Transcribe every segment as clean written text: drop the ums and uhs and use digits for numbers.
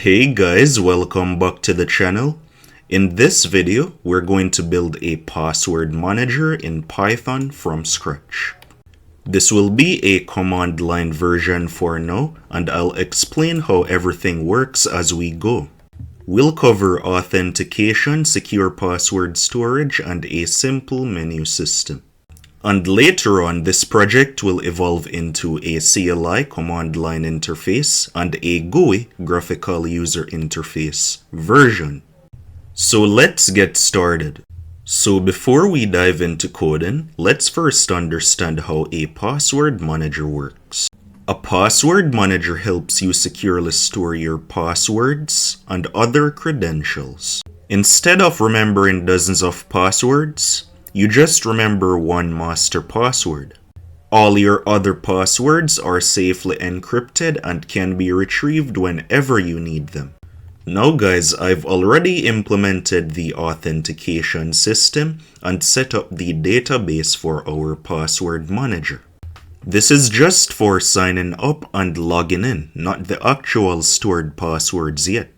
Hey guys, welcome back to the channel. In this video, we're going to build a password manager in Python from scratch. This will be a command line version for now, and I'll explain how everything works as we go. We'll cover authentication, secure password storage, and a simple menu system. And later on, this project will evolve into a CLI command line interface and a GUI graphical user interface version. So let's get started. So before we dive into coding, let's first understand how a password manager works. A password manager helps you securely store your passwords and other credentials. Instead of remembering dozens of passwords, you just remember one master password. All your other passwords are safely encrypted and can be retrieved whenever you need them. Now guys, I've already implemented the authentication system and set up the database for our password manager. This is just for signing up and logging in, not the actual stored passwords yet.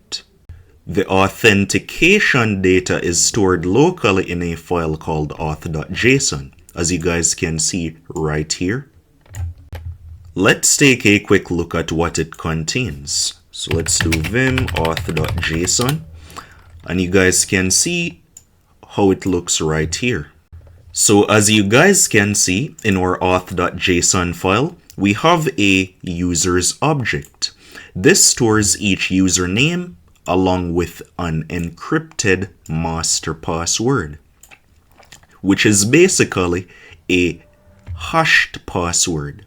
The authentication data is stored locally in a file called auth.json, as you guys can see right here. Let's take a quick look at what it contains. So let's do vim auth.json, and you guys can see how it looks right here. So as you guys can see in our auth.json file, we have a users object. This stores each username along with an encrypted master password, which is basically a hashed password.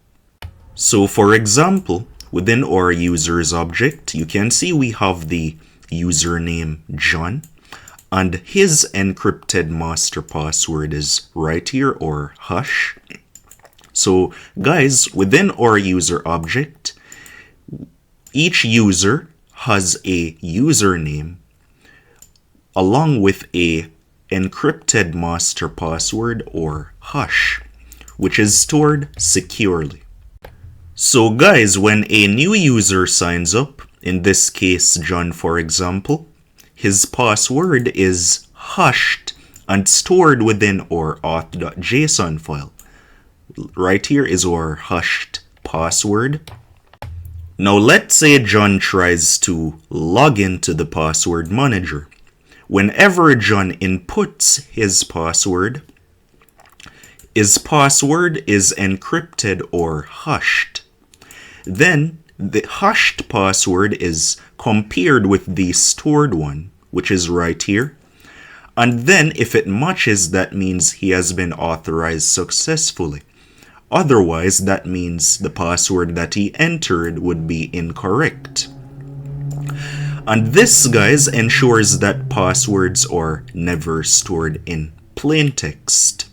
So for example, within our users object, you can see we have the username John, and his encrypted master password is right here, or hash. So guys, within our user object, each user has a username along with a encrypted master password or hash, which is stored securely. So guys, when a new user signs up, in this case John for example, his password is hashed and stored within our auth.json file. Right here is our hashed password. Now let's say John tries to log into the password manager. Whenever John inputs his password is encrypted or hashed. Then the hashed password is compared with the stored one, which is right here. And then if it matches, that means he has been authorized successfully. Otherwise, that means the password that he entered would be incorrect. And this, guys, ensures that passwords are never stored in plain text.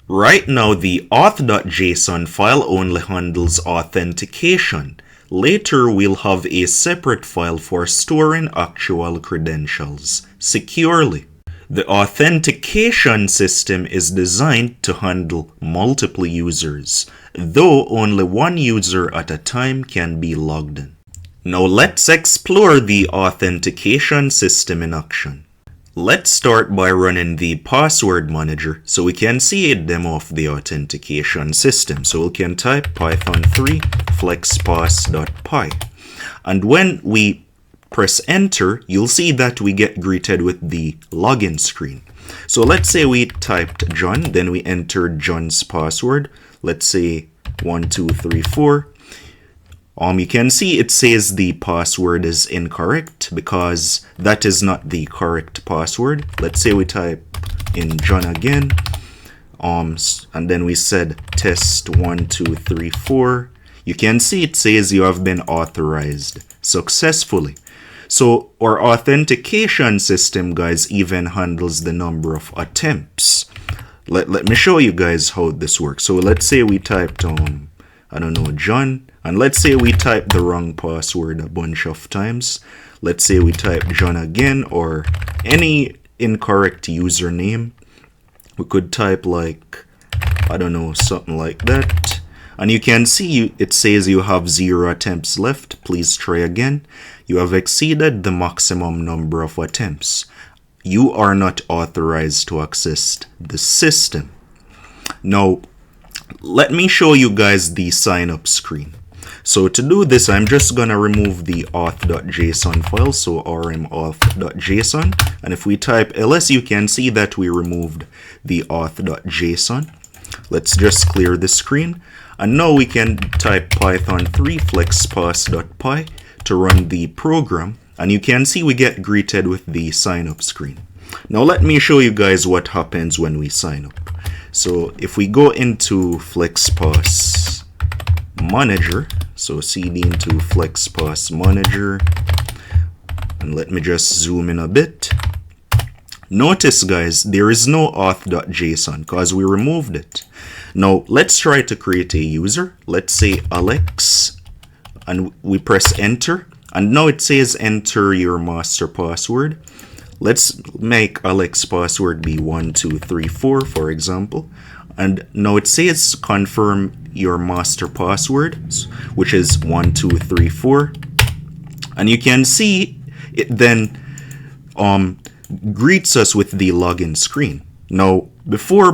Right now, the auth.json file only handles authentication. Later, we'll have a separate file for storing actual credentials securely. The authentication system is designed to handle multiple users, though only one user at a time can be logged in. Now let's explore the authentication system in action. Let's start by running the password manager so we can see a demo of the authentication system. So we can type python3 flexpass.py, and when we press enter, you'll see that we get greeted with the login screen. So let's say we typed John, then we entered John's password. Let's say 1234. You can see it says the password is incorrect because that is not the correct password. Let's say we type in John again, and then we said test 1234. You can see it says you have been authorized successfully. So our authentication system, guys, even handles the number of attempts. Let me show you guys how this works. So let's say we typed I don't know, John, and let's say we typed the wrong password a bunch of times. Let's say we type John again, or any incorrect username. We could type like, I don't know, something like that. And you can see it says you have 0 attempts left. Please try again. You have exceeded the maximum number of attempts. You are not authorized to access the system. Now, let me show you guys the sign up screen. So to do this, I'm just going to remove the auth.json file, so rm auth.json. And if we type ls, you can see that we removed the auth.json. Let's just clear the screen. And now we can type python3 flexpass.py to run the program. And you can see we get greeted with the sign up screen. Now let me show you guys what happens when we sign up. So if we go into FlexPass Manager, so cd into FlexPass Manager, and let me just zoom in a bit. Notice guys, there is no auth.json because we removed it. Now let's try to create a user. Let's say Alex, and we press enter, and now it says enter your master password. Let's make Alex password be 1234, for example. And now it says confirm your master password, which is 1234. And you can see it then greets us with the login screen. Now, before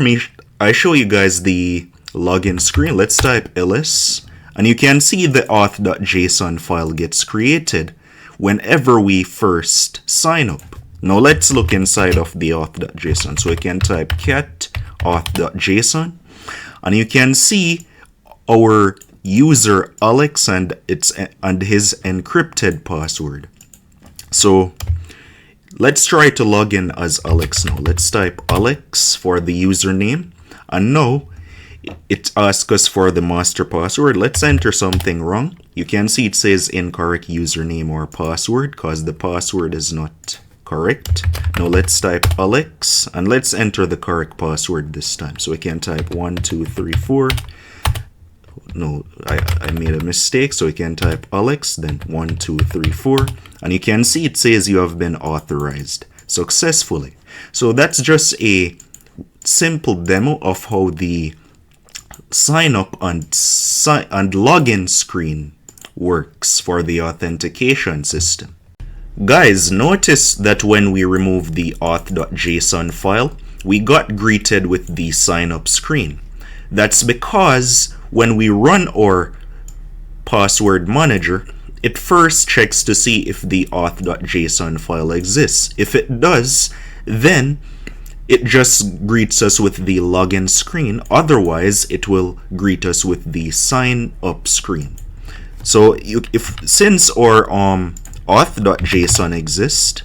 I show you guys the login screen, let's type ls. And you can see the auth.json file gets created whenever we first sign up. Now let's look inside of the auth.json. So we can type cat auth.json, and you can see our user Alex and his encrypted password. So let's try to log in as Alex now. Let's type Alex for the username, and now it asks us for the master password. Let's enter something wrong. You can see it says incorrect username or password because the password is not correct. Now let's type Alex, and let's enter the correct password this time. So we can type 1234. No, I made a mistake. So we can type Alex, then 1234. And you can see it says you have been authorized successfully. So that's just a simple demo of how the sign up and login screen works for the authentication system. Guys, notice that when we remove the auth.json file, we got greeted with the sign up screen. That's because when we run our password manager, it first checks to see if the auth.json file exists. If it does, then it just greets us with the login screen. Otherwise, it will greet us with the sign up screen. So since our auth.json exists,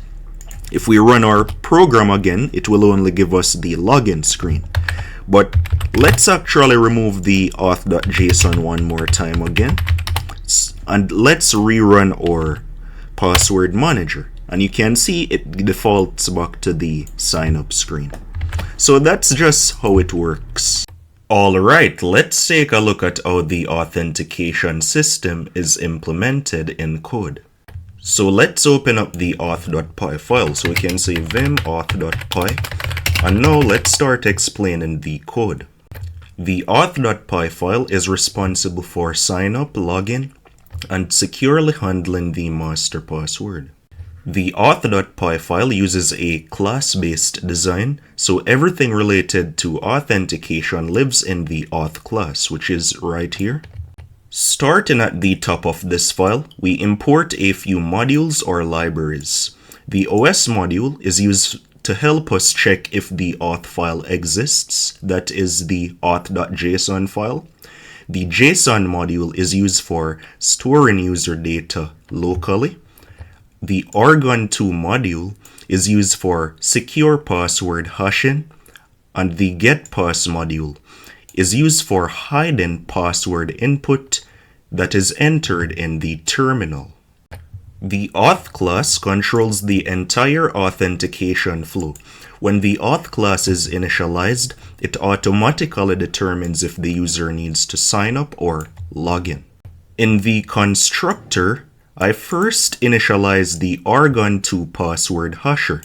if we run our program again, it will only give us the login screen. But let's actually remove the auth.json one more time again, and let's rerun our password manager, and you can see it defaults back to the sign up screen. So that's just how it works. Alright, let's take a look at how the authentication system is implemented in code. So let's open up the auth.py file. So we can say vim auth.py, and now let's start explaining the code. The auth.py file is responsible for sign up, login, and securely handling the master password. The auth.py file uses a class-based design, so everything related to authentication lives in the auth class, which is right here. Starting at the top of this file, we import a few modules or libraries. The OS module is used to help us check if the auth file exists, that is the auth.json file. The JSON module is used for storing user data locally. The Argon2 module is used for secure password hashing, and the getPass module is used for hiding password input that is entered in the terminal. The auth class controls the entire authentication flow. When the auth class is initialized, it automatically determines if the user needs to sign up or log in. In the constructor, I first initialize the Argon2 password hasher.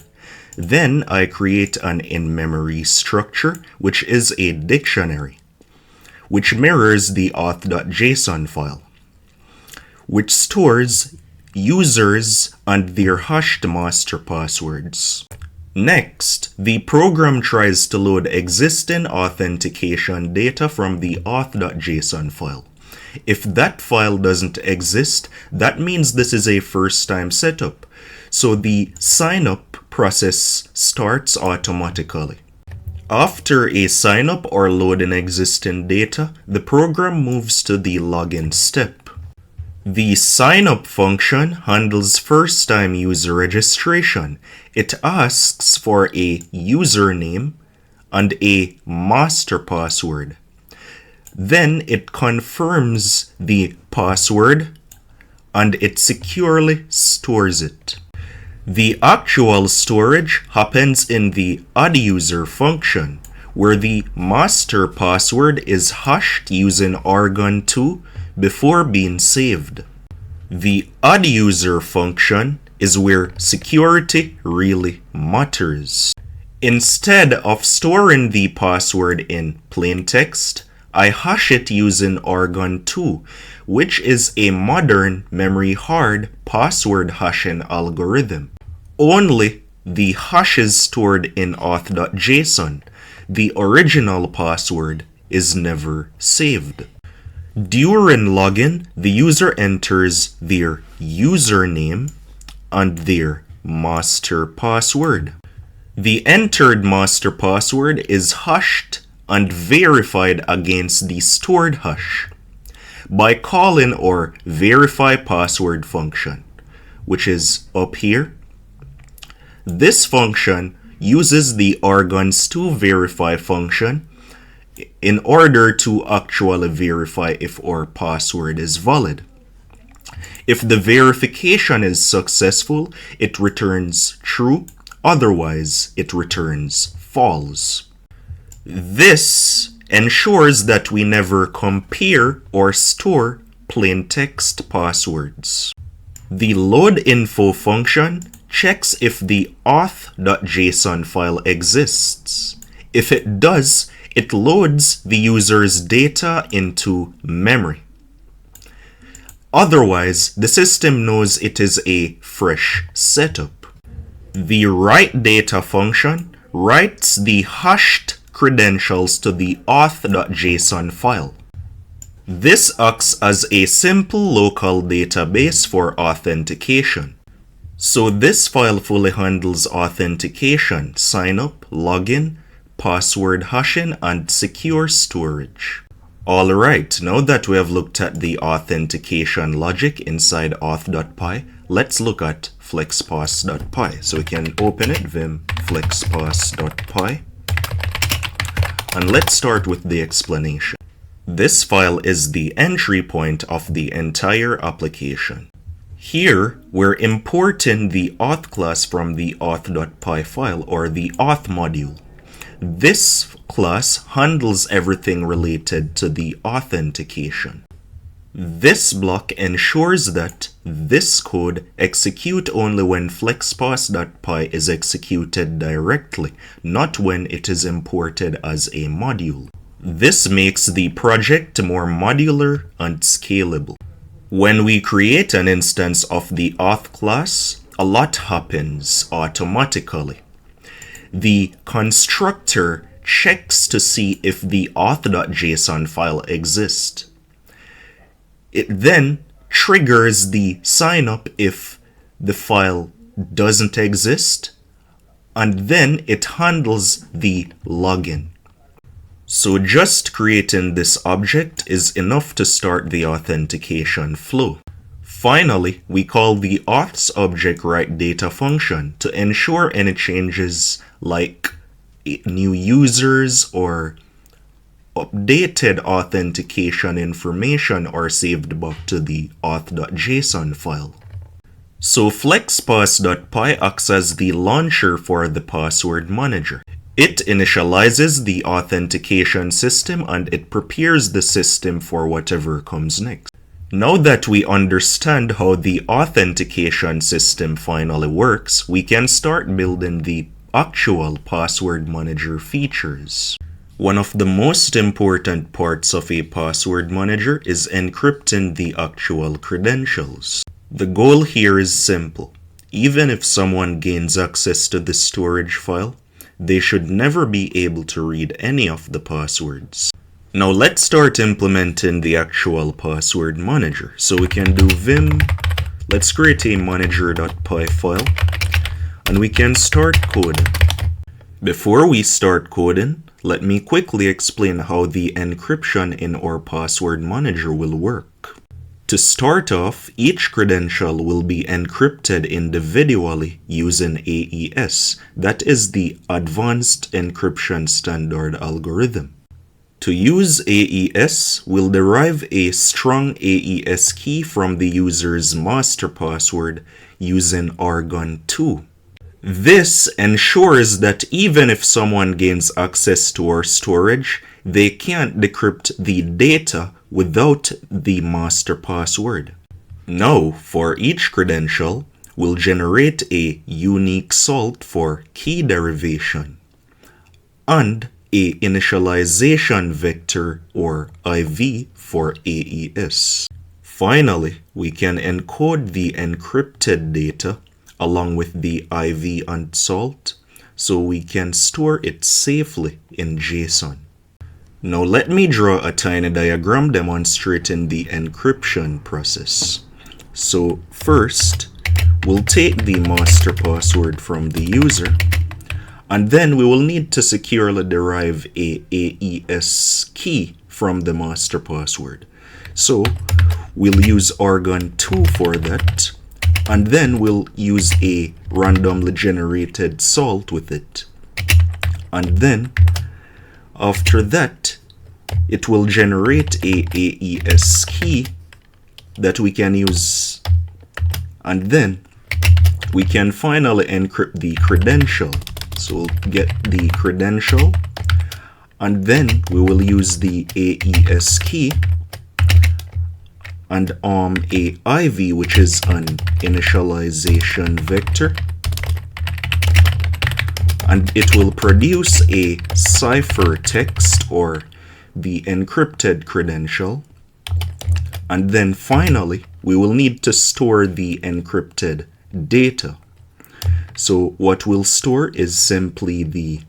Then I create an in-memory structure, which is a dictionary, which mirrors the auth.json file, which stores users and their hashed master passwords. Next, the program tries to load existing authentication data from the auth.json file. If that file doesn't exist, that means this is a first-time setup, so the sign-up process starts automatically. After a sign-up or loading existing data, the program moves to the login step. The signup function handles first-time user registration. It asks for a username and a master password. Then it confirms the password and it securely stores it. The actual storage happens in the addUser function, where the master password is hashed using Argon2 before being saved. The addUser function is where security really matters. Instead of storing the password in plain text, I hash it using Argon2, which is a modern memory-hard password hashing algorithm. Only the hashes stored in auth.json, the original password, is never saved. During login, the user enters their username and their master password. The entered master password is hashed and verified against the stored hash by calling our verify password function, which is up here. This function uses the Argon2 verify function in order to actually verify if our password is valid. If the verification is successful, it returns true, otherwise it returns false. This ensures that we never compare or store plain text passwords. The loadInfo function checks if the auth.json file exists. If it does, it loads the user's data into memory. Otherwise, the system knows it is a fresh setup. The writeData function writes the hashed credentials to the auth.json file. This acts as a simple local database for authentication. So this file fully handles authentication, sign-up, login, password hashing, and secure storage. Alright, now that we have looked at the authentication logic inside auth.py, let's look at flexpass.py. So we can open it, vim flexpass.py, and let's start with the explanation. This file is the entry point of the entire application. Here, we're importing the auth class from the auth.py file, or the auth module. This class handles everything related to the authentication. This block ensures that this code executes only when flexpass.py is executed directly, not when it is imported as a module. This makes the project more modular and scalable. When we create an instance of the auth class, a lot happens automatically. The constructor checks to see if the auth.json file exists. It then triggers the signup if the file doesn't exist, and then it handles the login. So just creating this object is enough to start the authentication flow. Finally, we call the auth's object writeData function to ensure any changes like new users or updated authentication information are saved back to the auth.json file. So flexpass.py acts as the launcher for the password manager. It initializes the authentication system and it prepares the system for whatever comes next. Now that we understand how the authentication system finally works, we can start building the actual password manager features. One of the most important parts of a password manager is encrypting the actual credentials. The goal here is simple. Even if someone gains access to the storage file, they should never be able to read any of the passwords. Now let's start implementing the actual password manager. So we can do vim, let's create a manager.py file, and we can start coding. Before we start coding, let me quickly explain how the encryption in our password manager will work. To start off, each credential will be encrypted individually using AES. That is the Advanced Encryption Standard algorithm. To use AES, we'll derive a strong AES key from the user's master password using Argon 2. This ensures that even if someone gains access to our storage, they can't decrypt the data without the master password. Now, for each credential, we'll generate a unique salt for key derivation and a initialization vector or IV for AES. Finally, we can encode the encrypted data along with the IV and salt so we can store it safely in JSON. Now let me draw a tiny diagram demonstrating the encryption process. So first, we'll take the master password from the user, and then we will need to securely derive a AES key from the master password. So we'll use Argon 2 for that, and then we'll use a randomly generated salt with it. And then after that, it will generate a AES key that we can use, and then we can finally encrypt the credential. So we'll get the credential, and then we will use the AES key and a IV, which is an initialization vector, and it will produce a ciphertext or the encrypted credential. And then finally, we will need to store the encrypted data. So what we'll store is simply the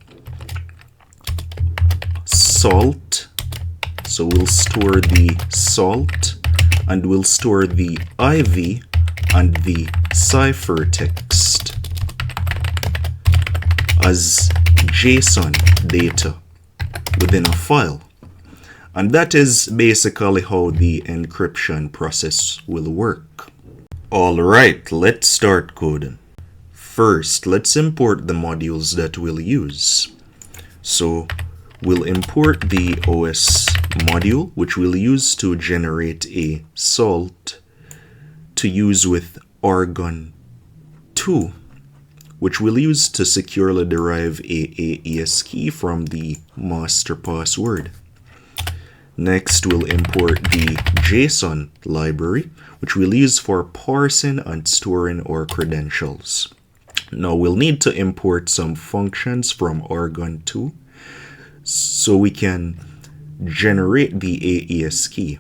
salt. So we'll store the salt, and we'll store the IV and the ciphertext as JSON data within a file. And that is basically how the encryption process will work. Alright, let's start coding. First, let's import the modules that we'll use. So we'll import the OS module, which we'll use to generate a salt to use with Argon 2, which we'll use to securely derive a AES key from the master password. Next, we'll import the JSON library, which we'll use for parsing and storing our credentials. Now, we'll need to import some functions from Argon 2 so we can generate the AES key.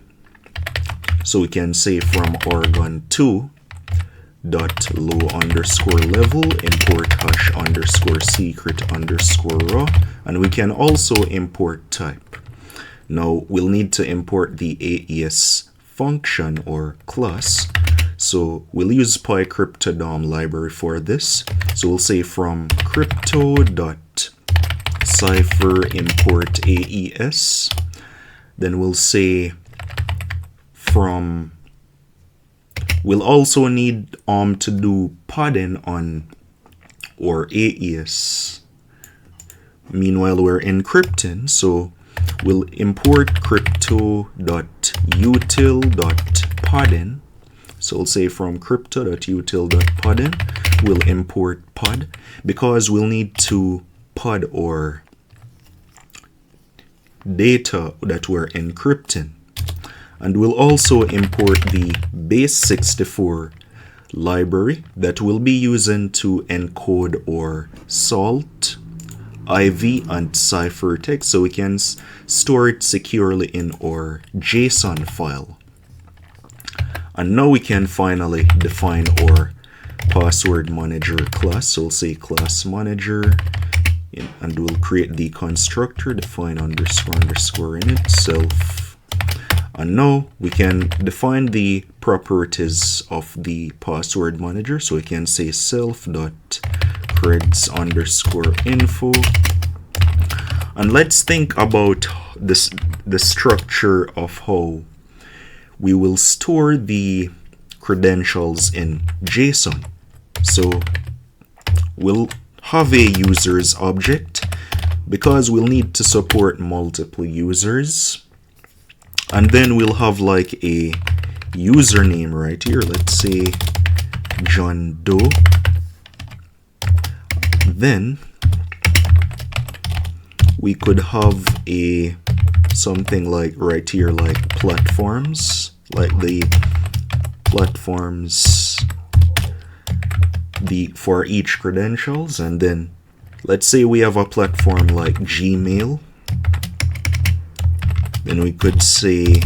So we can say from Argon 2 dot low underscore level import hash underscore secret underscore raw, and we can also import type. Now we'll need to import the AES function or class. So we'll use pycryptodom library for this. So we'll say from crypto.cipher import AES. Then we'll say from, we'll also need to do padding on our AES. Meanwhile, we're encrypting, so we'll import crypto.util.padding. So we'll say from crypto.util.padding, we'll import pad because we'll need to pad our data that we're encrypting. And we'll also import the base64 library that we'll be using to encode our salt, IV, and ciphertext so we can store it securely in our JSON file. And now we can finally define our password manager class. So we'll say class manager, and we'll create the constructor, define underscore underscore init self. And now we can define the properties of the password manager. So we can say self.creds underscore info. And let's think about this, the structure of how we will store the credentials in JSON. So we'll have a users object because we'll need to support multiple users. And then we'll have like a username right here. Let's say John Doe. Then we could have a something like right here, like platforms, like the platforms for each credentials. And then let's say we have a platform like Gmail. Then we could say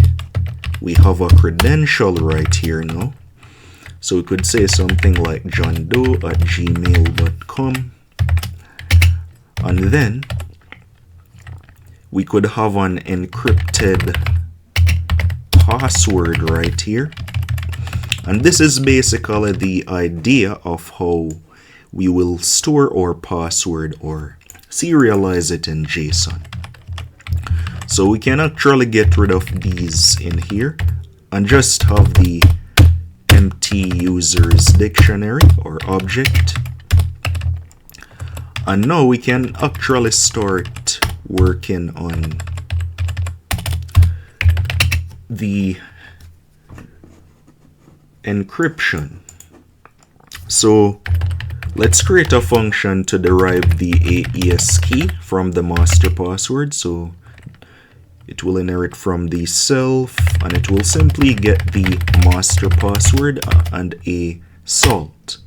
we have a credential right here now. So we could say something like johndoe@gmail.com. And then we could have an encrypted password right here. And this is basically the idea of how we will store our password or serialize it in JSON. So we can actually get rid of these in here and just have the empty users dictionary or object. And now we can actually start working on the encryption. So let's create a function to derive the AES key from the master password. So it will inherit from the self, and it will simply get the master password and a salt.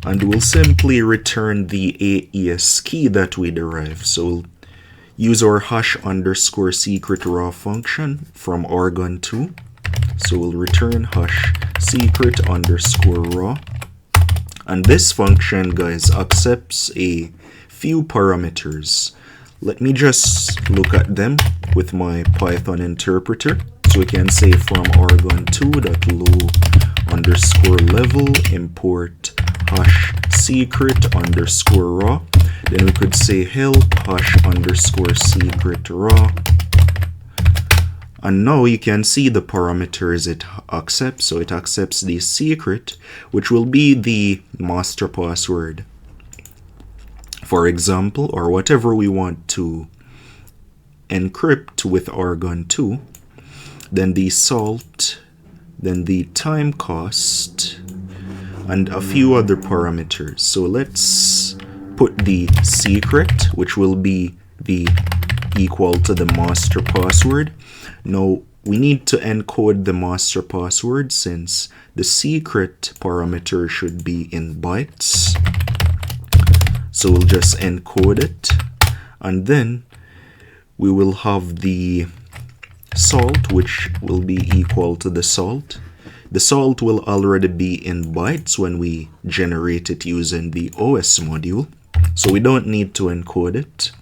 And we'll simply return the AES key that we derive. So we'll use our hash underscore secret raw function from argon2. So we'll return hash secret underscore raw. And this function, guys, accepts a few parameters. Let me just look at them with my Python interpreter. So we can say from argon2.low underscore level import hash secret underscore raw. Then we could say help hash underscore secret raw. And now you can see the parameters it accepts. So it accepts the secret, which will be the master password, for example, or whatever we want to encrypt with argon2. Then the salt, then the time cost, and a few other parameters. So let's put the secret, which will be the equal to the master password. Now we need to encode the master password since the secret parameter should be in bytes. So we'll just encode it, and then we will have the salt, which will be equal to the salt. The salt will already be in bytes when we generate it using the OS module, so we don't need to encode it.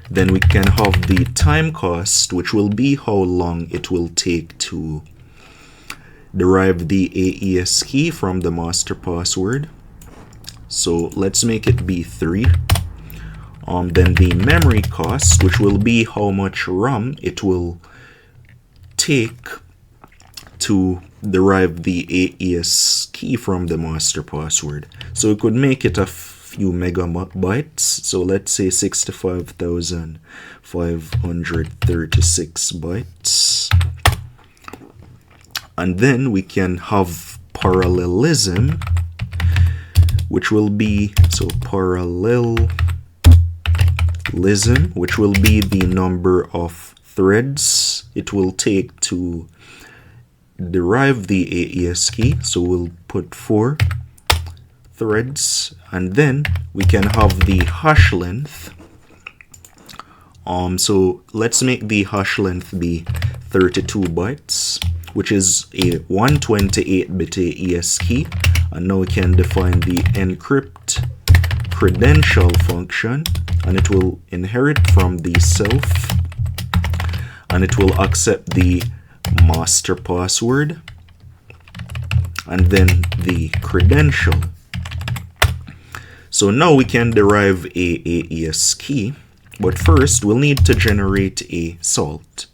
Then we can have the time cost, which will be how long it will take to derive the AES key from the master password. So let's make it be 3. Then the memory cost, which will be how much RAM it will take to derive the AES key from the master password. So we could make it a few megabytes. So let's say 65,536 bytes. And then we can have parallelism, which will be, so parallelism, which will be the number of threads it will take to derive the AES key. So we'll put 4 threads, and then we can have the hash length. So let's make the hash length be 32 bytes. which is a 128-bit AES key. And now we can define the encrypt credential function, and it will inherit from the self, and it will accept the master password and then the credential. So now we can derive a AES key, but first we'll need to generate a salt.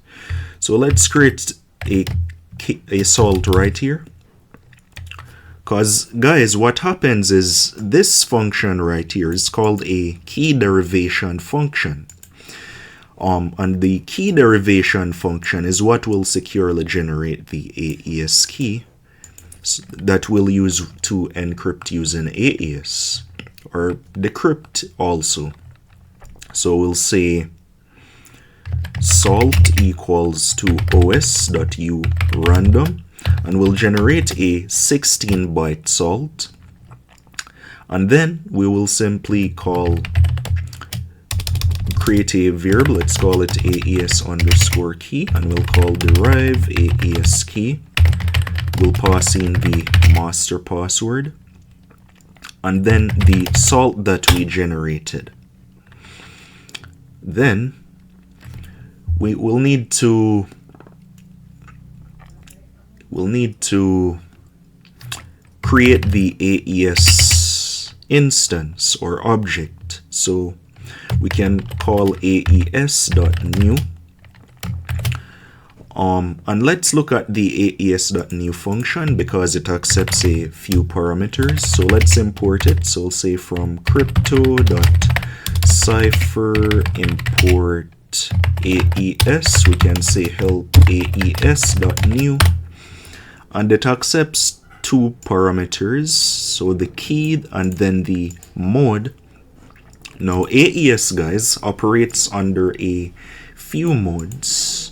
So let's create a salt right here. Because guys, what happens is this function right here is called a key derivation function. And the key derivation function is what will securely generate the AES key that we'll use to encrypt using AES, or decrypt also. So we'll say salt equals to os.urandom, and we'll generate a 16-byte salt, and then we will simply create a variable. Let's call it AES underscore key, and we'll call derive AES key. We'll pass in the master password and then the salt that we generated. Then we will need to create the AES instance or object. So we can call AES.new. And let's look at the AES.new function because it accepts a few parameters. So let's import it. So we'll say from crypto.cipher import AES. We can say help AES.new. And it accepts two parameters. So the key and then the mode. Now AES, guys, operates under a few modes.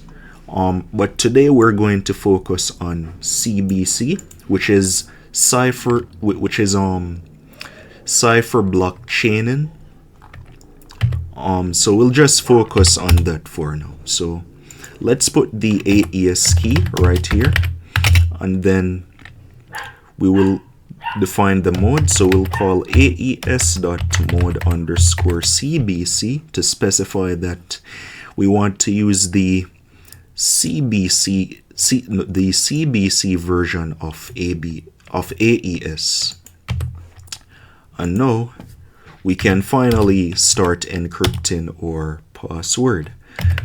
But today we're going to focus on CBC, which is cipher blockchaining. So we'll just focus on that for now. So let's put the AES key right here, and then we will define the mode. So we'll call AES.mode_CBC to specify that we want to use the CBC version of AES. And now we can finally start encrypting our password.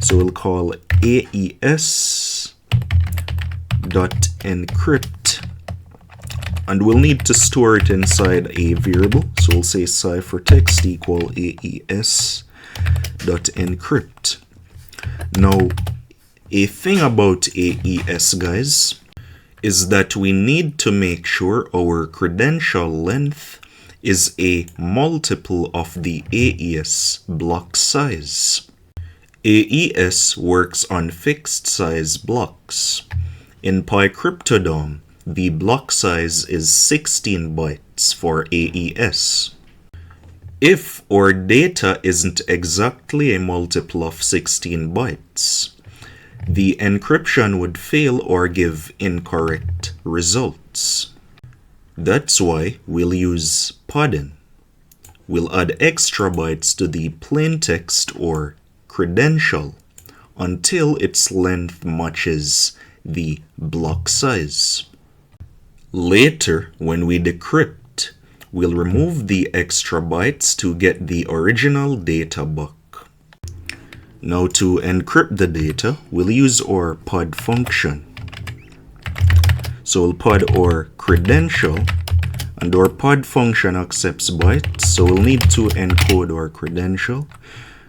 So we'll call AES.encrypt, and we'll need to store it inside a variable. So we'll say ciphertext equal AES.encrypt. Now, a thing about AES, guys, is that we need to make sure our credential length is a multiple of the AES block size. AES works on fixed size blocks. In PyCryptodom, the block size is 16 bytes for AES. If our data isn't exactly a multiple of 16 bytes, the encryption would fail or give incorrect results. That's why we'll use padding. We'll add extra bytes to the plaintext or credential until its length matches the block size. Later, when we decrypt, we'll remove the extra bytes to get the original data back. Now to encrypt the data, we'll use our pad function. So we'll pad our credential, and our pad function accepts bytes, so we'll need to encode our credential,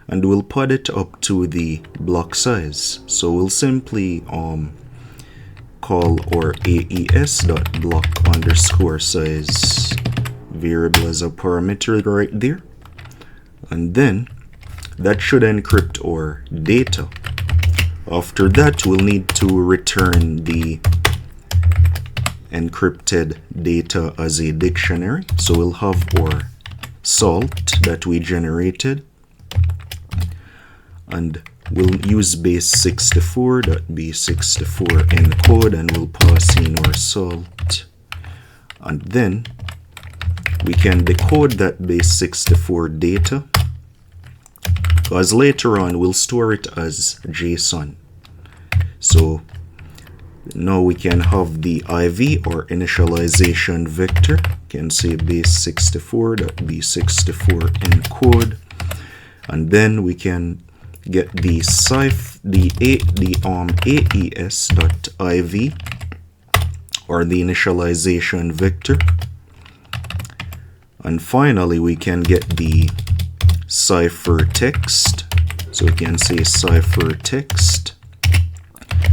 and we'll pad it up to the block size. So we'll simply call our AES.block_size variable as a parameter right there, and then that should encrypt our data. After that, we'll need to return the encrypted data as a dictionary. So we'll have our salt that we generated, and we'll use base64.b64 encode, and we'll pass in our salt. And then we can decode that base64 data, because later on we'll store it as JSON. So now we can have the IV, or initialization vector. You can say base64.b64 encode, and then we can get the AES.IV, or the initialization vector. And finally, we can get the ciphertext. So we can say ciphertext,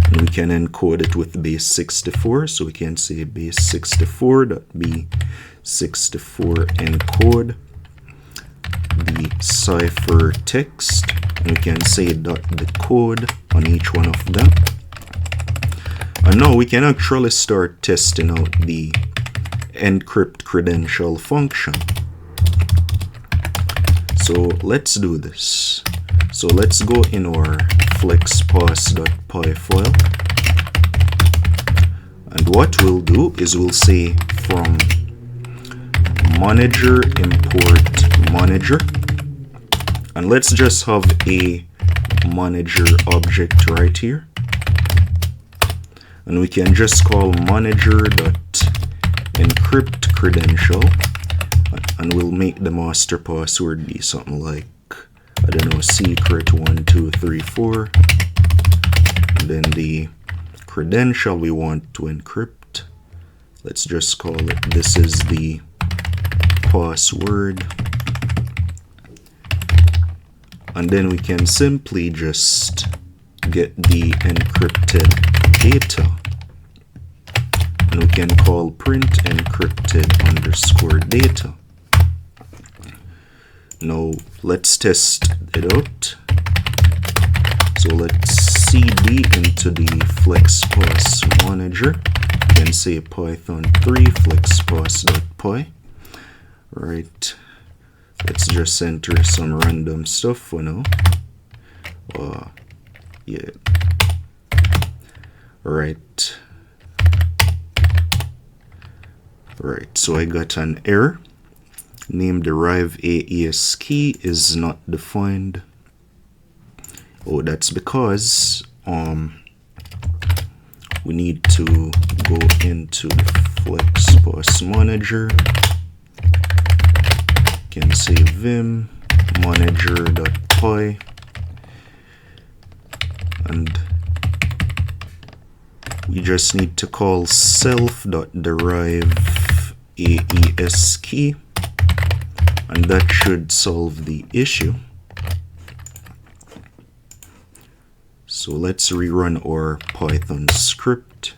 and we can encode it with base64. So we can say base64.b64 encode the ciphertext, and we can say .decode on each one of them. And now we can actually start testing out the encrypt credential function. So let's do this. So let's go in our FlexPass.py file, and what we'll do is we'll say from manager import manager, and let's just have a manager object right here, and we can just call manager.encrypt credential, and we'll make the master password be something like, I don't know, secret 1234, and then the credential we want to encrypt, let's just call it, this is the password. And then we can simply just get the encrypted data, and we can call print encrypted_data. Now let's test it out. So let's cd into the FlexPass manager. You can say python3 flexpass.py. Right. Let's just enter some random stuff for now. Yeah. Right. Right. So I got an error. Name derive AES key is not defined. Oh, that's because we need to go into the FlexPass manager. Can say vim manager.py, and we just need to call self.derive AES key, and that should solve the issue. So let's rerun our Python script.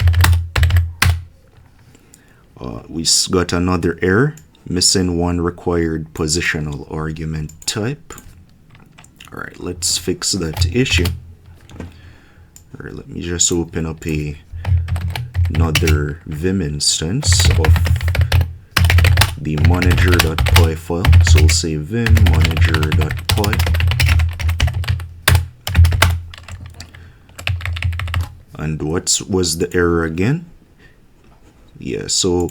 We got another error, missing one required positional argument type. All right, let's fix that issue. All right, let me just open up another Vim instance of the manager.py file. So we'll say vim manager.py. And what was the error again? Yeah, so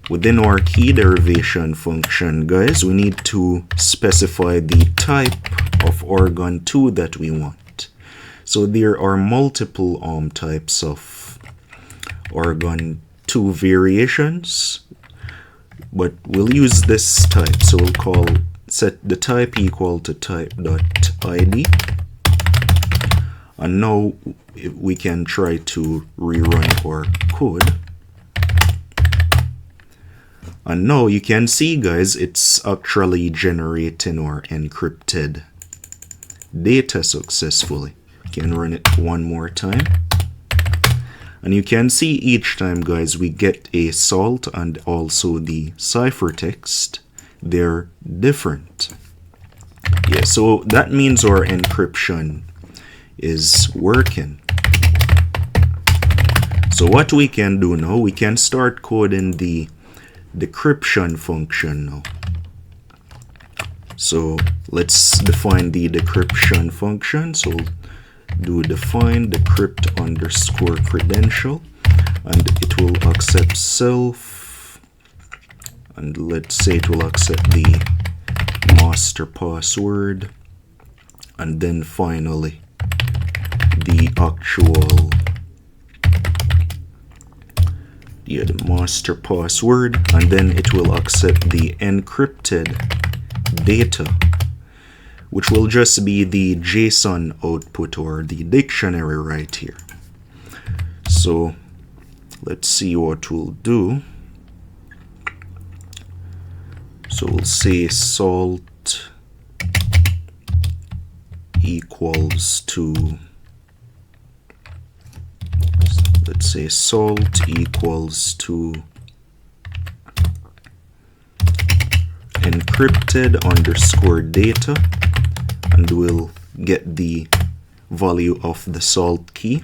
within our key derivation function, guys, we need to specify the type of organ2 that we want. So there are multiple types of organ2 variations, but we'll use this type. So we'll set the type equal to type.id. And now we can try to rerun our code. And now you can see, guys, it's actually generating our encrypted data successfully. You can run it one more time. And you can see each time, guys, we get a salt and also the ciphertext. They're different. Yeah, so that means our encryption is working. So what we can do now, we can start coding the decryption function now. So let's define the decryption function. So do define decrypt underscore credential, and it will accept self, and let's say it will accept the master password, and then finally the actual the master password, and then it will accept the encrypted data, which will just be the JSON output or the dictionary right here. So let's see what we'll do. So we'll say salt equals to, let's say salt equals to encrypted underscore data, and we'll get the value of the salt key.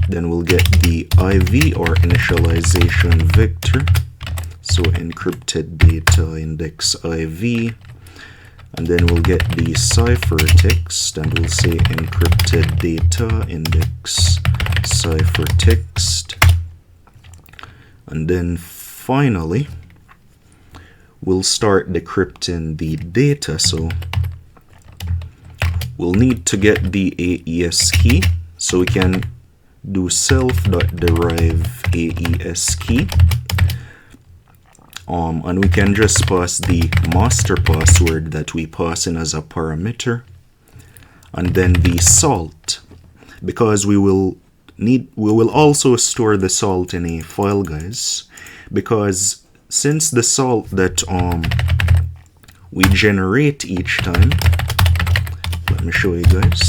Then we'll get the IV or initialization vector, so encrypted data index IV, and then we'll get the ciphertext, and we'll say encrypted data index ciphertext, and then finally we'll start decrypting the data. So we'll need to get the AES key, so we can do self.derive AES key, and we can just pass the master password that we pass in as a parameter, and then the salt, because we will also store the salt in a file, guys, because since the salt that we generate each time, let me show you guys,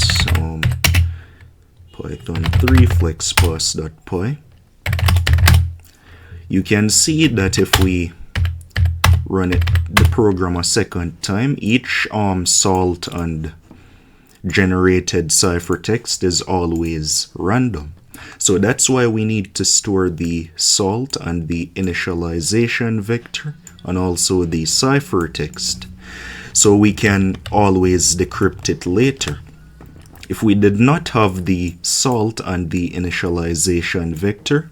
Python 3 FlexPass.py, you can see that if we run the program a second time, each salt and generated ciphertext is always random. So that's why we need to store the salt and the initialization vector and also the ciphertext, so we can always decrypt it later. If we did not have the salt and the initialization vector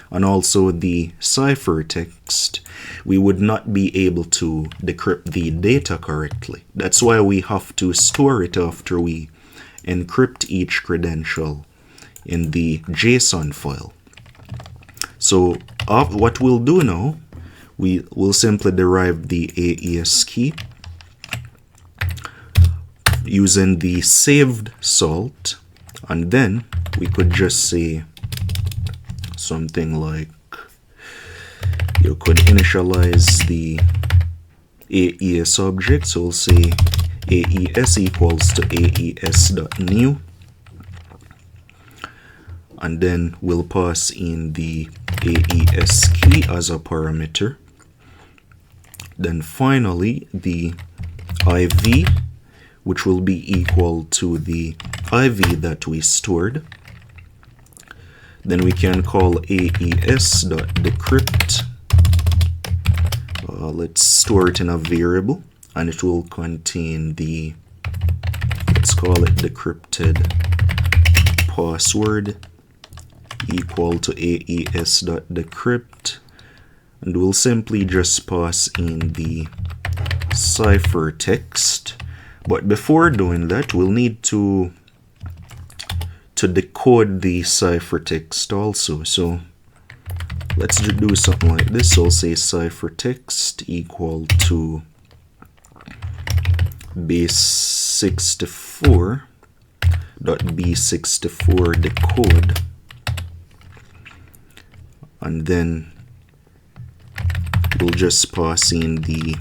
and also the ciphertext, we would not be able to decrypt the data correctly. That's why we have to store it after we encrypt each credential in the JSON file. So what we'll do now, we will simply derive the AES key using the saved salt, and then we could just say something like, you could initialize the AES object, so we'll say AES equals to AES.new, and then we'll pass in the AES key as a parameter. Then finally the IV, which will be equal to the IV that we stored. Then we can call AES.decrypt. Let's store it in a variable, and it will contain the, let's call it decrypted password equal to AES.decrypt, and we'll simply just pass in the ciphertext. But before doing that, we'll need to decode the ciphertext also. So let's do something like this. So I'll say ciphertext equal to base64.b64 decode, and then we'll just pass in the,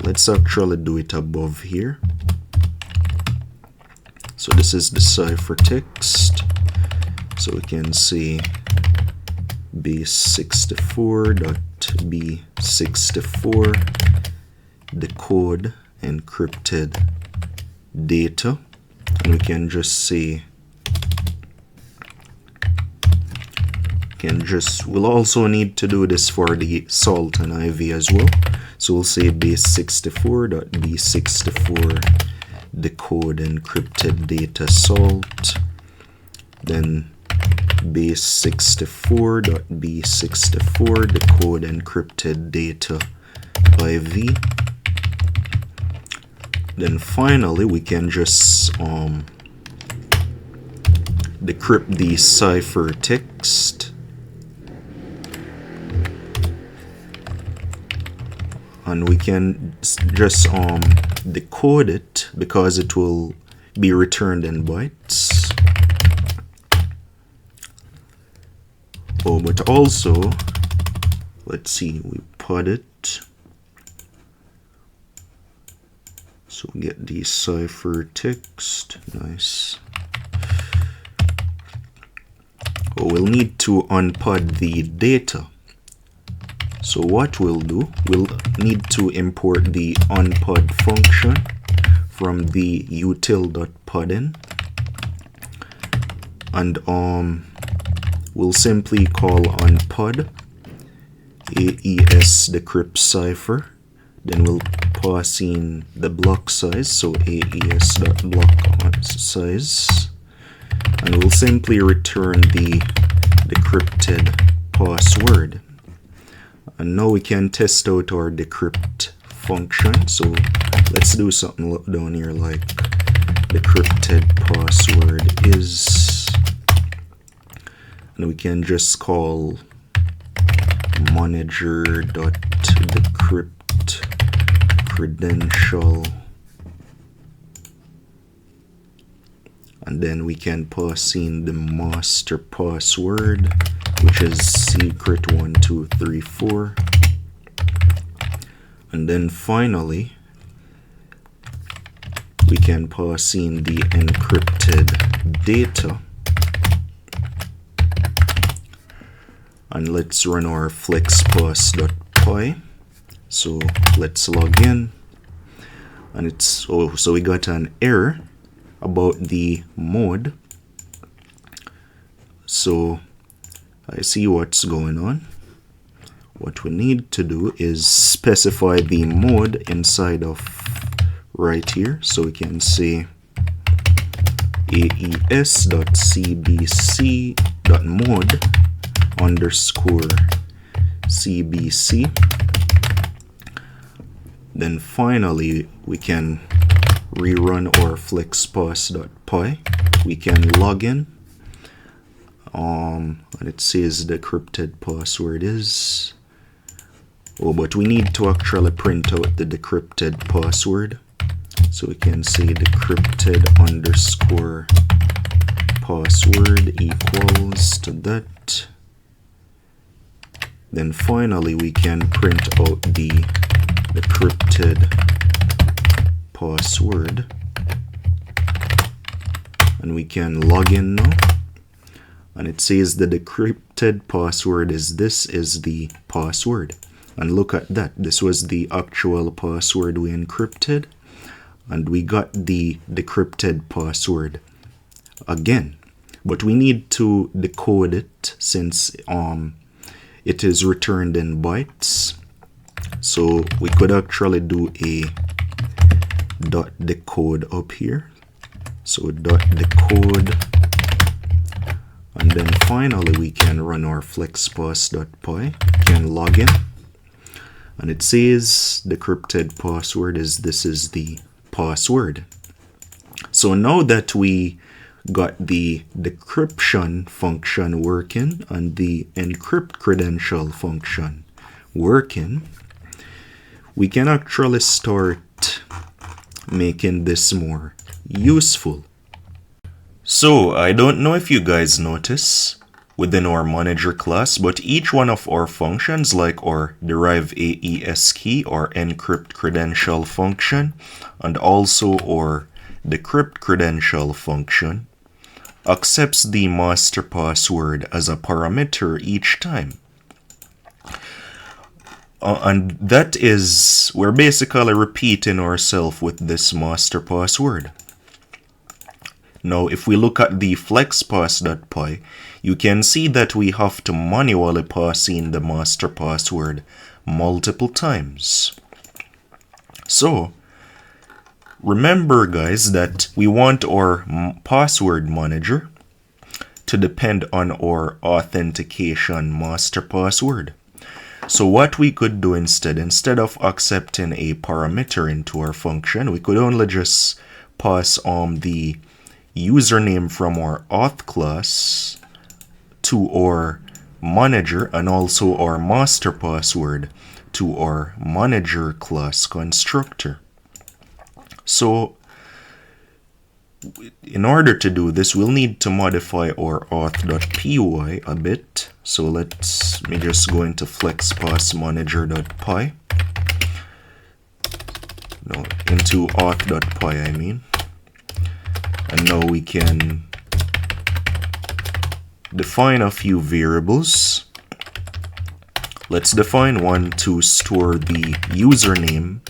let's actually do it above here. So this is the ciphertext, so we can say base64.b64 decode encrypted data, and we can just say, we'll also need to do this for the salt and IV as well. So we'll say base64.b64 decode encrypted data salt, then base64.b64 decode encrypted data IV. Then finally we can just decrypt the ciphertext, and we can just decode it because it will be returned in bytes. Oh, but also, let's see, we put it. So we get the ciphertext. Nice. Oh, we'll need to unpod the data. So what we'll do, we'll need to import the unpod function from the util.podin, and we'll simply call unpod AES decrypt cipher. Then we'll pass in the block size, so AES.block size, and we'll simply return the decrypted password. And now we can test out our decrypt function. So let's do something down here like decrypted password is, and we can just call manager.decrypt credential, and then we can pass in the master password, which is secret1234, and then finally we can pass in the encrypted data, and let's run our FlexPass.py. So let's log in, and it's so we got an error about the mode. So I see what's going on. What we need to do is specify the mode inside of right here. So we can say aes.cbc.mode_cbc. Then finally we can rerun our FlexPass.py. We can log in, and it says the decrypted password is, but we need to actually print out the decrypted password. So we can say decrypted_password equals to that. Then finally we can print out the decrypted password, and we can log in now, and it says the decrypted password is the password. And look at that, this was the actual password we encrypted, and we got the decrypted password again. But we need to decode it since it is returned in bytes. So we could actually do a .decode up here. So .decode, and then finally we can run our FlexPass.py, can log in, and it says decrypted password is the password. So now that we got the decryption function working and the encrypt credential function working, we can actually start making this more useful. So I don't know if you guys notice within our manager class, but each one of our functions, like our derive AES key or encrypt credential function, and also our decrypt credential function, accepts the master password as a parameter each time. And that is, we're basically repeating ourselves with this master password. Now, if we look at the FlexPass.py, you can see that we have to manually pass in the master password multiple times. So, remember guys that we want our password manager to depend on our authentication master password. So what we could do instead of accepting a parameter into our function, we could only just pass the username from our auth class to our manager and also our master password to our manager class constructor. So in order to do this, we'll need to modify our auth.py a bit. So let me just go into FlexPass manager.py. No, into auth.py I mean. And now we can define a few variables. Let's define one to store the username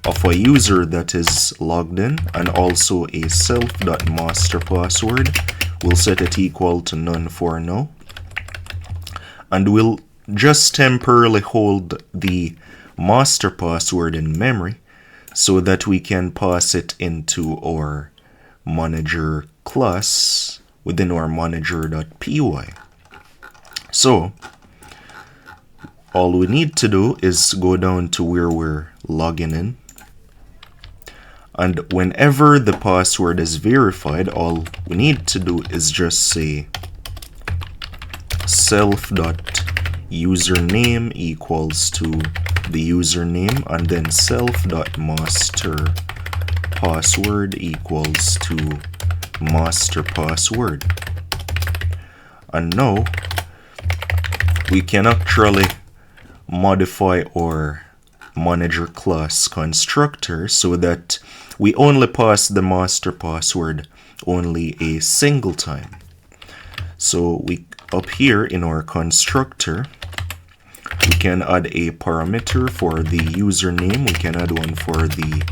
of a user that is logged in, and also a self.master password. We'll set it equal to none for now. And we'll just temporarily hold the master password in memory so that we can pass it into our manager class within our manager.py. So all we need to do is go down to where we're logging in. And whenever the password is verified, all we need to do is just say self.username equals to the username, and then self.master password equals to master password. And now we can actually modify our manager class constructor so that we only pass the master password only a single time. So we up here in our constructor, we can add a parameter for the username, we can add one for the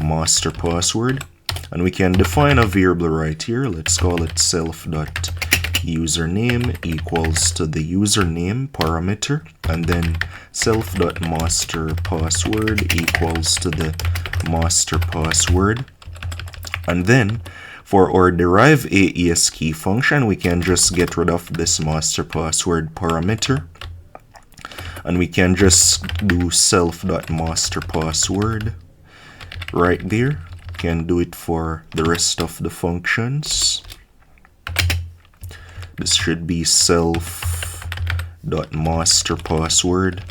master password, and we can define a variable right here. Let's call it self.username equals to the username parameter, and then self.master password equals to the master password. And then for our derive AES key function, we can just get rid of this master password parameter, and we can just do self.master password right there. Can do it for the rest of the functions. This should be self.master password,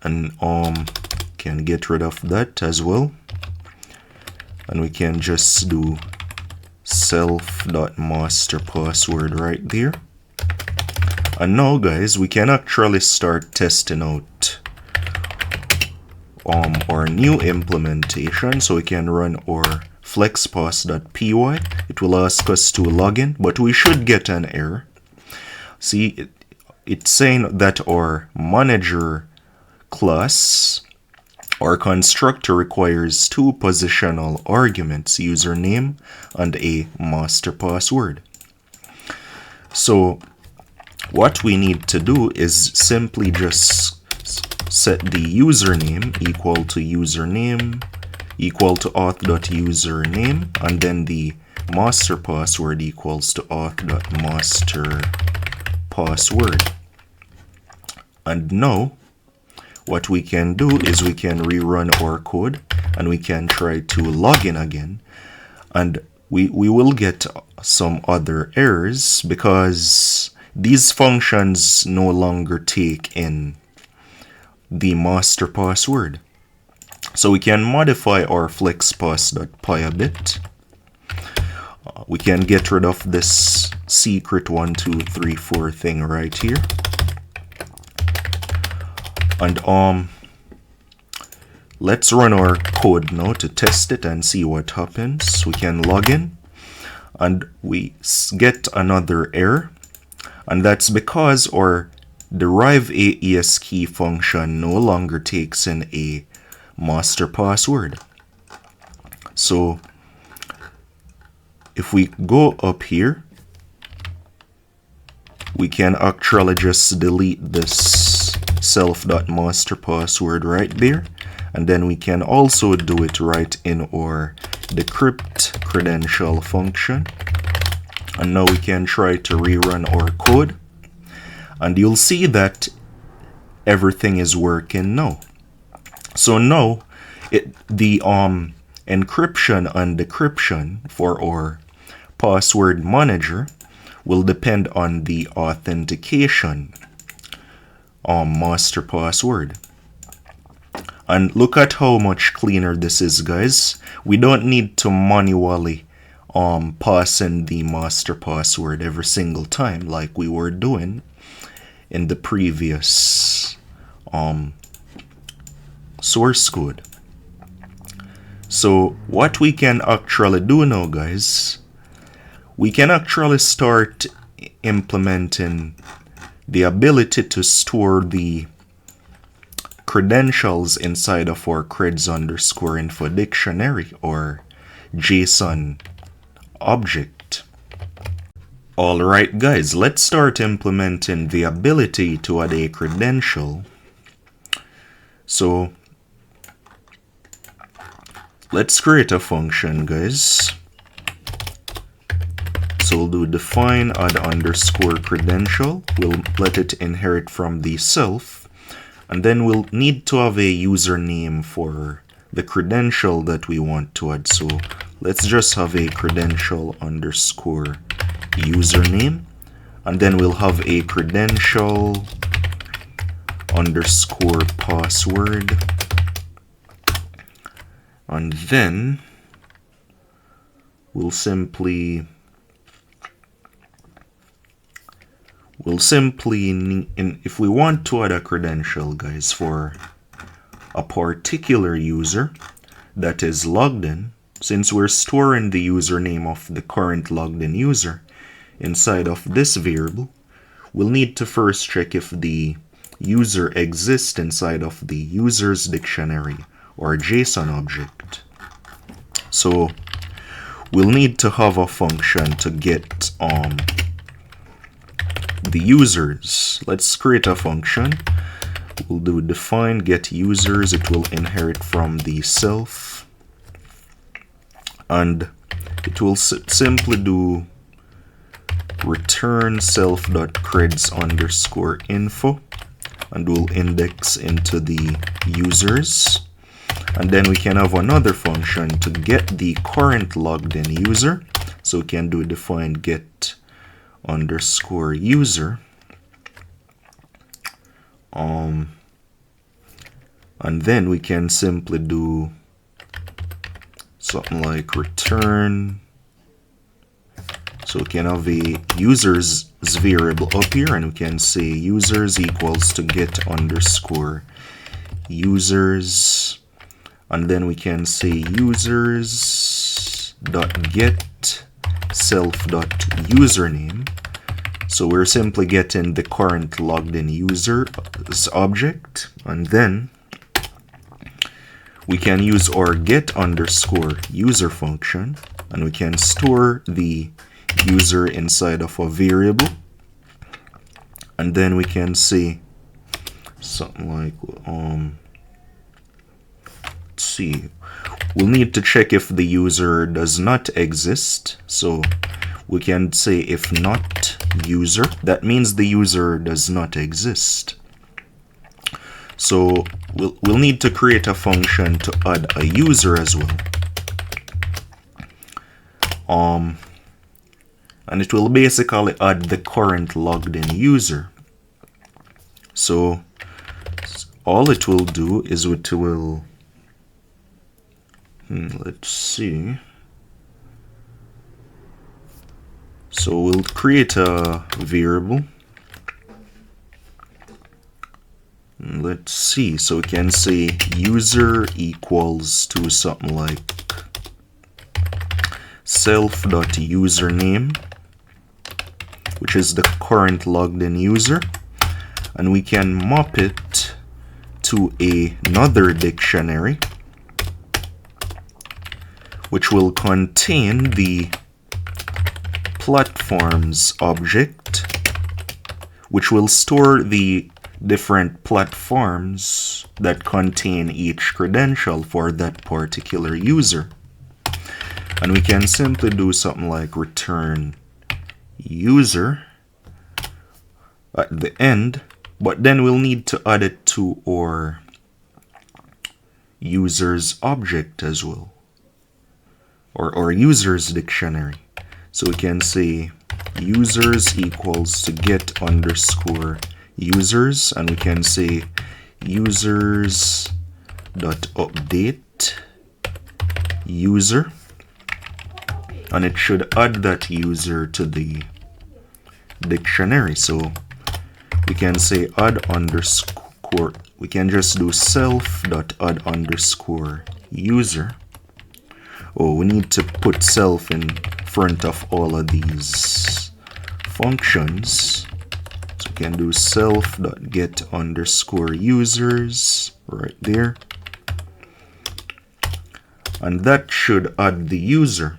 and can get rid of that as well, and we can just do self.master password right there. And now guys, we can actually start testing out our new implementation. So we can run our flexpass.py. It will ask us to log in, but we should get an error. See, it's saying that our manager class, our constructor, requires two positional arguments, username and a master password. So what we need to do is simply just set the username equal to auth.username, and then the master password equals to auth.master password. And now what we can do is we can rerun our code and we can try to log in again, and we will get some other errors because these functions no longer take in the master password. So we can modify our flexpass.py a bit. We can get rid of this secret 1, 2, 3, 4 thing right here. And let's run our code now to test it and see what happens. We can log in and we get another error, and that's because our derive AES key function no longer takes in a master password. So if we go up here, we can actually just delete this self.master password right there, And then we can also do it right in our decrypt credential function. And now we can try to rerun our code. And you'll see that everything is working now. So now the encryption and decryption for our password manager will depend on the authentication master password. And look at how much cleaner this is, guys. We don't need to manually pass in the master password every single time like we were doing in the previous source code. So what we can actually do now, guys, we can actually start implementing the ability to store the credentials inside of our creds_info dictionary or JSON object. Alright guys, let's start implementing the ability to add a credential. So let's create a function, guys. So we'll do define add_credential. We'll let it inherit from the self. And then we'll need to have a username for the credential that we want to add. So let's just have a credential_username. And then we'll have a credential_password. And then we'll simply if we want to add a credential, guys, for a particular user that is logged in, since we're storing the username of the current logged in user inside of this variable, we'll need to first check if the user exists inside of the user's dictionary or JSON object. So we'll need to have a function to get the users. Let's create a function. We'll do define get users. It will inherit from the self, and it will simply do return self.creds_info, and we'll index into the users. And then we can have another function to get the current logged in user. So we can do define get _user. And then we can simply do something like return. So we can have a users variable up here, and we can say users equals to get _users. And then we can say users.get self.username. So we're simply getting the current logged in user's object. And then we can use our get_user function, and we can store the user inside of a variable. And then we can say something like let's see, we'll need to check if the user does not exist. So we can say if not user, that means the user does not exist. So we'll need to create a function to add a user as well. And it will basically add the current logged in user. So all it will do is it will let's see. So we'll create a variable. Let's see. So we can say user equals to something like self.username, which is the current logged in user, and we can map it to another dictionary which will contain the platforms object, which will store the different platforms that contain each credential for that particular user. And we can simply do something like return user at the end, but then we'll need to add it to our users object as well, or users dictionary. So we can say users equals to get underscore users, and we can say users dot update user, and it should add that user to the dictionary. So we can say add underscore, we can just do self dot add underscore user. Oh, we need to put self in front of all of these functions. So we can do self dot get underscore users right there, and that should add the user.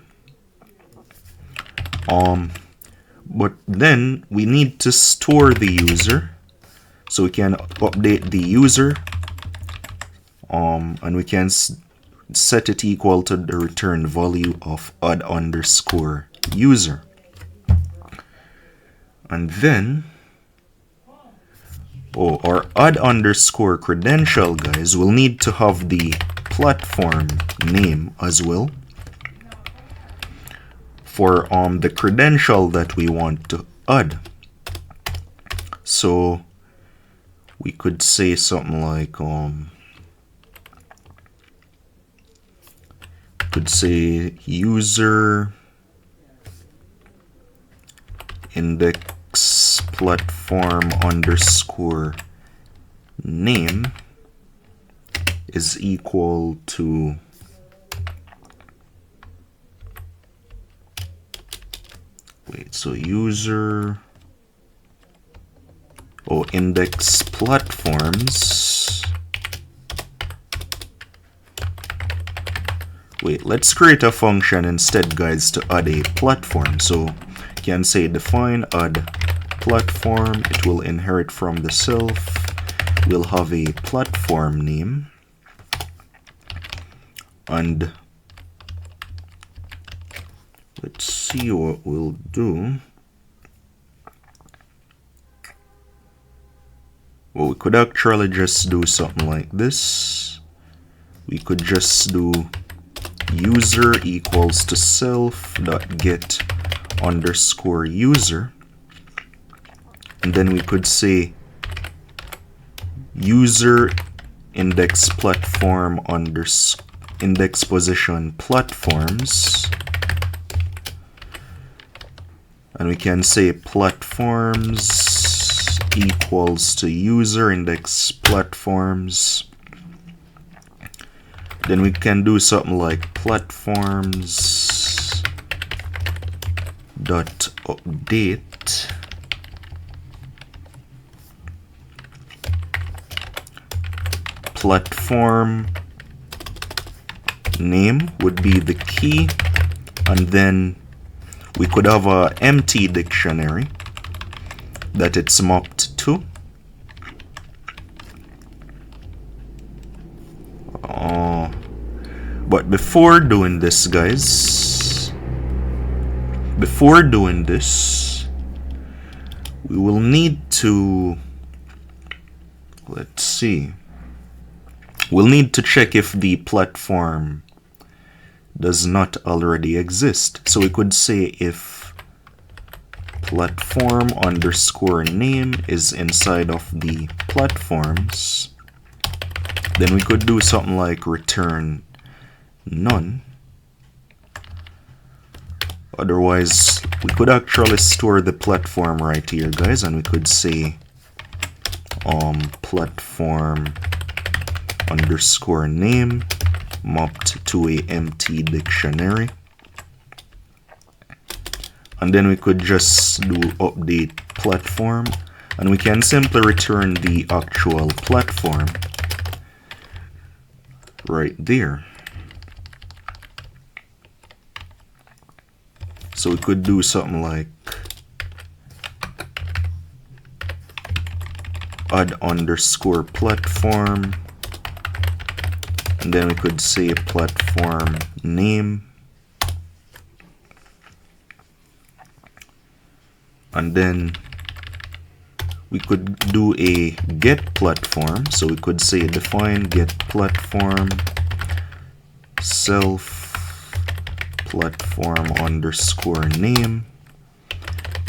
But then we need to store the user, so we can update the user, and we can set it equal to the return value of add underscore user. And then our add underscore credential, guys, will need to have the platform name as well for the credential that we want to add. So we could say something like could say user index platform underscore name is equal to so user index platforms. Let's create a function instead, guys, to add a platform. So you can say define add platform. It will inherit from the self. We'll have a platform name, and let's see what we'll do. Well, we could actually just do something like this. We could just do user equals to self dot get underscore user, and then we could say user index platform index position platforms, and we can say platforms equals to user index platforms. Then we can do something like platforms dot update platform name would be the key, and then we could have a empty dictionary that it's mapped to. But before doing this, guys, we will need to, let's see, we'll need to check if the platform does not already exist. So we could say if platform underscore name is inside of the platforms, then we could do something like return none. Otherwise, we could actually store the platform right here, guys, and we could say platform underscore name mapped to a empty dictionary, and then we could just do update platform, and we can simply return the actual platform right there. So we could do something like add underscore platform, and then we could say platform name, and then we could do a get platform. So we could say define get platform self platform underscore name,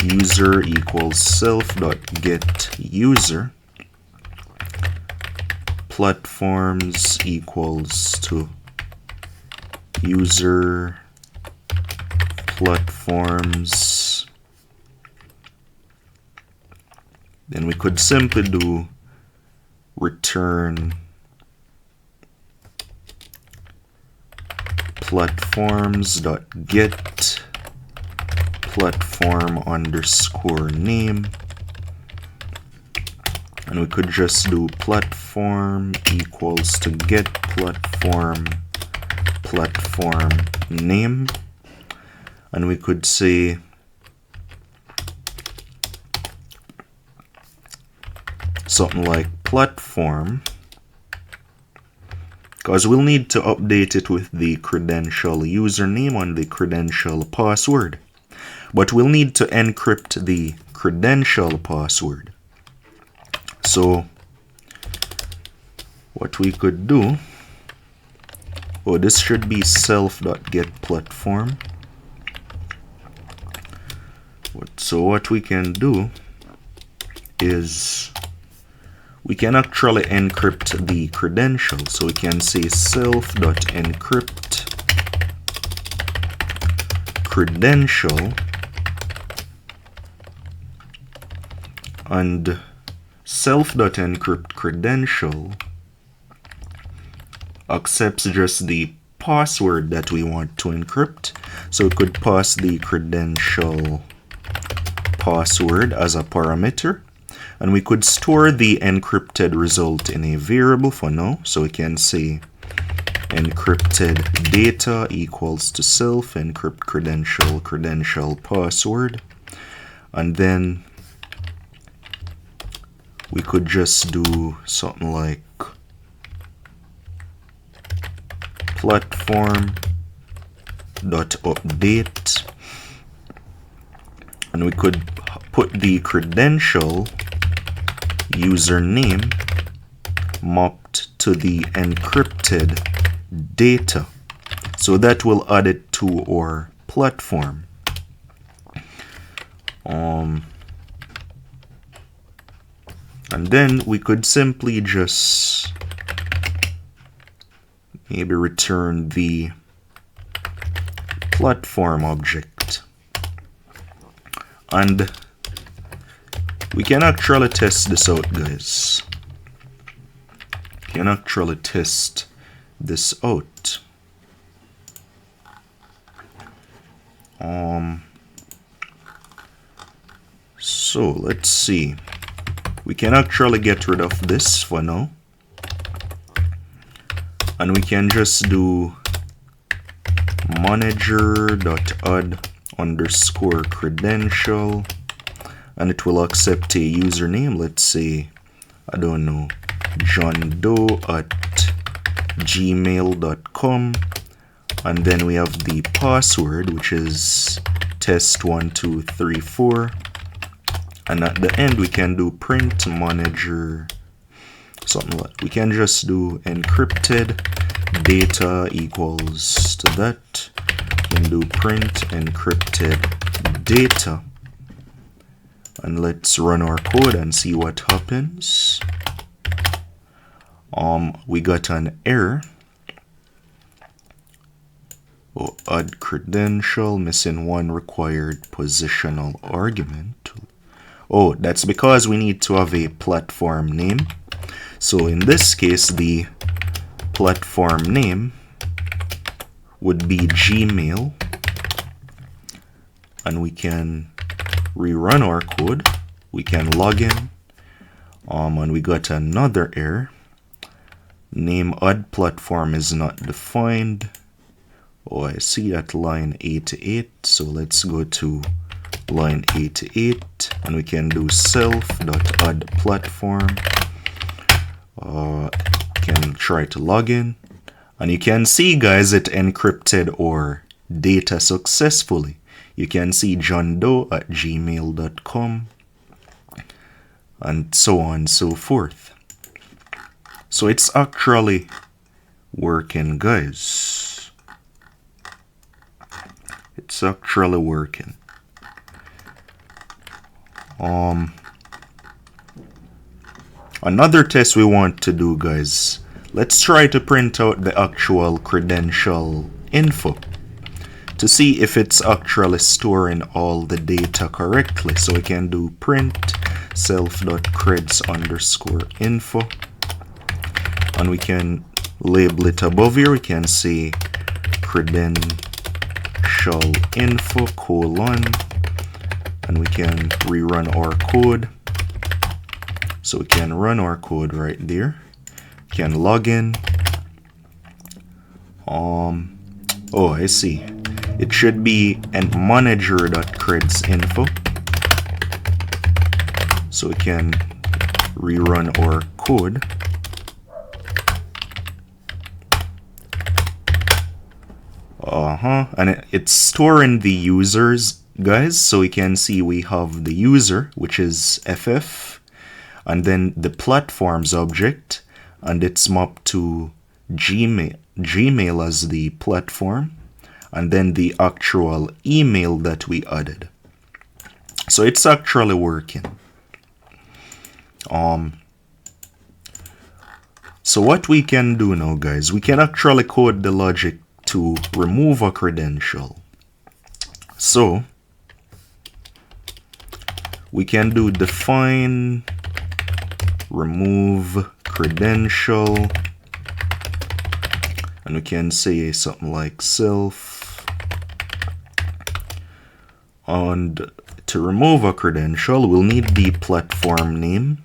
user equals self dot get user, platforms equals to user platforms. Then we could simply do return platforms.get platform underscore name, and we could just do platform equals to get platform name, and we could say something like platform, because we'll need to update it with the credential username and the credential password, but we'll need to encrypt the credential password. So what we could do, this should be self.getPlatform. So what we can do is we can actually encrypt the credential. So we can say self.encrypt credential, and self.encrypt credential accepts just the password that we want to encrypt. So we could pass the credential password as a parameter, and we could store the encrypted result in a variable for now. So we can say encrypted data equals to self encrypt credential password, and then we could just do something like platform.update, and we could put the credential username mapped to the encrypted data, so that will add it to our platform. And then we could simply just maybe return the platform object, and we can actually test this out, guys. Can actually test this out. So let's see. We can actually get rid of this for now, and we can just do manager.add underscore credential, and it will accept a username. Let's say, I don't know, johndoe@gmail.com, and then we have the password, which is test1234, and at the end we can do print manager something like, we can just do encrypted data equals to that, and do print encrypted data, and let's run our code and see what happens. We got an error. Add credential, missing one required positional argument. That's because we need to have a platform name. So in this case, the platform name would be Gmail, and we can rerun our code. We can log in, and we got another error. Name add platform is not defined. I see at line 88. So let's go to line 88, and we can do self.add platform. Can try to log in, and you can see, guys, it encrypted our data successfully. You can see johndoe@gmail.com and so on and so forth. So it's actually working, guys. It's actually working. Another test we want to do, guys, let's try to print out the actual credential info to see if it's actually storing all the data correctly. So we can do print self.creds_info, and we can label it above here. We can say credential info : and we can rerun our code. So we can run our code right there. We can log in. Oh, I see. It should be manager.creds.info. So we can rerun our code. And it's storing the users, guys. So we can see we have the user, which is FF, and then the platforms object, and it's mapped to Gmail as the platform, and then the actual email that we added. So it's actually working. So what we can do now, guys, we can actually code the logic to remove a credential. So we can do define remove credential, and we can say something like self, and to remove a credential we'll need the platform name,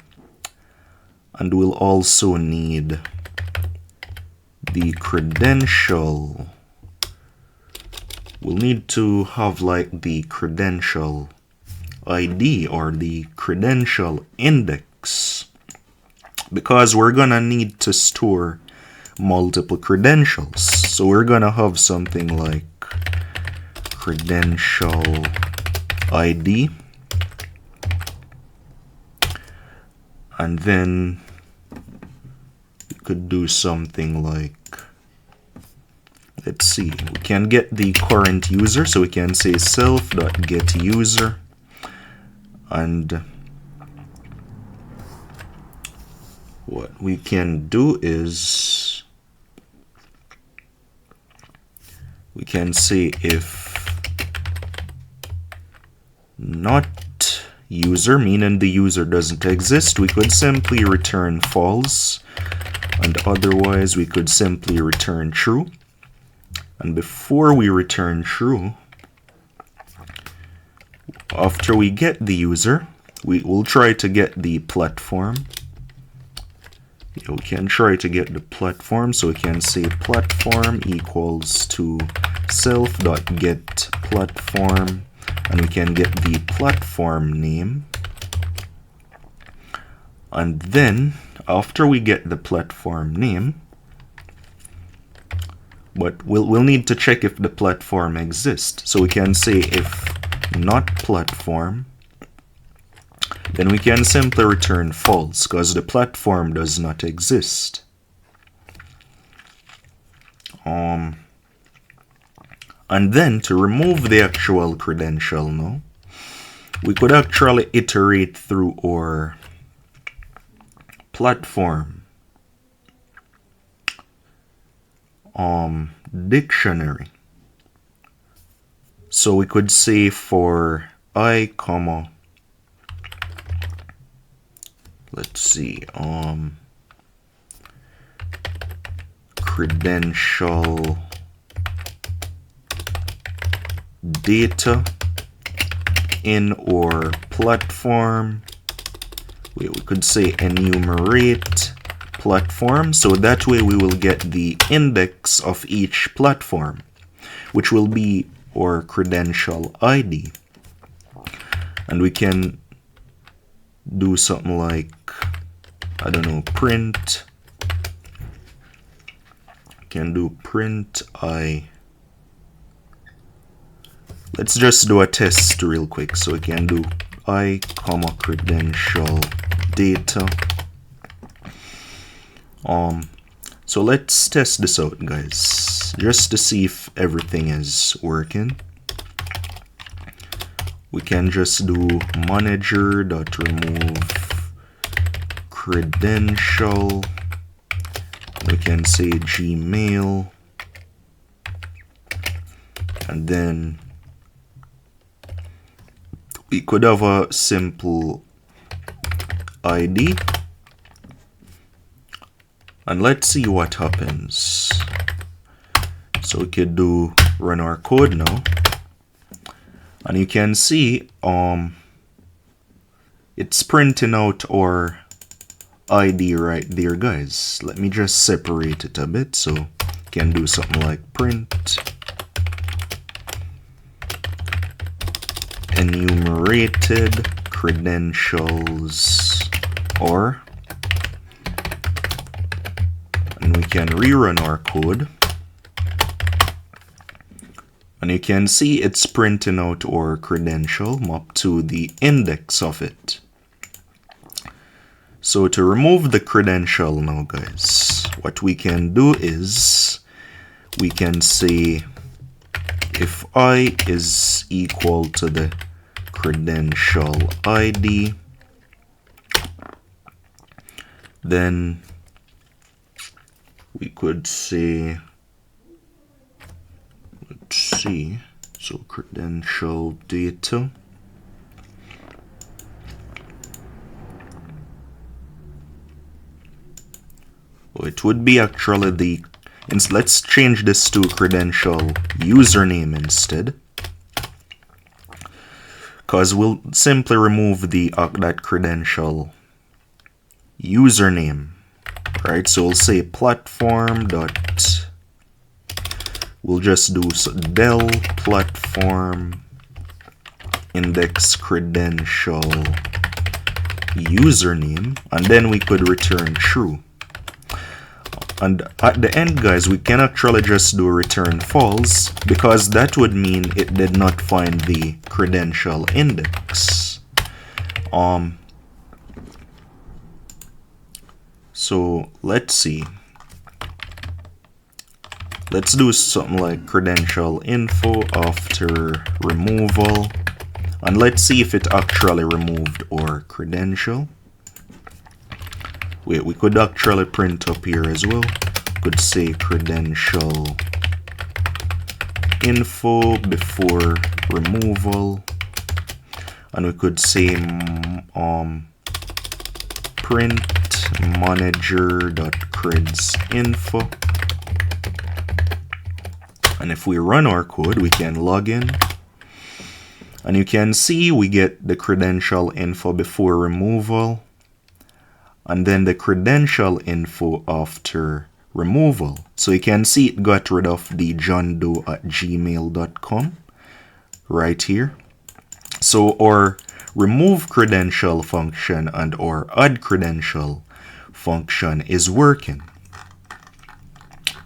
and we'll also need the credential. We'll need to have like the credential ID or the credential index, because we're gonna need to store multiple credentials. So we're gonna have something like credential ID, and then we could do something like, let's see, we can get the current user, so we can say self.getUser, and what we can do is we can say if not user, meaning the user doesn't exist, we could simply return false, and otherwise we could simply return true. And before we return true, after we get the user, we will try to get the platform. We can try to get the platform, so we can say platform equals to self.getPlatform, and we can get the platform name. And then after we get the platform name, but we'll need to check if the platform exists. So we can say if not platform, then we can simply return false because the platform does not exist. And then to remove the actual credential now, we could actually iterate through our platform dictionary. So we could say for I, let's see, credential data in or platform. We could say enumerate platform, so that way we will get the index of each platform, which will be our credential ID. And we can do something like, I don't know, print. Can do print I. Let's just do a test real quick. So we can do I, comma, credential data. So let's test this out, guys, just to see if everything is working. We can just do manager.remove credential. We can say Gmail, and then we could have a simple ID, and let's see what happens. So we could do run our code now, and you can see it's printing out our ID right there, guys. Let me just separate it a bit. So you can do something like print enumerated credentials, or, and we can rerun our code, and you can see it's printing out our credential mapped to the index of it. So to remove the credential now, guys, what we can do is we can say if I is equal to the credential ID, then we could say, let's see, so credential data. It would be actually the, and let's change this to credential username instead, because we'll simply remove the that credential username, right? So we'll say platform dot, we'll just do del platform index credential username, and then we could return true. And at the end, guys, we can actually just do return false, because that would mean it did not find the credential index. So let's see. Let's do something like credential info after removal, and let's see if it actually removed our credential. Wait, we could actually print up here as well. Could say credential info before removal, and we could say print manager.creds.info. And if we run our code, we can log in, and you can see we get the credential info before removal, and then the credential info after removal. So you can see it got rid of the johndoe@gmail.com right here. So our remove credential function and our add credential function is working.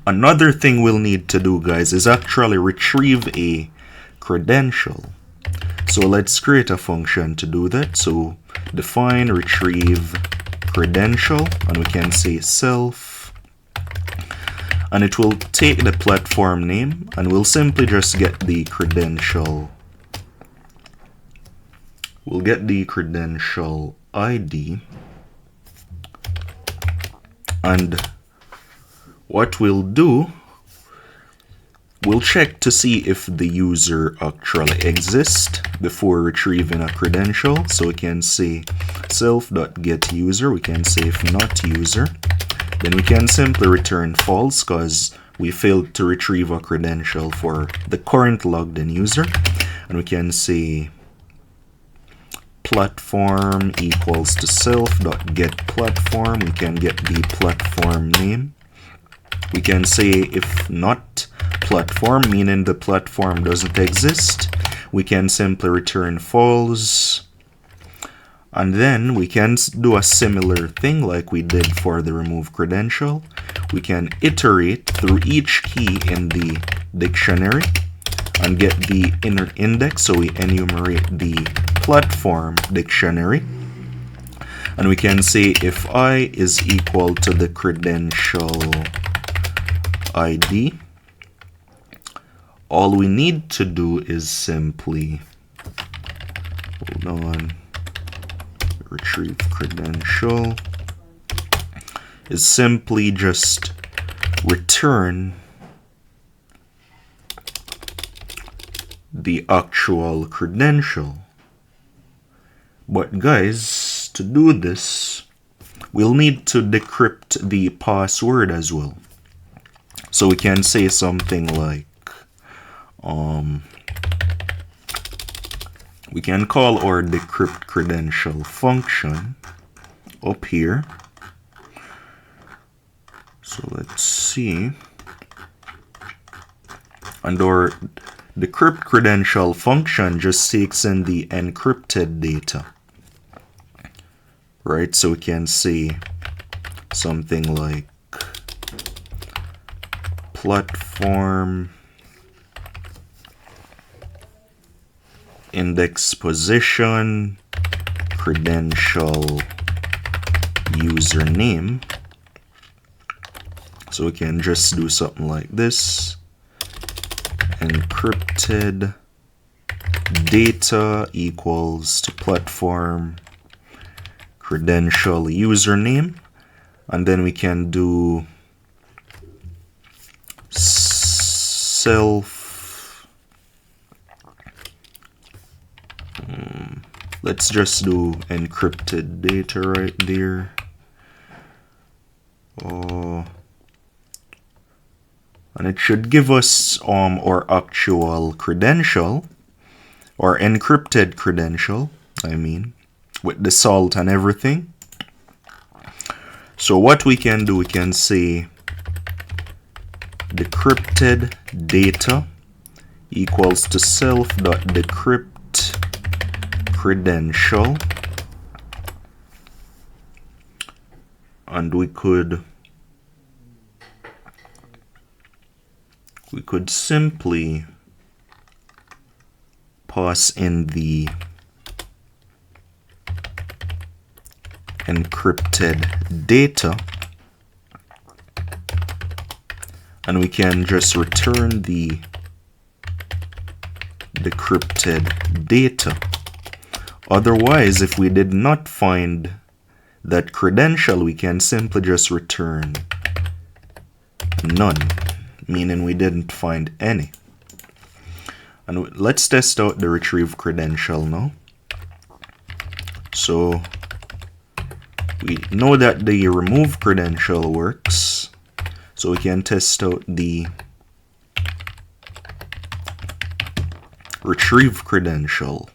Another thing we'll need to do, guys, is actually retrieve a credential. So let's create a function to do that. So define retrieve credential, and we can say self, and it will take the platform name, and we'll simply just get the credential. We'll get the credential ID, and what we'll do, we'll check to see if the user actually exists before retrieving a credential. So we can say self.getUser. We can say if not user, then we can simply return false because we failed to retrieve a credential for the current logged in user. And we can say platform equals to self.getPlatform. We can get the platform name. We can say if not platform, meaning the platform doesn't exist, we can simply return false. And then we can do a similar thing like we did for the remove credential. We can iterate through each key in the dictionary and get the inner index. So we enumerate the platform dictionary. And we can say if I is equal to the credential ID, all we need to do is simply, hold on, retrieve credential, is simply just return the actual credential. But guys, to do this, we'll need to decrypt the password as well. So we can say something like, we can call our decrypt credential function up here. So let's see. And our decrypt credential function just takes in the encrypted data. Right, so we can say something like platform index position credential username. So we can just do something like this. Encrypted data equals to platform credential username. And then we can do self, let's just do encrypted data right there. And it should give us our actual credential, or encrypted credential, I mean, with the salt and everything. So what we can do, we can say decrypted data equals to self.decrypt credential, and we could simply pass in the encrypted data, and we can just return the decrypted data. Otherwise, if we did not find that credential, we can simply just return none, meaning we didn't find any. And let's test out the retrieve credential now. So we know that the remove credential works, so we can test out the retrieve credential.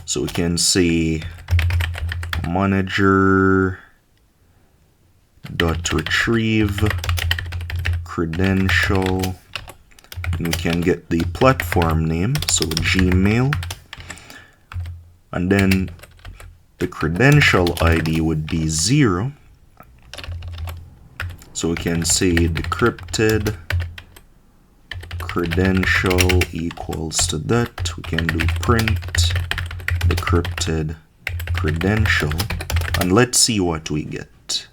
So we can say manager.retrieve credential, and we can get the platform name, so Gmail, and then the credential ID would be 0. So we can say decrypted credential equals to that. We can do print decrypted credential, and let's see what we get.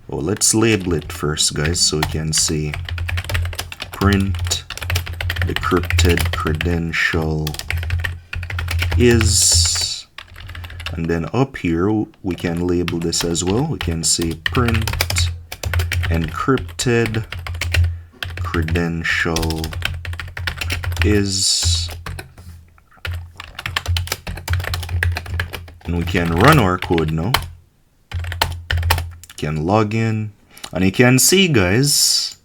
Well, let's label it first, guys. So we can say print decrypted credential is, and then up here we can label this as well. We can say print encrypted credential is, and we can run our code now. Can log in, and you can see, guys,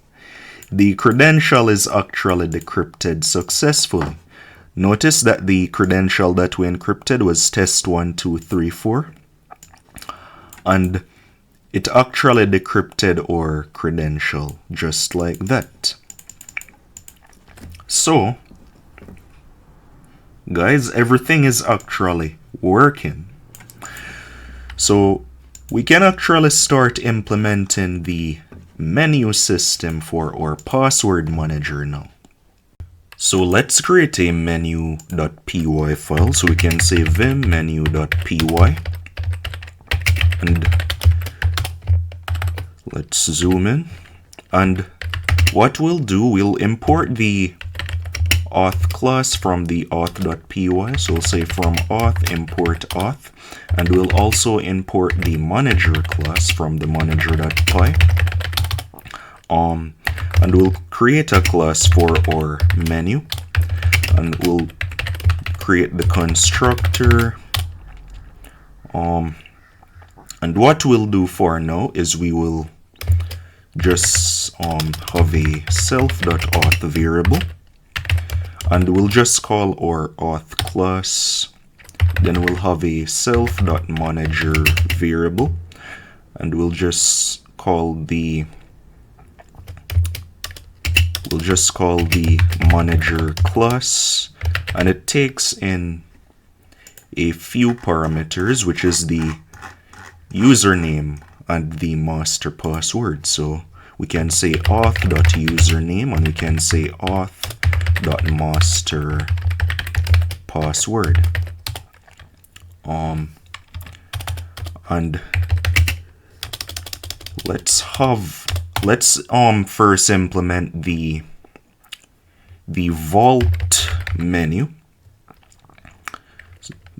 the credential is actually decrypted successfully. Notice that the credential that we encrypted was test1234, and it actually decrypted our credential just like that. So guys, everything is actually working. So we can actually start implementing the menu system for our password manager now. So let's create a menu.py file. So we can say vim menu.py, and let's zoom in. And what we'll do, we'll import the auth class from the auth.py. So we'll say from auth import auth, and we'll also import the manager class from the manager.py. And we'll create a class for our menu, and we'll create the constructor. And what we'll do for now is we will just have a self.auth variable, and we'll just call our auth class. Then we'll have a self.manager variable, and we'll just call the manager class, and it takes in a few parameters, which is the username and the master password. So we can say auth.username, and we can say auth.master password. And let's first implement the vault menu,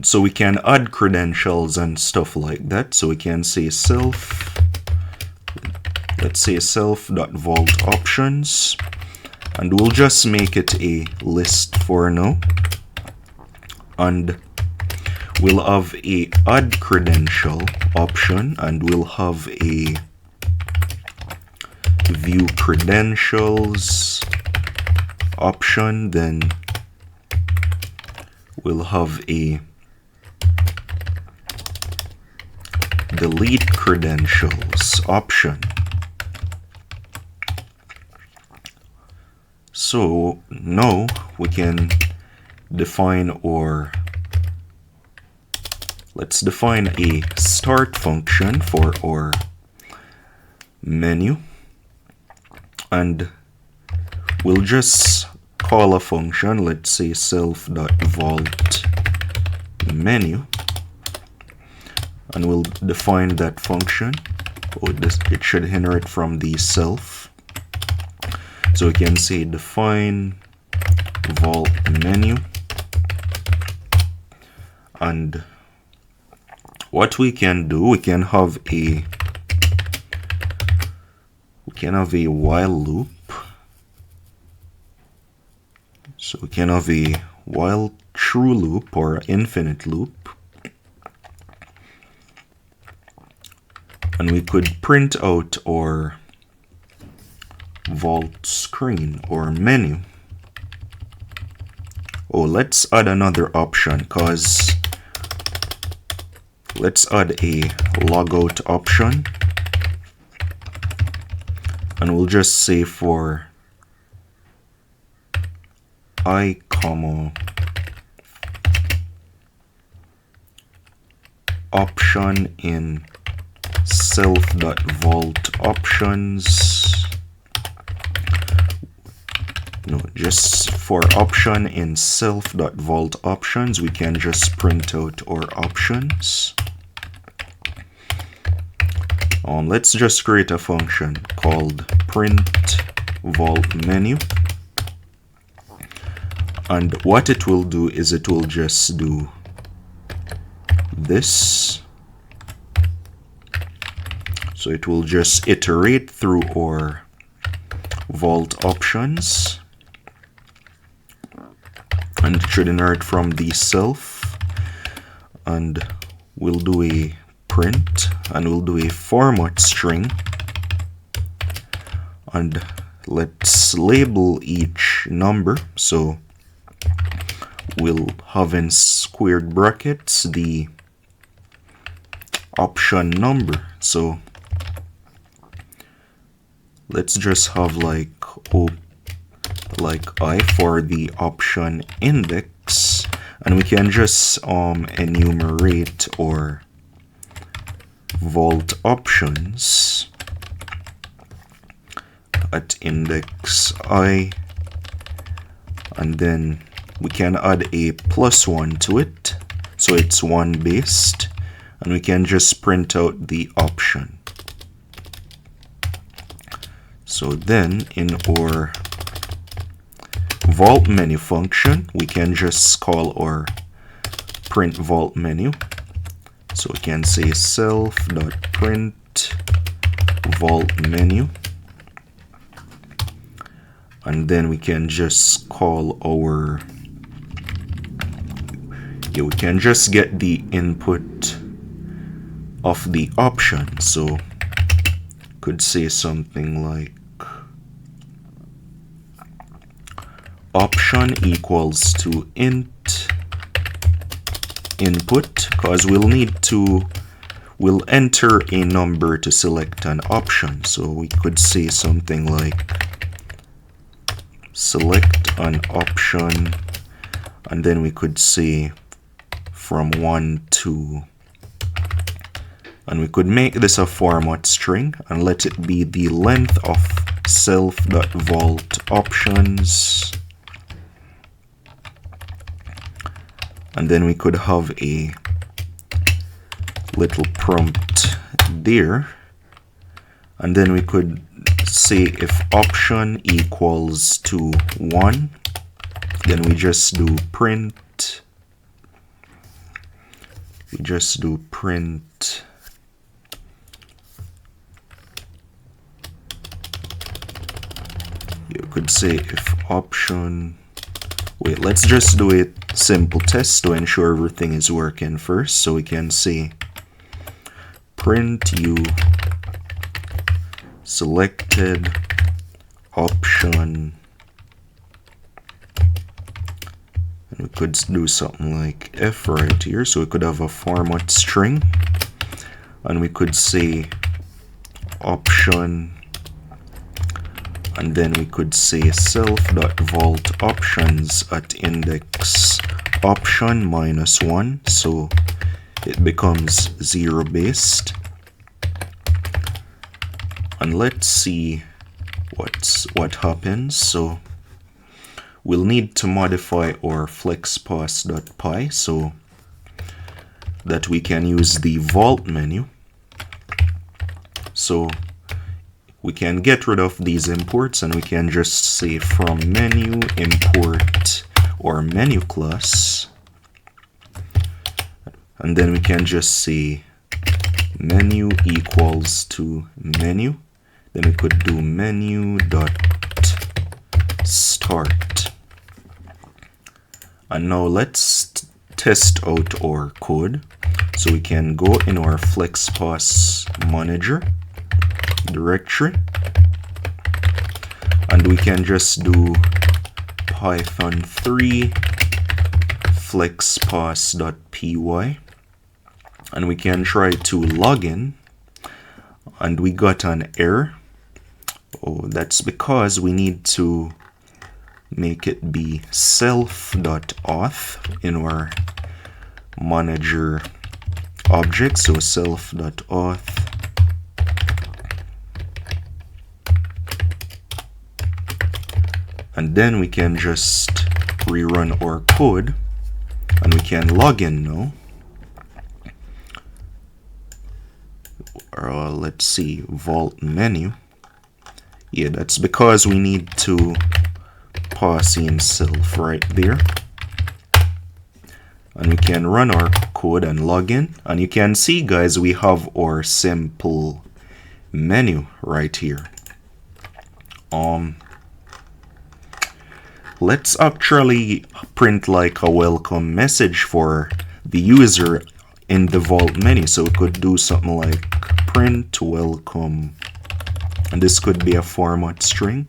so we can add credentials and stuff like that. So we can say let's say self.vault options, and we'll just make it a list for now, and we'll have a add credential option, and we'll have a view credentials option. Then we'll have a delete credentials option. So now we can define let's define a start function for our menu, and we'll just call a function. Let's say self.vault menu, and we'll define that function. It should inherit from the self. So we can say define vault menu, and what we can do, we can have a while loop. So we can have a while true loop or infinite loop, and we could print out our vault screen or menu. Oh, let's add another option, because let's add a logout option, and we'll just say for I, option in self.vault options. No, just for option in self.vault options, we can just print out our options. Let's just create a function called print vault menu, and what it will do is it will just do this. So it will just iterate through our vault options, and it should inherit from the self, and we'll do a print, and we'll do a format string, and let's label each number. So we'll have in squared brackets the option number. So let's just have like I for the option index, And we can just enumerate or vault options at index I, and then we can add a +1 to it, so it's 1 based, and we can just print out the option. So then in our vault menu function, we can just call our print vault menu. So we can say self.print vault menu, and then we can just call our, we can just get the input of the option. So could say something like option equals to int input, because we'll enter a number to select an option. So we could say something like select an option, and then we could say from 1 to, and we could make this a format string and let it be the length of self.vault options. And then we could have a little prompt there, and then we could say if option equals to 1, then we just do print, you could say if option, wait, let's just do a simple test to ensure everything is working first. So we can say print u selected option, and we could do something like f right here, so we could have a format string, and we could say option, and then we could say self.vault options at index option -1, so it becomes 0 based. And let's see what happens. So we'll need to modify our FlexPass.py so that we can use the vault menu. So we can get rid of these imports, and we can just say from menu import or menu class, and then we can just say menu equals to menu. Then we could do menu dot start. And now let's test out our code. So we can go in our FlexPass manager directory, and we can just do python 3 flexpass.py, and we can try to log in, and we got an error. Oh, that's because we need to make it be self.auth in our manager object. So self.auth, and then we can just rerun our code, and we can log in now. Let's see, vault menu. Yeah, that's because we need to pass in self right there. And we can run our code and log in, and you can see, guys, we have our simple menu right here. Let's actually print like a welcome message for the user in the vault menu. So we could do something like print welcome, and this could be a format string,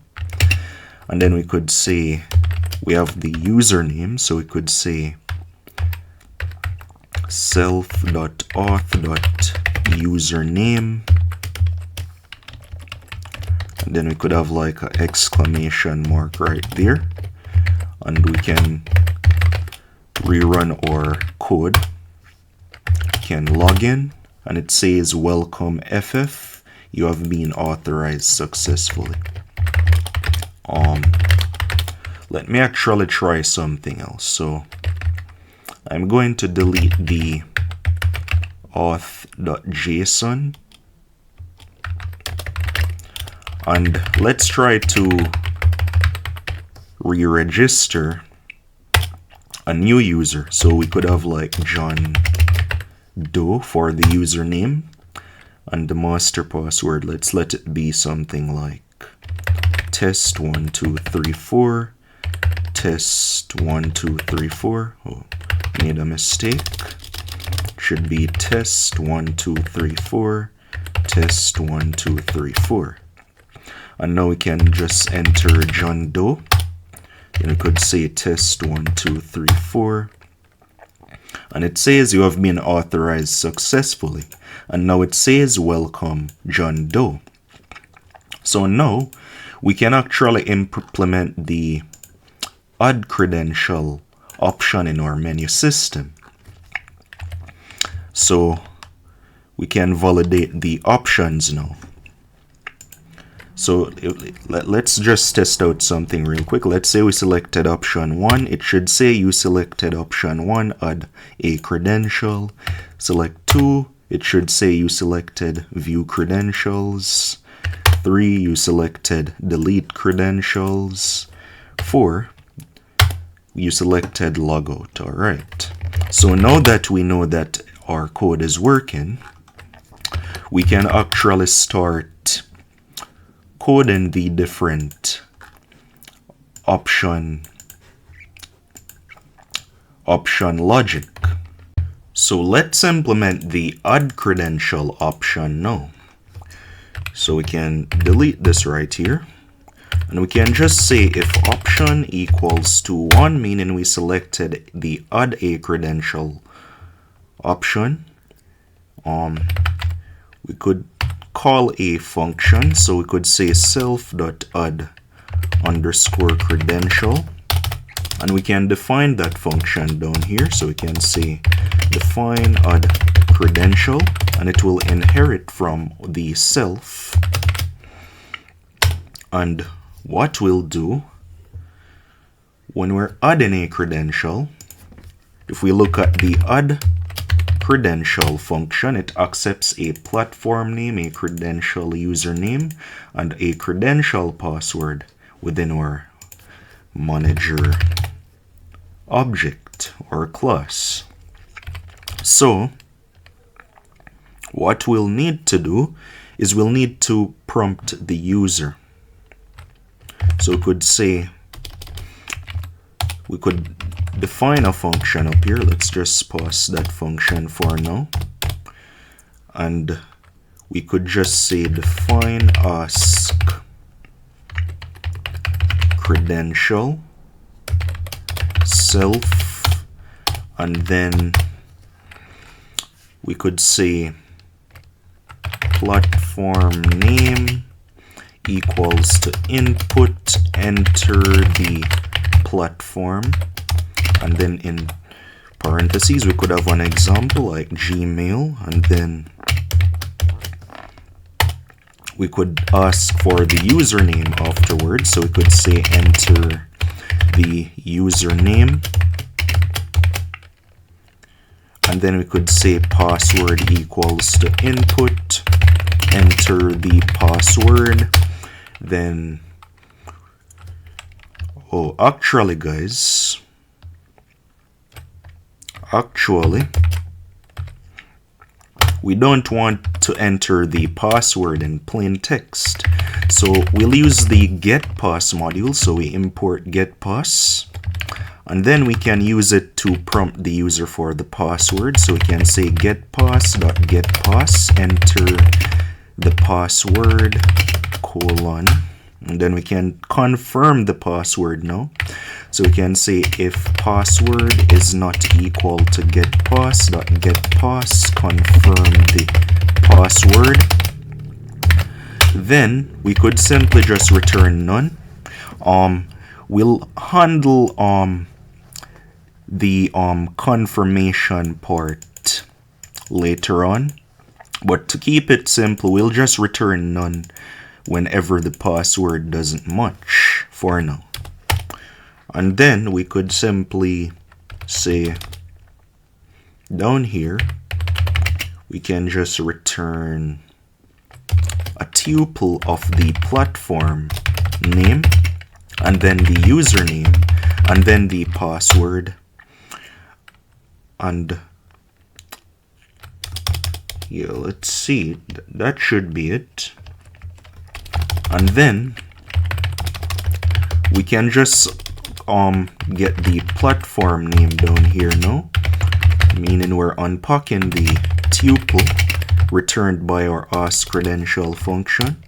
and then we could say we have the username, so we could say self.auth.username, and then we could have like an exclamation mark right there, and we can rerun our code. Can log in, and it says welcome FF, you have been authorized successfully. Let me actually try something else. So I'm going to delete the auth.json, and let's try to re-register a new user. So we could have like John Doe for the username, and the master password, let's let it be something like test1234, test1234. Oh, made a mistake. Should be test1234, test1234. And now we can just enter John Doe. Then we could say test1234. And it says you have been authorized successfully. And now it says welcome John Doe. So now we can actually implement the add credential option in our menu system. So we can validate the options now. So let's just test out something real quick. Let's say we selected option 1. It should say you selected option 1, add a credential. Select 2. It should say you selected view credentials. 3. You selected delete credentials. 4. You selected logout. Alright. So now that we know that our code is working, we can actually start coding the different option logic. So let's implement the add credential option now. So we can delete this right here, and we can just say if option equals to 1, meaning we selected the add a credential option. We could call a function, so we could say self.add_credential, and we can define that function down here. So we can say define add credential, and it will inherit from the self. And what we'll do when we're adding a credential, if we look at the add credential function, it accepts a platform name, a credential username, and a credential password within our manager object or class. So what we'll need to do is we'll need to prompt the user. So we could say, we could define a function up here. Let's just pause that function for now, and we could just say define ask credential self, and then we could say platform name equals to input, enter the platform, and then in parentheses we could have an example like Gmail, and then we could ask for the username afterwards. So we could say enter the username, and then we could say password equals to input, enter the password. Then actually guys, we don't want to enter the password in plain text, so we'll use the getPass module. So we import getPass, and then we can use it to prompt the user for the password. So we can say getPass.getPass, enter the password, colon, and then we can confirm the password now. So we can say if password is not equal to getPass.getPass, confirm the password. Then we could simply just return none. We'll handle the confirmation part later on. But to keep it simple, we'll just return none whenever the password doesn't match for now. And then we could simply say down here, we can just return a tuple of the platform name, and then the username, and then the password. And yeah, let's see, that should be it. And then we can just get the platform name down here now, meaning we're unpacking the tuple returned by our ASCII credential function.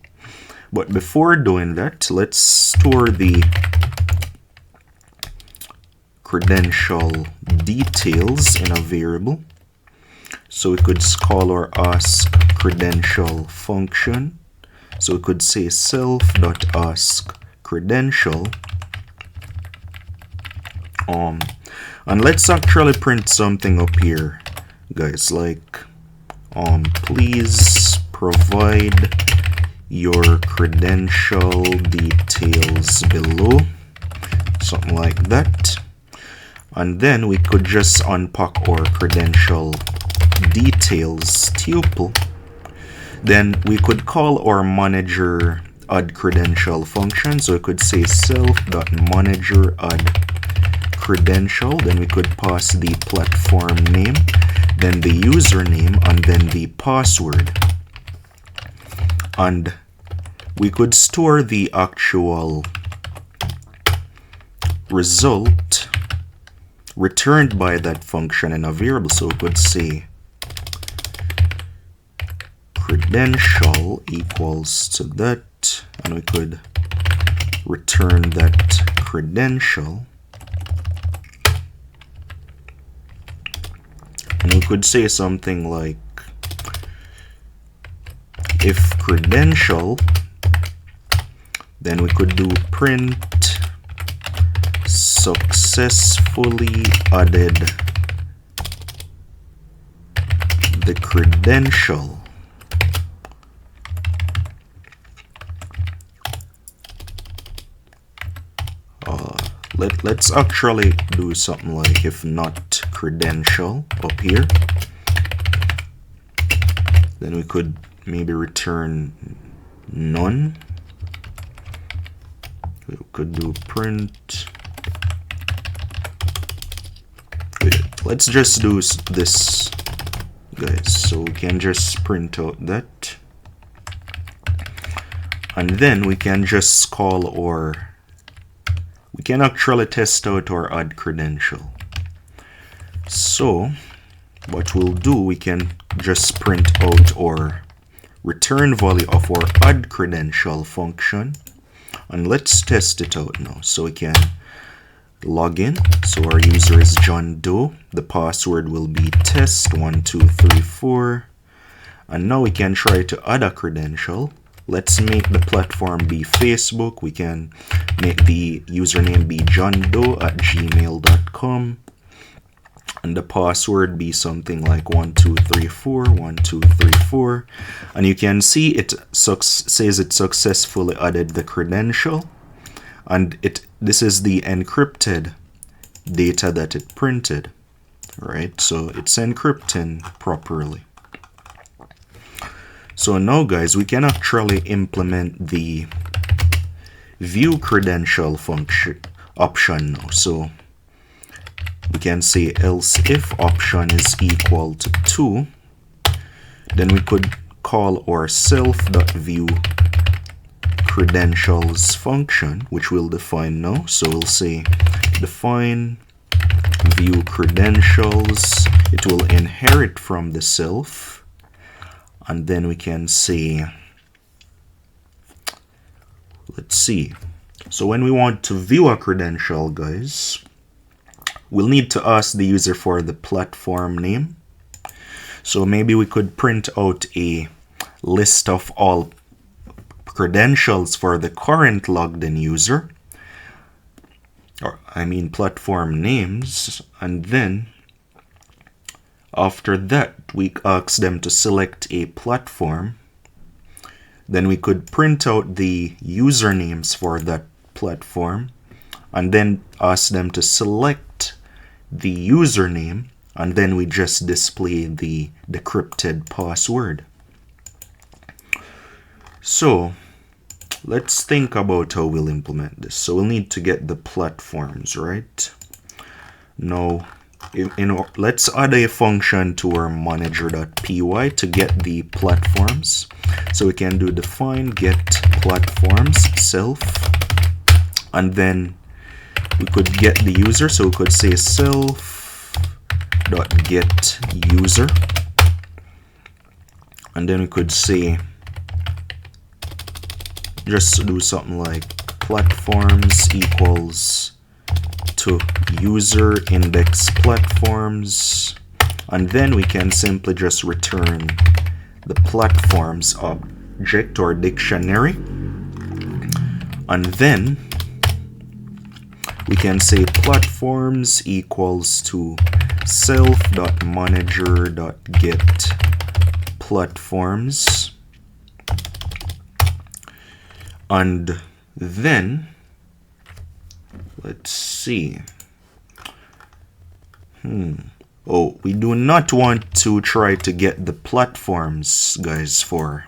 But before doing that, let's store the credential details in a variable. So we could call our ASCII credential function. So we could say self.ask credential. And let's actually print something up here, guys, like please provide your credential details below, something like that. And then we could just unpack our credential details tuple. Then we could call our manager add credential function. So we could say self.manager add credential. Then we could pass the platform name, then the username, and then the password. And we could store the actual result returned by that function in a variable. So we could say credential equals to that, and we could return that credential. And we could say something like if credential, then we could do print successfully added the credential. Let's actually do something like if not credential up here. Then we could maybe return none. We could do print. Let's just do this, guys, so we can just print out that. And then we can just call we can actually test out our add credential. So what we'll do, we can just print out our return value of our add credential function, and let's test it out now. So we can log in. So our user is John Doe. The password will be test1234, and now we can try to add a credential. Let's make the platform be Facebook. We can make the username be johndoe@gmail.com, and the password be something like 1234. And you can see it says it successfully added the credential, and this is the encrypted data that it printed, right? So it's encrypting properly. So now, guys, we can actually implement the view credential function option now. So we can say else if option is equal to 2, then we could call our self.view credentials function, which we'll define now. So we'll say define view credentials. It will inherit from the self. And then we can say, let's see. So when we want to view a credential, guys, we'll need to ask the user for the platform name. So maybe we could print out a list of all credentials for the current logged in user. platform names, and then after that we ask them to select a platform. Then we could print out the usernames for that platform and then ask them to select the username, and then we just display the decrypted password. So let's think about how we'll implement this. So we'll need to get the platforms, right? Now, let's add a function to our manager.py to get the platforms. So we can do define get platforms self, and then we could get the user. So we could say self.get user, and then we could say, just do something like platforms equals to user index platforms, and then we can simply just return the platforms object or dictionary, and then we can say platforms equals to self.manager.get platforms, and then let's see. Oh, we do not want to try to get the platforms, guys, for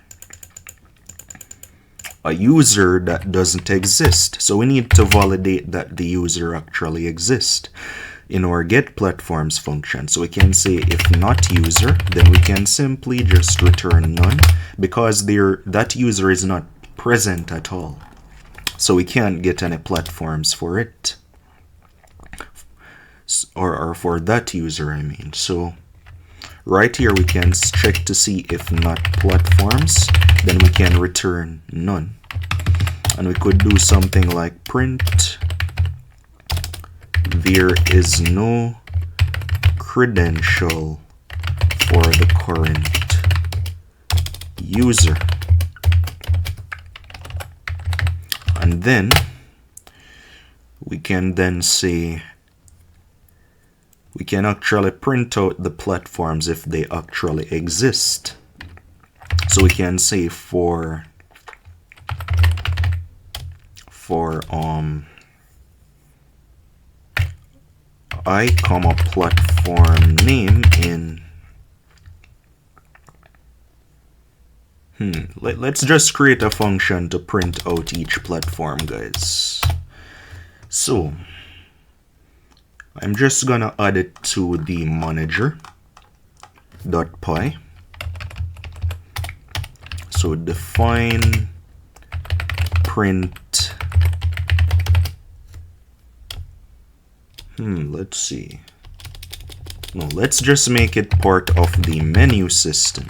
a user that doesn't exist. So we need to validate that the user actually exists in our get platforms function. So we can say if not user, then we can simply just return none, because that user is not present at all. So we can't get any platforms for it, or for that user, I mean. So right here we can check to see if not platforms, then we can return none. And we could do something like print there is no credential for the current user. And then we can then say we can actually print out the platforms if they actually exist. So we can say for I comma platform name in let's just create a function to print out each platform, guys. So I'm just gonna add it to the manager.py. So define print let's see. No, let's just make it part of the menu system.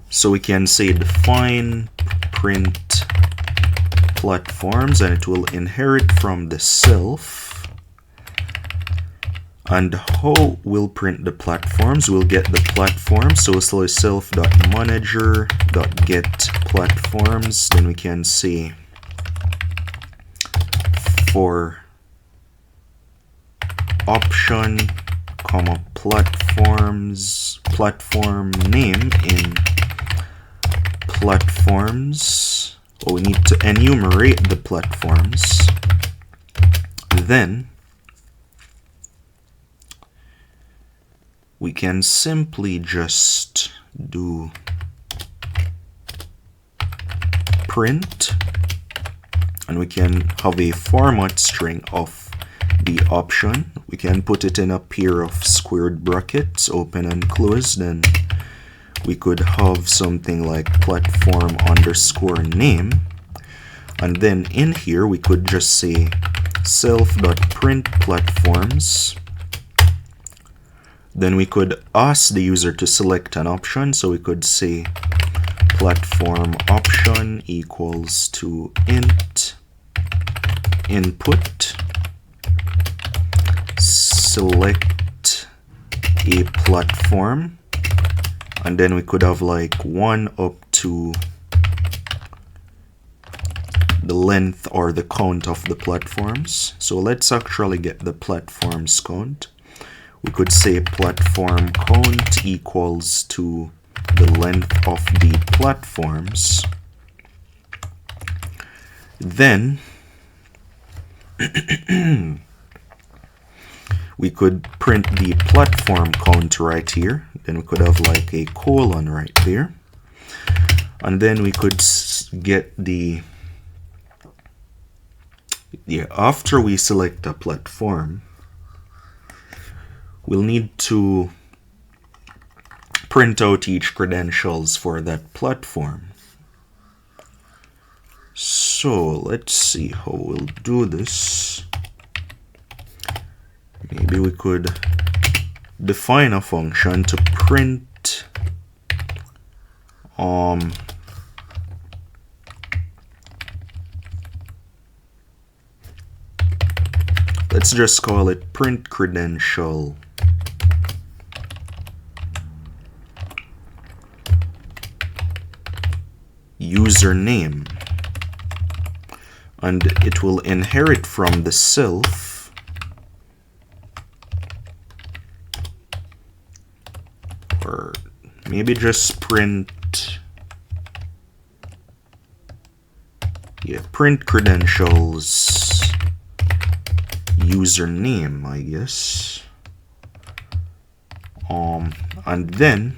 So we can say define print platforms, and it will inherit from the self. And how we'll print the platforms? We'll get the platforms. So it's like self.manager.get platforms. Then we can say for option comma platforms platform name in platforms. Oh, we need to enumerate the platforms. Then we can simply just do print, and we can have a format string of the option. We can put it in a pair of squared brackets, open and close. Then we could have something like platform underscore name, and then in here we could just say self.print platforms. Then we could ask the user to select an option. So we could say platform option equals to int input select a platform, and then we could have like 1 up to the length or the count of the platforms. So let's actually get the platforms count. We could say platform count equals to the length of the platforms. Then we could print the platform count right here. Then we could have like a colon right there. And then we could get the, after we select a platform, we'll need to print out each credentials for that platform. So let's see how we'll do this. Maybe we could define a function to print let's just call it print credential username, and it will inherit from the self or maybe just print print credentials username, I guess. And then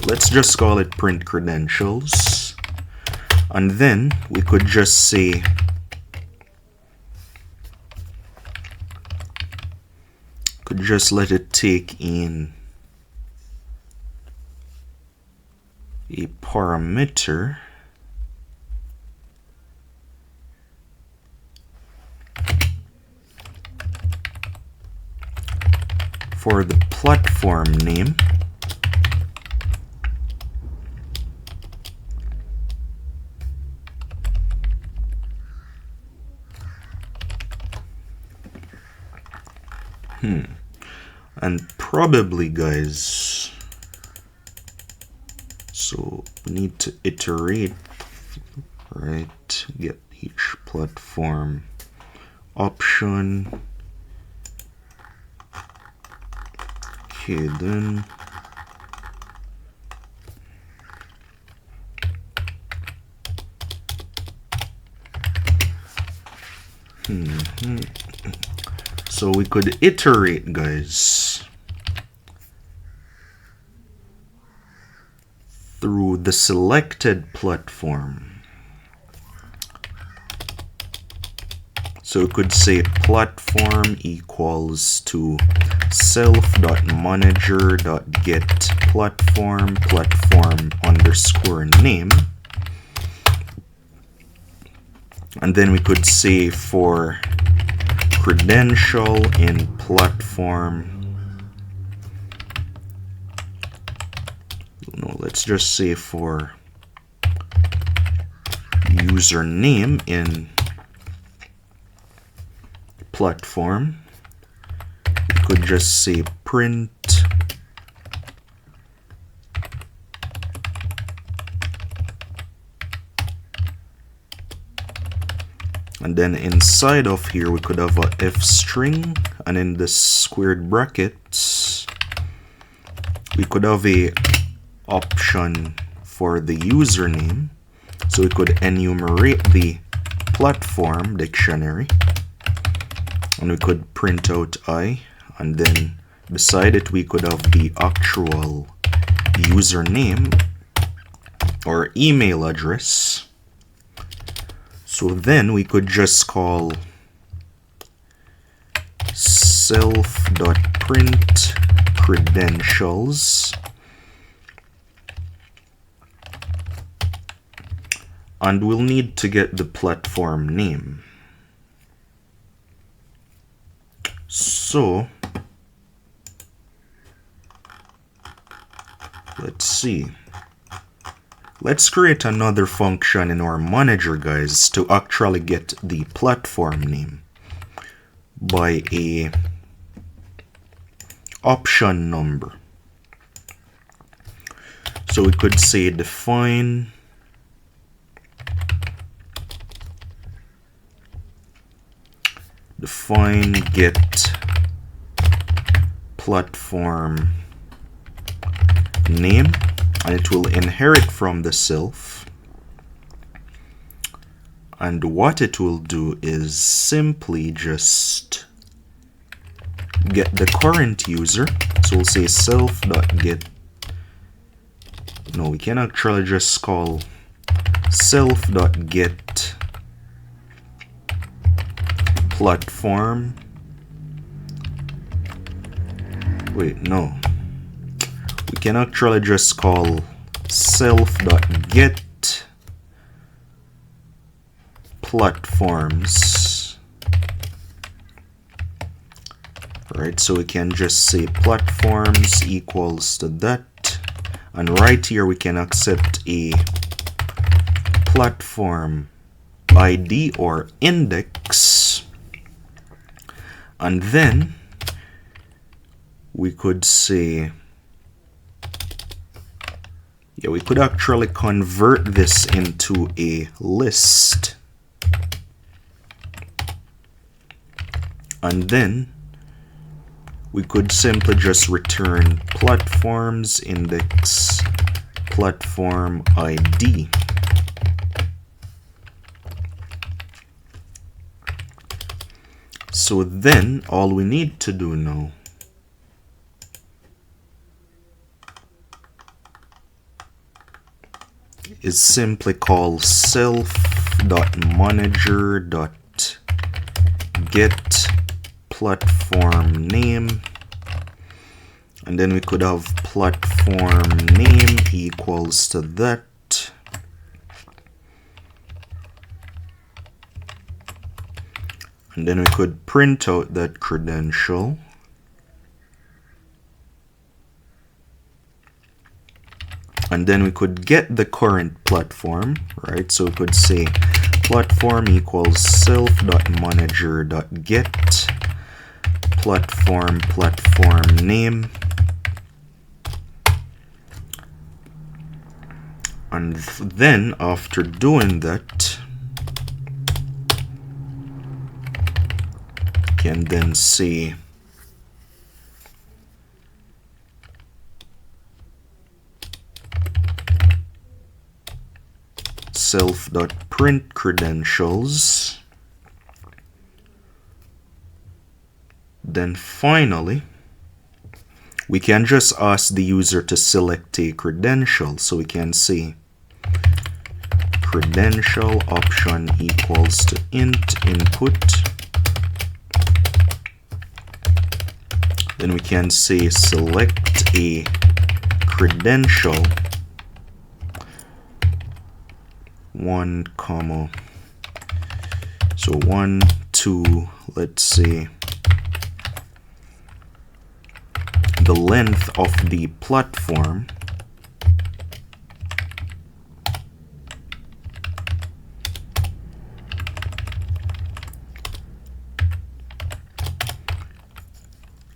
let's just call it print credentials, and then we could just say let it take in a parameter for the platform name. And probably, guys, so we need to iterate, right? Get each platform option. Okay, then so we could iterate, guys, through the selected platform. So we could say platform equals to self.manager.get platform underscore name. And then we could say for credential in platform, no, let's just say for username in platform, we could just say print and then inside of here we could have a f string, and in the squared brackets we could have a option for the username, so we could enumerate the platform dictionary, and we could print out I, and then beside it we could have the actual username or email address. So then we could just call self.print credentials, and we'll need to get the platform name. So let's see. Let's create another function in our manager, guys, to actually get the platform name by a option number. So we could say define get platform name, and it will inherit from the self. And what it will do is simply just get the current user. So we'll say self.get. No, we can actually just call self.get platform. Wait, no. We can actually just call self.get platforms. Right, so we can just say platforms equals to that. And right here we can accept a platform ID or index. And then we could say, yeah, we could actually convert this into a list. And then we could simply just return platforms index platform ID. So then all we need to do now is simply call self.manager.get platform name, and then we could have platform name equals to that, and then we could print out that credential, and then we could get the current platform, right? So we could say platform equals self.manager.get platform name, and then after doing that, can then say self.print credentials. Then finally, we can just ask the user to select a credential. So we can say credential option equals to int input. Then we can say select a credential 1, so 1, 2, let's say the length of the platform,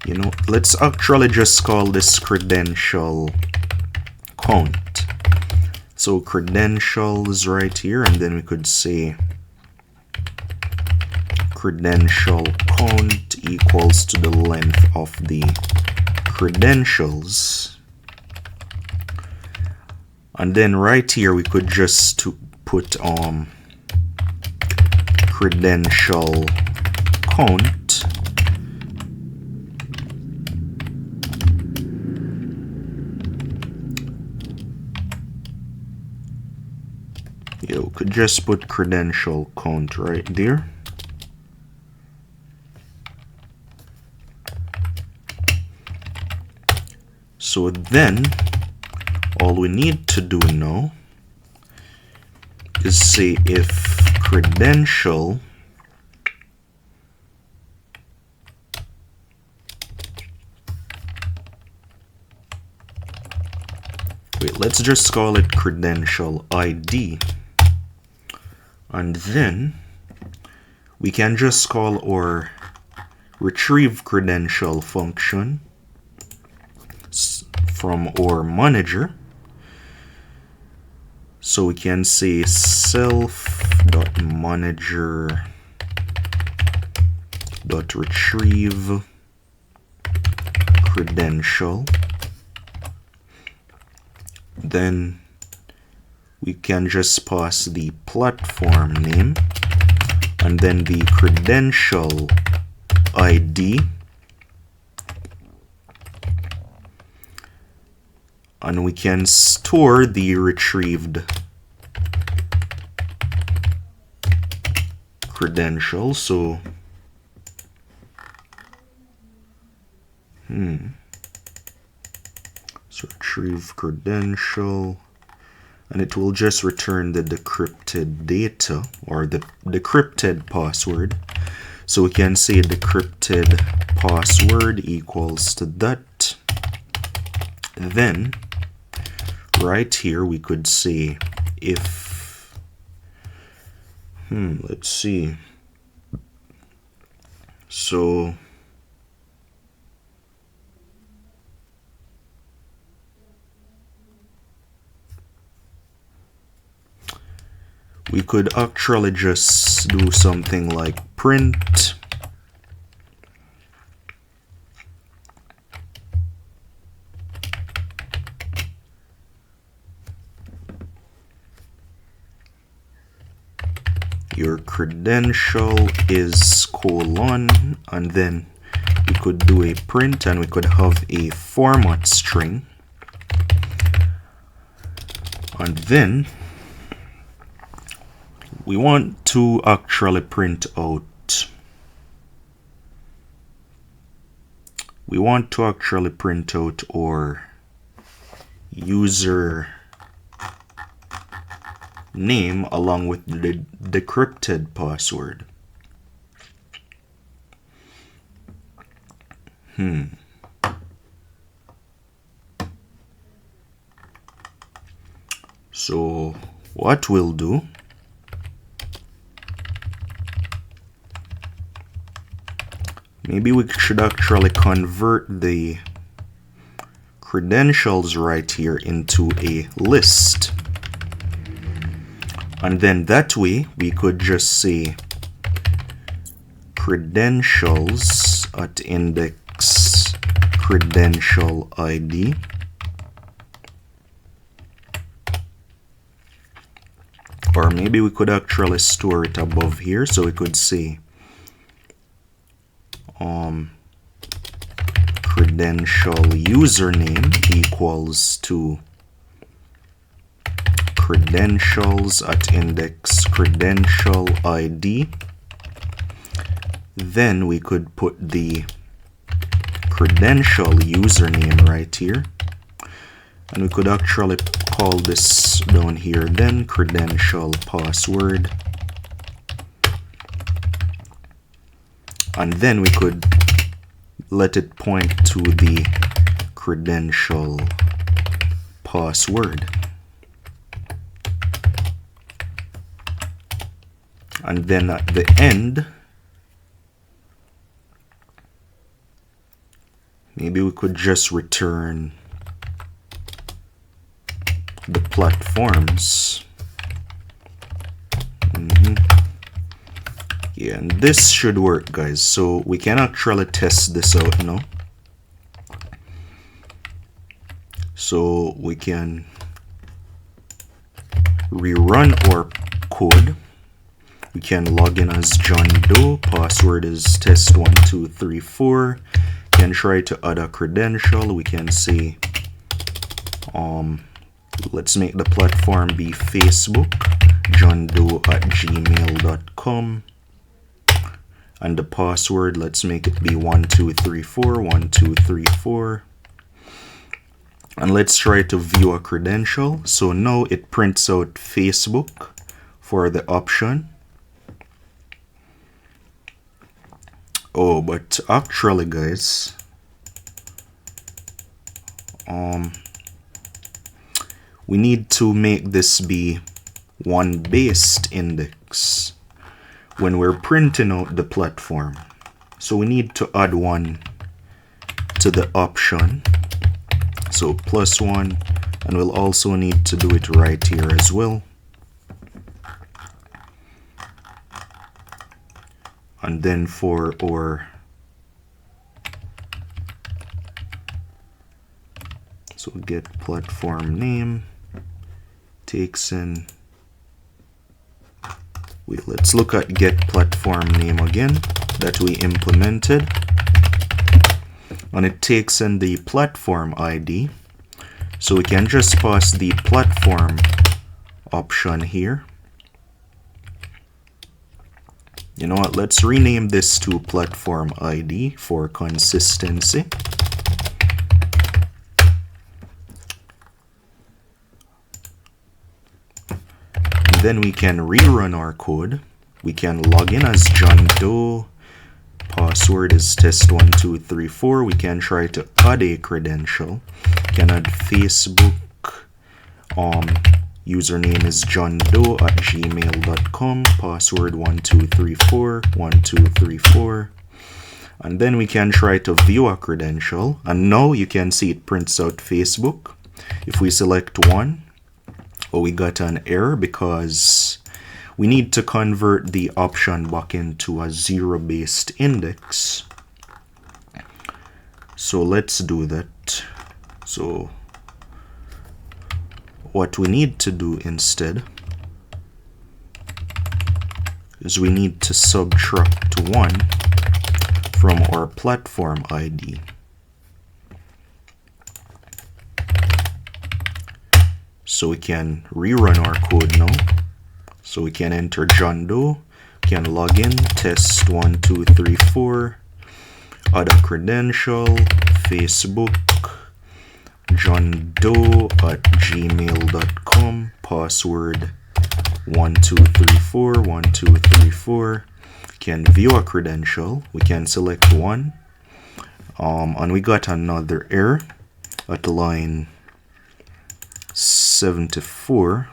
you know, let's actually just call this credential count. So credentials right here, and then we could say credential count equals to the length of the credentials. And then right here we could just put credential count you could just put credential count right there. So then all we need to do now is say if credential let's just call it credential ID, and then we can just call our retrieve credential function from our manager, So we can say self.manager.retrieve credential. Then we can just pass the platform name and then the credential ID, and we can store the retrieved credential. So so retrieve credential, and it will just return the decrypted data or the decrypted password. So we can say decrypted password equals to that. Then right here we could say if let's see, so we could actually just do something like print your credential is colon, and then we could do a print and we could have a format string, and then we want to actually print out our user name along with the decrypted password. So what we'll do, maybe we should actually convert the credentials right here into a list. And then that way we could just say credentials at index credential ID. Or maybe we could actually store it above here. So we could say credential username equals to credentials at index credential ID. Then we could put the credential username right here, and we could actually call this down here then credential password, and then we could let it point to the credential password. And then at the end, maybe we could just return the platforms. Yeah, and this should work, guys. So we can actually test this out now. So we can rerun our code. We can log in as John Doe. Password is test1234. Can try to add a credential. We can say, let's make the platform be Facebook, johndoe@gmail.com. And the password, let's make it be 1234, 1234. And let's try to view a credential. So now it prints out Facebook for the option. Oh, but actually, guys, we need to make this be one based index when we're printing out the platform. So we need to add one to the option. So +1 And we'll also need to do it right here as well. And then for our so get platform name takes in, let's look at get platform name again that we implemented, and it takes in the platform ID. So we can just pass the platform option here. You know what, let's rename this to platform ID for consistency. And then we can rerun our code. We can log in as John Doe. Password is test1234. We can try to add a credential. We can add Facebook. Username is johndoe@gmail.com. Password 1234 1234. And then we can try to view a credential. And now you can see it prints out Facebook. If we select one, we got an error because we need to convert the option back into a zero-based index. So let's do that. So what we need to do instead is we need to subtract 1 from our platform ID. So we can rerun our code now. So we can enter John Doe, can log in, test1234, add a credential, Facebook, johndoe@gmail.com, password 1234 1234. Can view a credential. We can select one, and we got another error at line 74.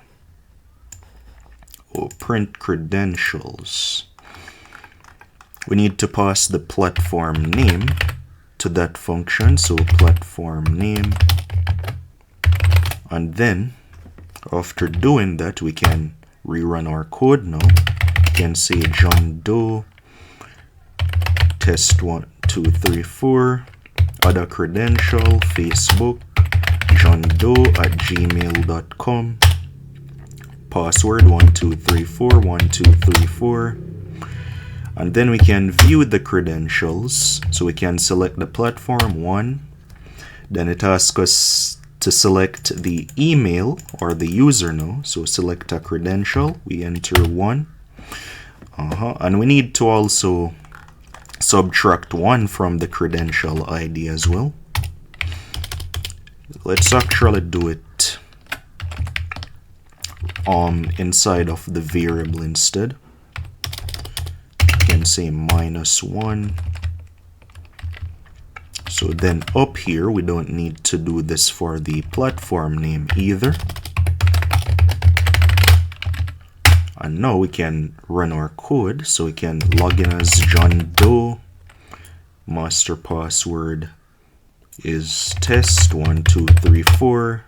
Print credentials. We need to pass the platform name to that function, so platform name, and then after doing that we can rerun our code now. We can say John Doe test1234, add a credential, Facebook, johndoe@gmail.com, password 1234 1234. And then we can view the credentials. So we can select the platform 1. Then it asks us to select the email or the user now. So select a credential. We enter 1. And we need to also subtract 1 from the credential ID as well. Let's actually do it inside of the variable instead. Can say -1. So then up here we don't need to do this for the platform name either. And now we can run our code. So we can log in as John Doe. Master password is test1234.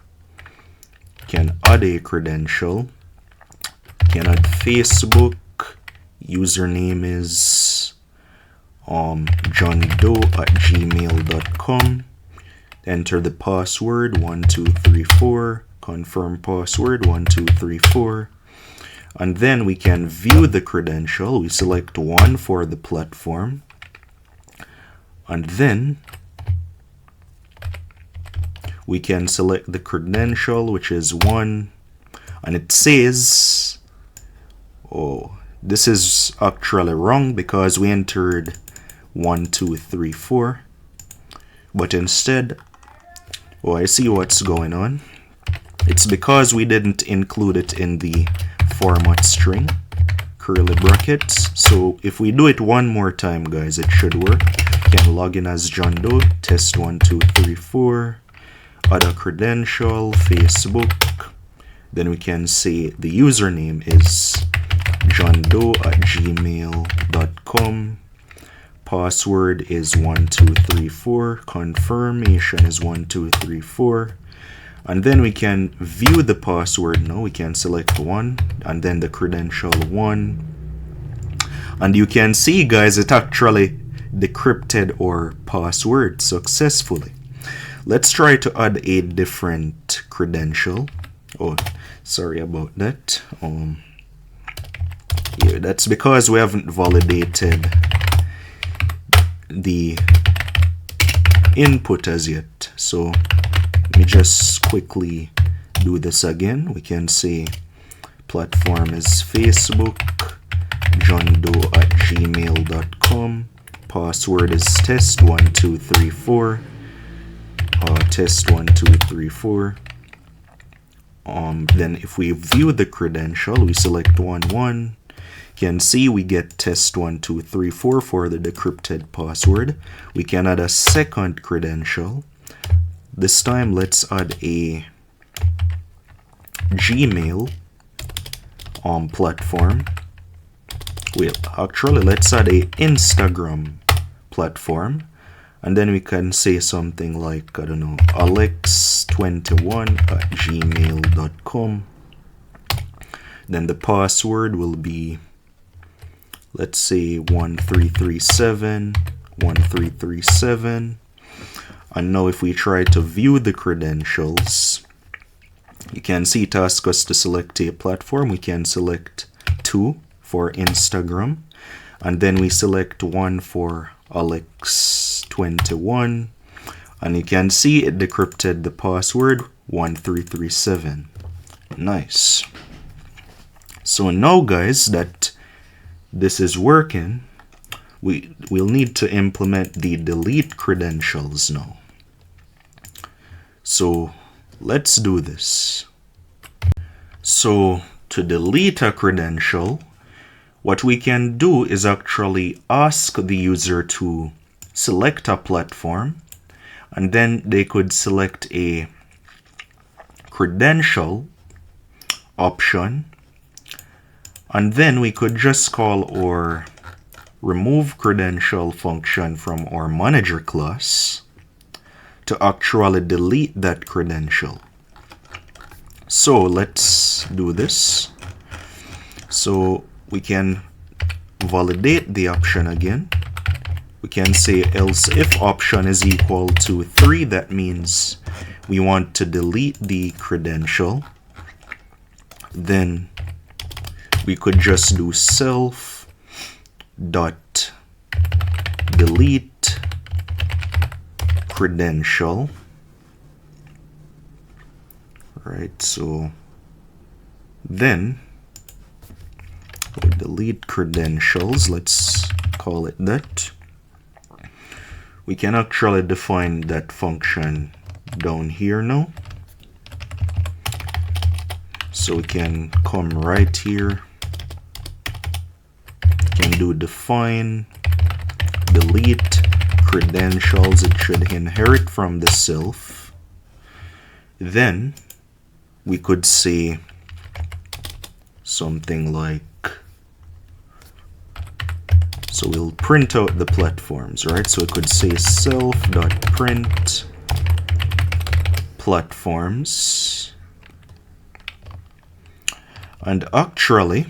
Can add a credential. Can add Facebook. Username is johndoe@gmail.com. Enter the password 1234. Confirm password 1234. And then we can view the credential. We select 1 for the platform. And then we can select the credential, which is 1. And it says, this is actually wrong because we entered 1234. But instead, I see what's going on. It's because we didn't include it in the format string, curly brackets. So if we do it one more time, guys, it should work. Can log in as John Doe, test1234, add a credential, Facebook. Then we can say the username is johndoe@gmail.com. Password is 1234. Confirmation is 1234. And then we can view the password now. We can select 1 and then the credential 1. And you can see, guys, it actually decrypted our password successfully. Let's try to add a different credential. Oh, sorry about that. Yeah, that's because we haven't validated the input as yet. So let me just quickly do this again. We can say platform is Facebook, johndoe@gmail.com, password is test1234, test1234. Then if we view the credential, we select 1 can see we get test1234 for the decrypted password. We can add a second credential. This time let's add a Gmail platform. Well, actually let's add a Instagram platform, and then we can say something like, I don't know, alex21@gmail.com. Then the password will be, let's say 1337. And now if we try to view the credentials, you can see it asks us to select a platform. We can select 2 for Instagram, and then we select 1 for Alex21, and you can see it decrypted the password 1337. Nice. So now, guys, that this is working, we'll need to implement the delete credentials now. So let's do this. So to delete a credential, what we can do is actually ask the user to select a platform, and then they could select a credential option, and then we could just call our remove credential function from our manager class to actually delete that credential. So let's do this. So we can validate the option again. We can say else if option is equal to 3, that means we want to delete the credential. Then we could just do self dot delete credential. Right, so then we'll delete credentials, let's call it that. We can actually define that function down here now. So we can come right here, can do define delete credentials. It should inherit from the self. Then we could say something like, so we'll print out the platforms, right? So we could say self.print platforms. And actually,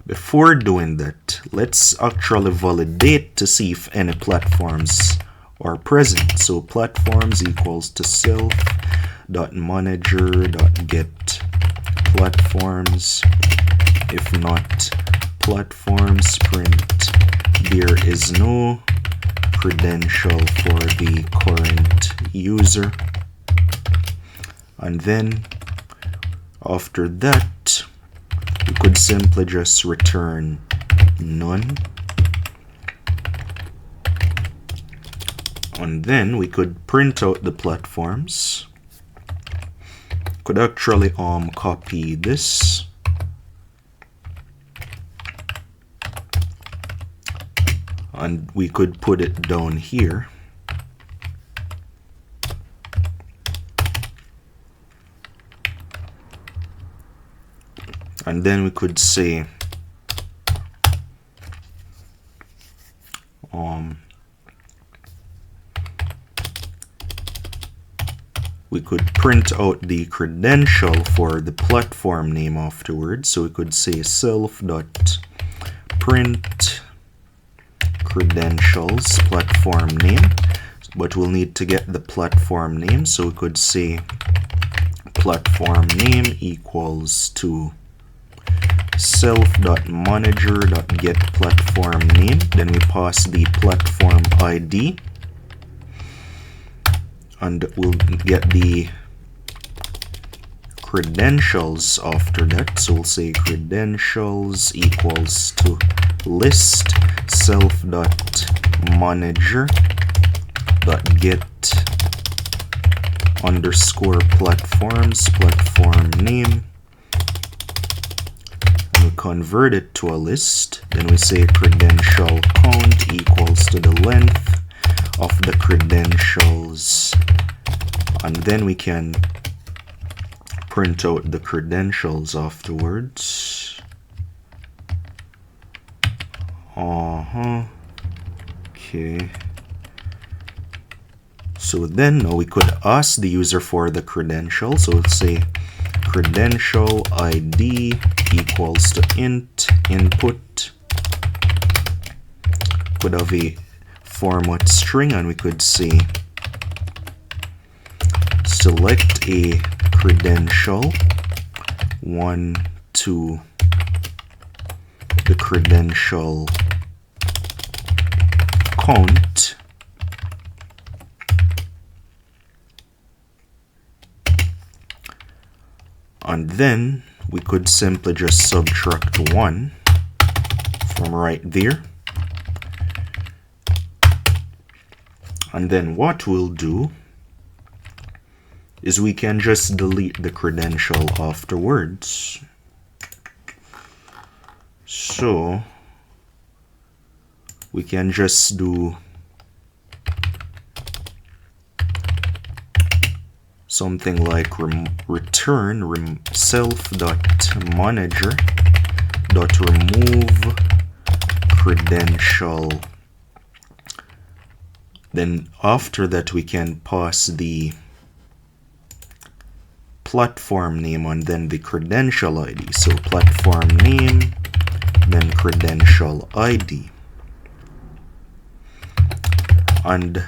before doing that, let's actually validate to see if any platforms are present. So platforms equals to self.manager.get platforms. If not platforms, print there is no credential for the current user. And then after that, we could simply just return none. And then we could print out the platforms. Could actually copy this. And we could put it down here. And then we could say we could print out the credential for the platform name afterwards. So we could say self.print credentials platform name, but we'll need to get the platform name. So we could say platform name equals to self.manager.get platform name. Then we pass the platform ID, and we'll get the credentials after that. So we'll say credentials equals to list self.manager.get underscore platforms platform name. And we convert it to a list. Then we say credential count equals to the length of the credentials, and then we can print out the credentials afterwards. Okay. So then now we could ask the user for the credential. So let's say credential ID equals to int input. Could have a format string, and we could say select a credential 1 to the credential count, and then we could simply just subtract 1 from right there. And then what we'll do is we can just delete the credential afterwards. So we can just do something like return self.manager.remove credential. Then after that we can pass the platform name and then the credential ID. So platform name, then credential ID. And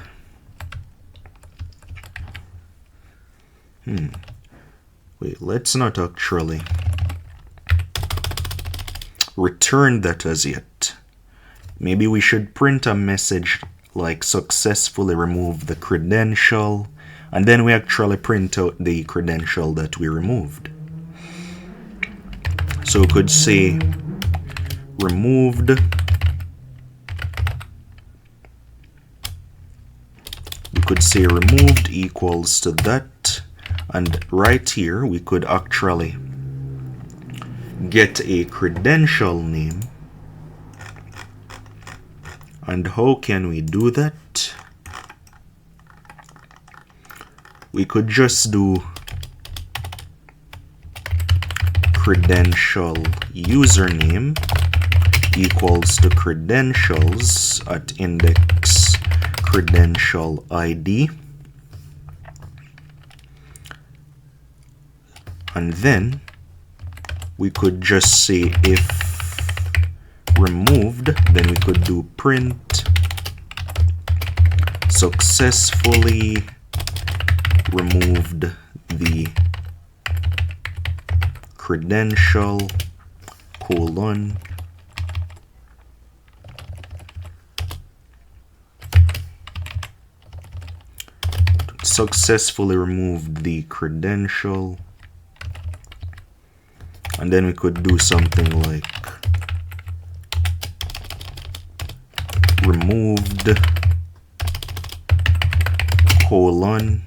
wait, let's not actually return that as yet. Maybe we should print a message like successfully remove the credential, and then we actually print out the credential that we removed. So we could say removed removed equals to that, and right here we could actually get a credential name. And how can we do that? We could just do credential username equals to credentials at index credential ID, and then we could just say if removed, then we could do print successfully removed the credential colon successfully removed the credential, and then we could do something like removed colon,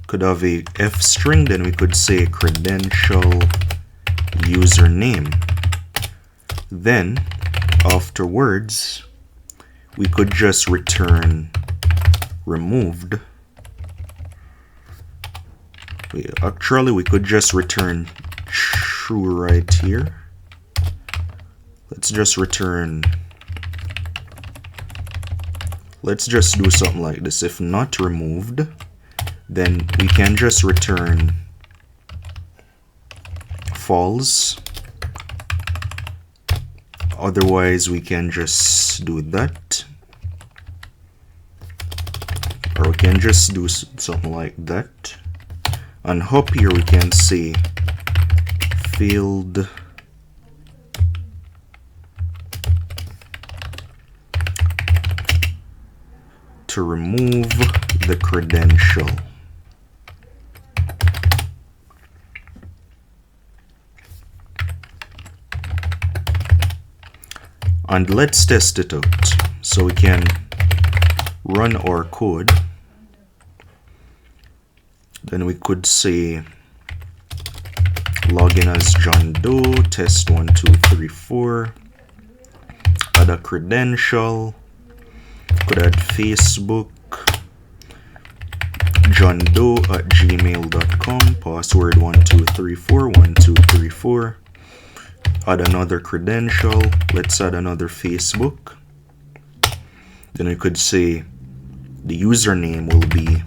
could have a F string, then we could say credential username. Then afterwards we could just return removed. Actually we could just return true right here. Let's just return let's just do something like this. If not removed, then we can just return false. Otherwise, we can just do that. Or we can just do something like that. And up here we can say failed to remove the credential. And let's test it out. So we can run our code. Then we could say login as John Doe, test 1 2 3 4, add a credential, could add Facebook, johndoe@gmail.com, password 1 2 3 4 1 2 3 4. Add another credential. Let's add another Facebook. Then we could say the username will be,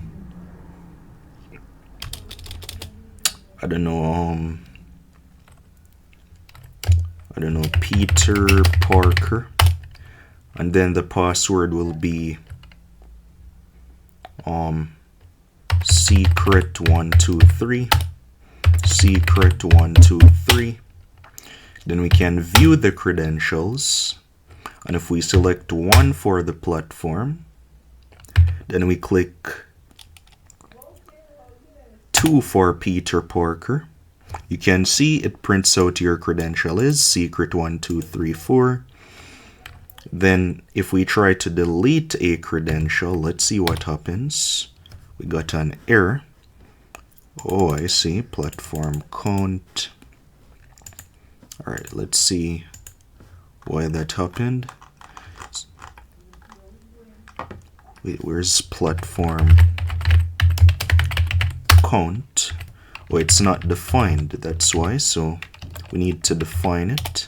I don't know, Peter Parker. And then the password will be secret123, secret123. Then we can view the credentials, and if we select one for the platform, then we click 2 for Peter Parker. You can see it prints out your credential is secret1234. Then if we try to delete a credential, let's see what happens. We got an error. Oh, I see, platform count. All right, let's see why that happened. Wait, where's platform count? Oh, it's not defined, that's why. So we need to define it.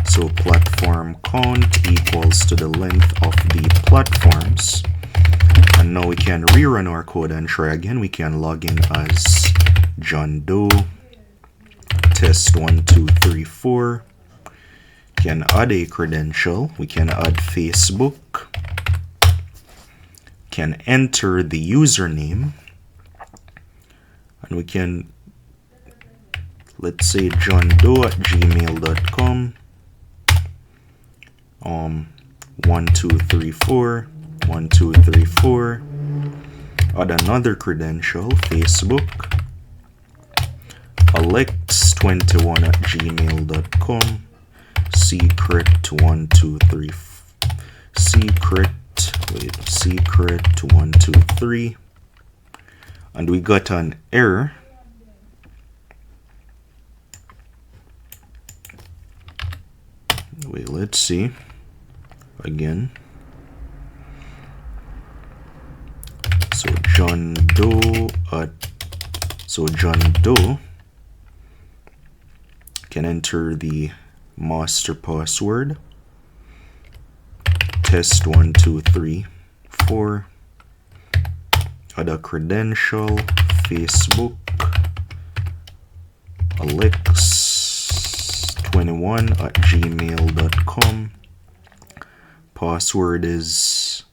So platform count equals to the length of the platforms. And now we can rerun our code and try again. We can log in as John Doe, test 1 2 3 4. Can add a credential. We can add Facebook. Can enter the username. And we can, let's say johndoe@gmail.com. 1 2 3 4 1 2 3 4. Add another credential, Facebook. alex21@gmail.com. secret123 secret123. And we got an error. Wait, let's see again. So John Doe can enter the master password, test 1 2 3 4. Add a credential, Facebook, alex21@gmail.com. Password is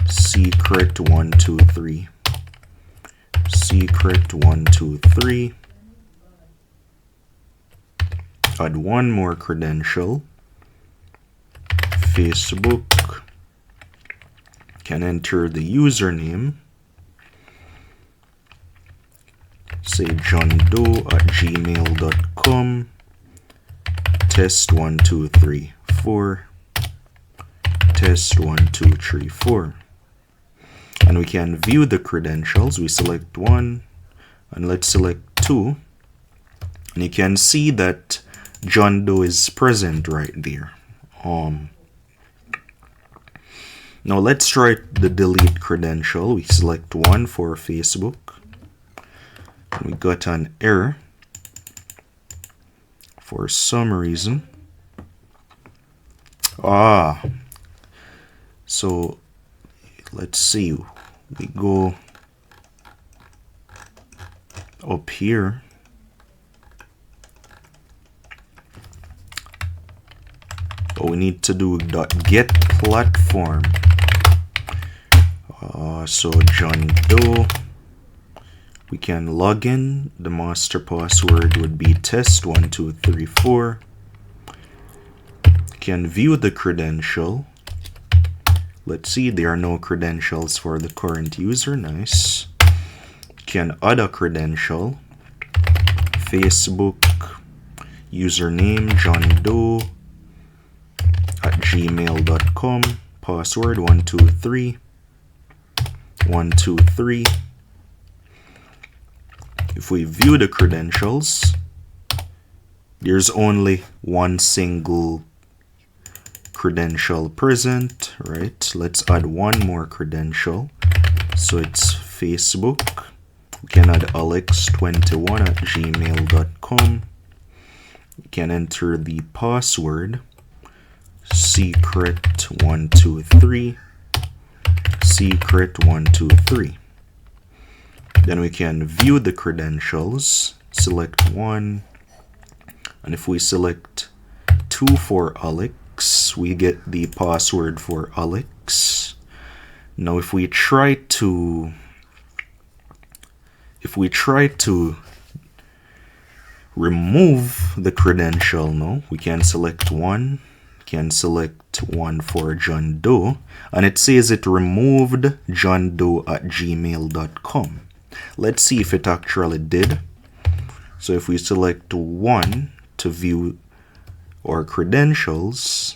secret123, secret123. Add one more credential, Facebook. Can enter the username, say johndoe@gmail.com, test 1 2 3 4, test 1 2 3 4. And we can view the credentials. We select 1 and let's select 2, and you can see that John Doe is present right there. Now let's try the delete credential. We select 1 for Facebook. And we got an error for some reason. So let's see, we go up here. We need to do .get platform. So John Doe. We can log in. The master password would be test1234. Can view the credential. Let's see, there are no credentials for the current user. Nice. Can add a credential. Facebook, username John Doe @gmail.com, password 123 123. If we view the credentials, there's only one single credential present, right? Let's add one more credential. So it's Facebook. We can add alex21 @gmail.com. You can enter the password secret123, secret123. Then we can view the credentials, select one, and if we select 2 for Alex, we get the password for Alex. Now if we try to remove the credential, no, we can select one. Can select one for John Doe, and it says it removed John Doe @gmail.com. Let's see if it actually did. So if we select one to view our credentials,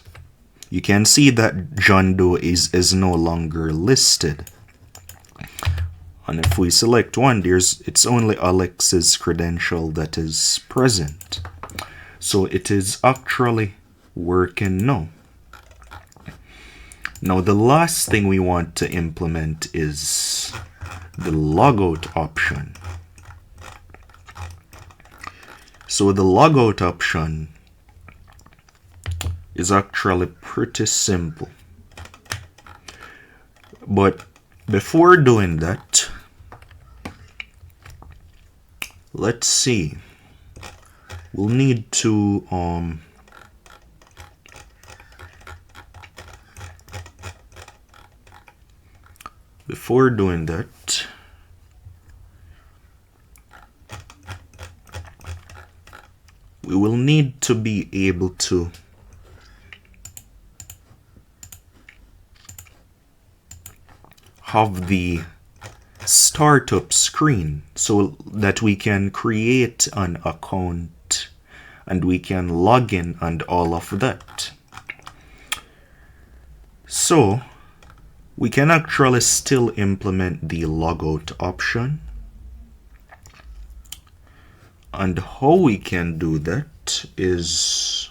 you can see that John Doe is no longer listed. And if we select one, it's only Alex's credential that is present. So it is actually working now. Now the last thing we want to implement is the logout option. So the logout option is actually pretty simple. But before doing that, let's see. We'll need to before doing that, we will need to be able to have the startup screen so that we can create an account and we can log in and all of that. So we can actually still implement the logout option. And how we can do that is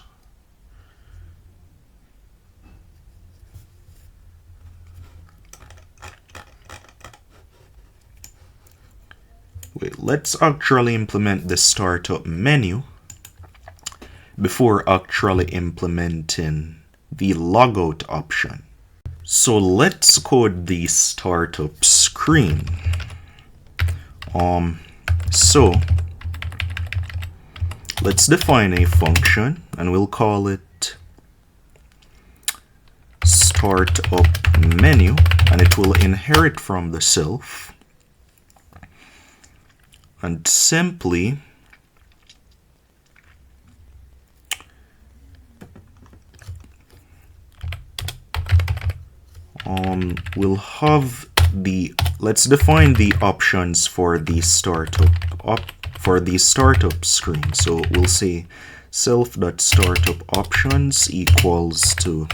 let's actually implement the startup menu before actually implementing the logout option. So let's code the startup screen. So let's define a function and we'll call it startup menu, and it will inherit from the self and simply we'll have let's define the options for the startup screen. So we'll say self.startup options equals to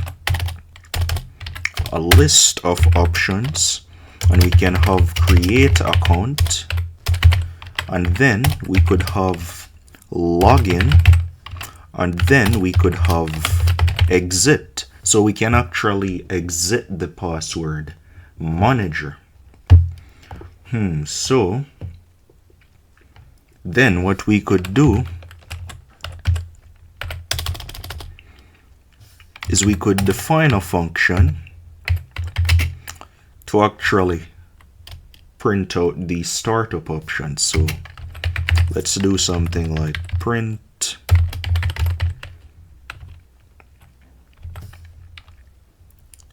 a list of options, and we can have create account, and then we could have login, and then we could have exit. So we can actually exit the password manager. So then what we could do is we could define a function to actually print out the startup option. So let's do something like print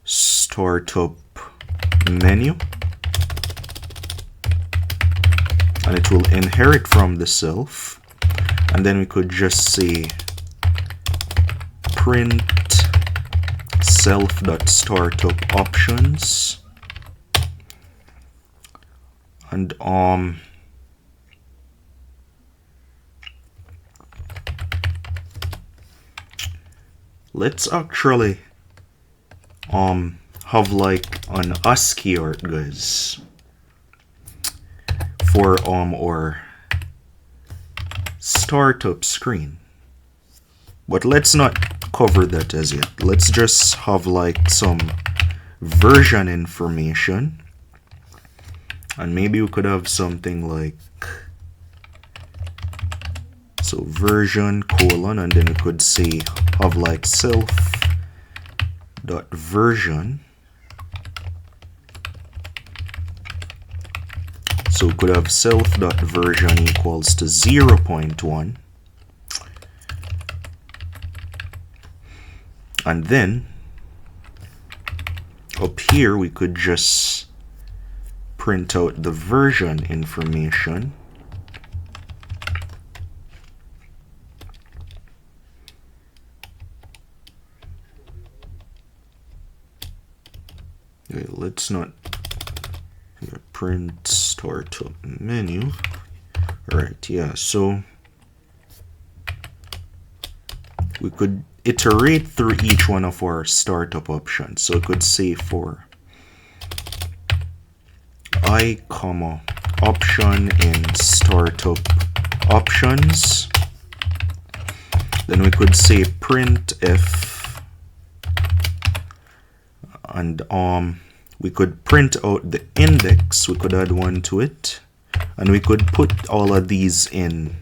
startup menu, and it will inherit from the self, and then we could just say print self.startup options, and let's actually have like an ASCII Art, guys, for our startup screen. But let's not cover that as yet. Let's just have like some version information, and maybe we could have something like, so version colon, and then we could say have like self dot version. So we could have self dot version equals to 0.1, and then up here we could just print out the version information. Okay, let's not here, print startup menu. All right, yeah, so we could iterate through each one of our startup options. So we could say for I, option in startup options, then we could say printf, and we could print out the index. We could add one to it, and we could put all of these in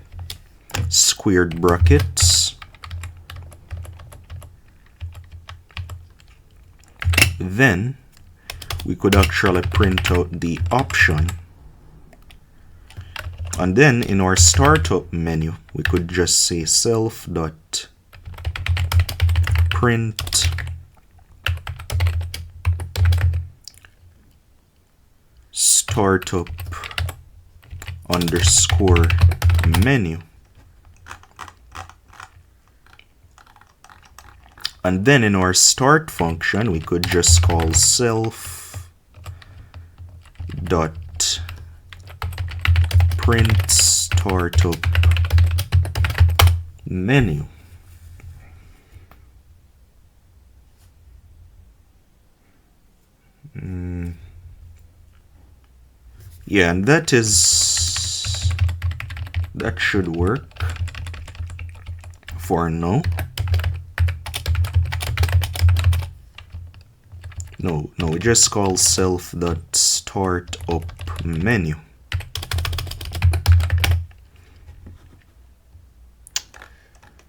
squared brackets. Then we could actually print out the option, and then in our startup menu we could just say self dot print startup underscore menu, and then in our start function we could just call self dot print startup menu. Yeah, and that should work for now. No, we just call self.startup menu.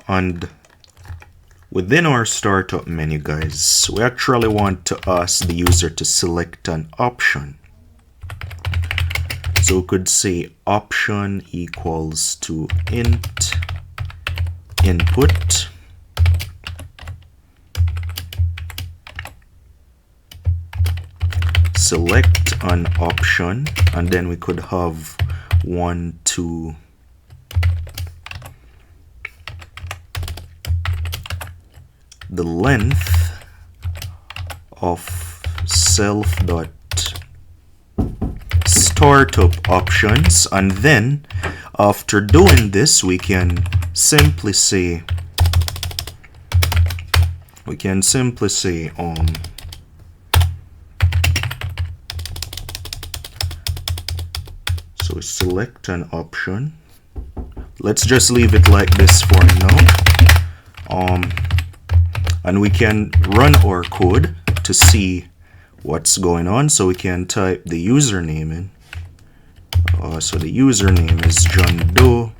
And within our startup menu, guys, we actually want to ask the user to select an option. So we could say option equals to int input, select an option, and then we could have one to the length of self.startup options, and then after doing this we can simply say so select an option. Let's just leave it like this for now, and we can run our code to see what's going on. So we can type the username in. So the username is John Doe,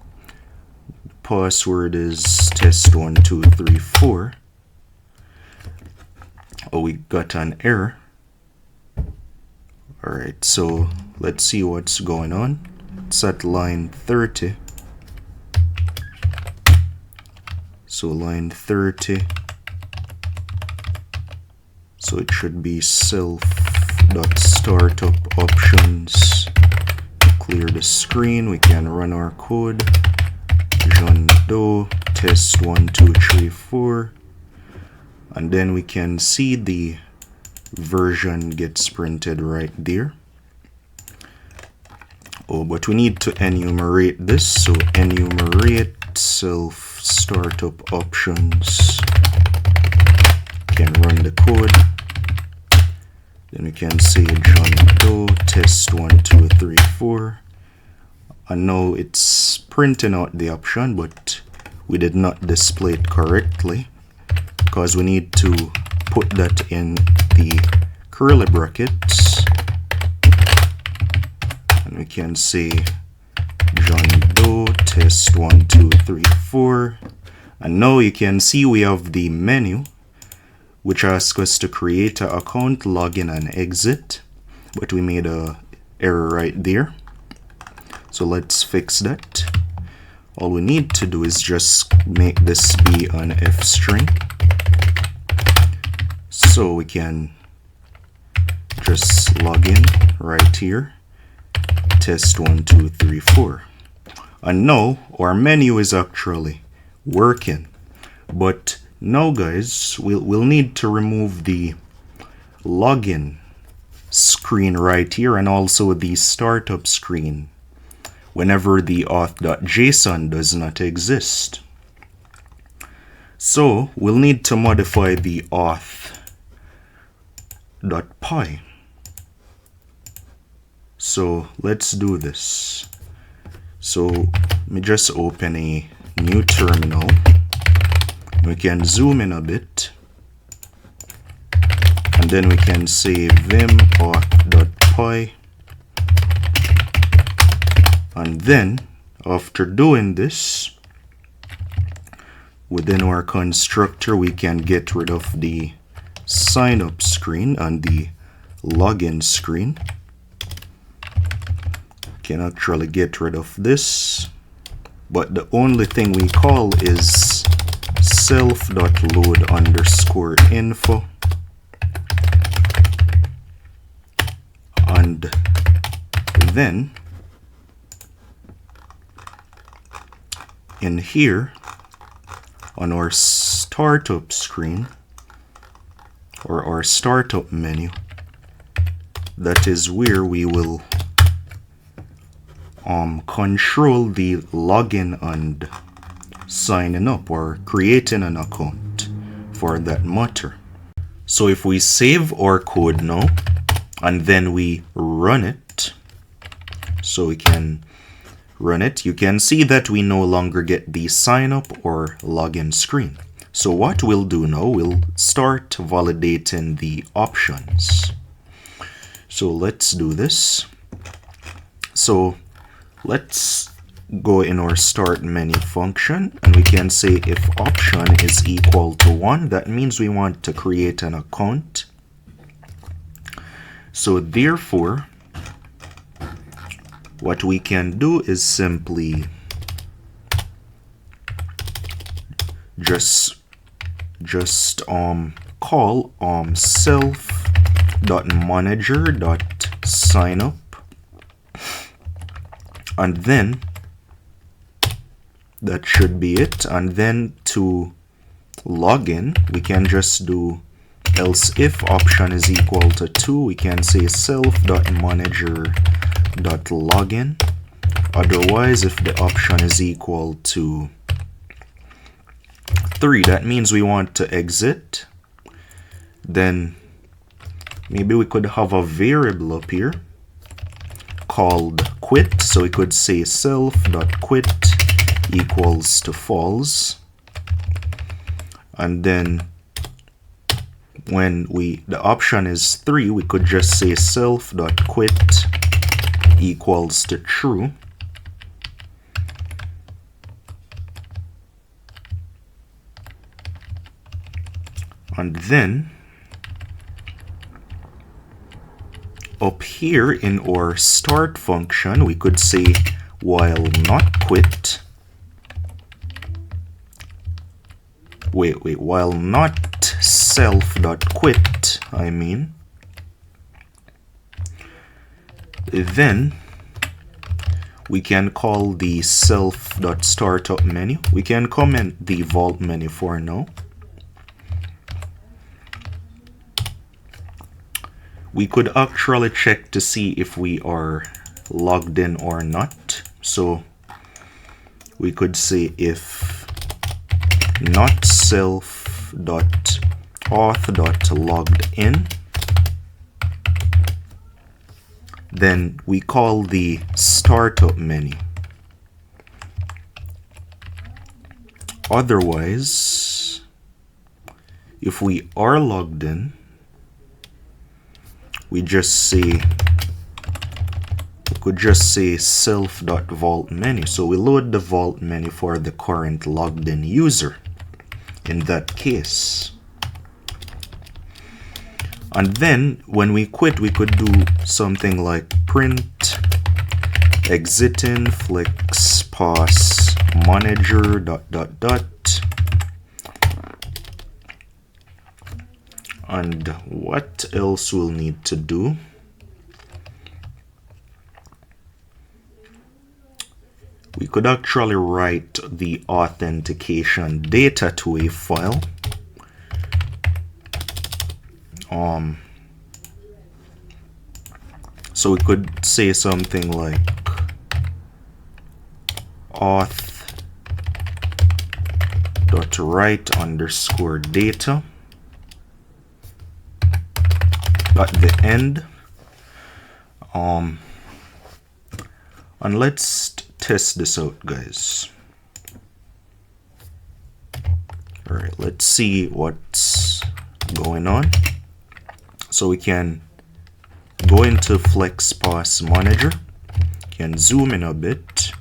password is test1234. Oh, we got an error. Alright, so let's see what's going on. It's at line 30. So line 30. So it should be self.startup options. Clear the screen. We can run our code. John Doe test 1 2 3 4. And then we can see the version gets printed right there. Oh, but we need to enumerate this. So enumerate self startup options. Can run the code. Then we can say John Doe test 1 2 3 4. And now it's printing out the option, but we did not display it correctly because we need to put that in the curly brackets. And we can say John Doe test 1 2 3 4. And now you can see we have the menu, which asks us to create an account, login, and exit. But we made a error right there. So let's fix that. All we need to do is just make this be an F string. So we can just log in right here. Test 1 2 3 4. And now our menu is actually working. But now guys, we'll need to remove the login screen right here and also the startup screen whenever the auth.json does not exist. So we'll need to modify the auth.py. So let's do this. So let me just open a new terminal. We can zoom in a bit. And then we can say vim auth.py. And then after doing this, within our constructor, we can get rid of the sign up screen and the login screen. Can actually get rid of this, but the only thing we call is self.load_info, and then in here on our startup screen or our startup menu, that is where we will control the login and signing up or creating an account for that matter. So if we save our code now and then we run it, so we can run it, you can see that we no longer get the sign up or login screen. So what we'll do now, we'll start validating the options. So let's do this. So let's go in our start menu function and we can say if option is equal to 1, that means we want to create an account. So therefore, what we can do is simply just call self.manager.signup, and then that should be it. And then to log in, we can just do else if option is equal to 2, we can say self.manager.login. Otherwise, if the option is equal to 3, that means we want to exit. Then maybe we could have a variable up here called quit. So we could say self.quit equals to false. And then when the option is 3, we could just say self.quit equals to true. And then up here in our start function, we could say while not quit. While not self.quit, then we can call the self.startup menu. We can comment the vault menu for now. We could actually check to see if we are logged in or not. So we could say if not self.auth.logged in, then we call the startup menu. Otherwise, if we are logged in, we could just say self.vault menu. So we load the vault menu for the current logged in user in that case. And then when we quit, we could do something like print exiting FlexPass manager ... And what else we'll need to do? We could actually write the authentication data to a file. So we could say something like auth.write_data at the end. And let's test this out, guys. All right, let's see what's going on. So we can go into FlexPass manager, can zoom in a bit,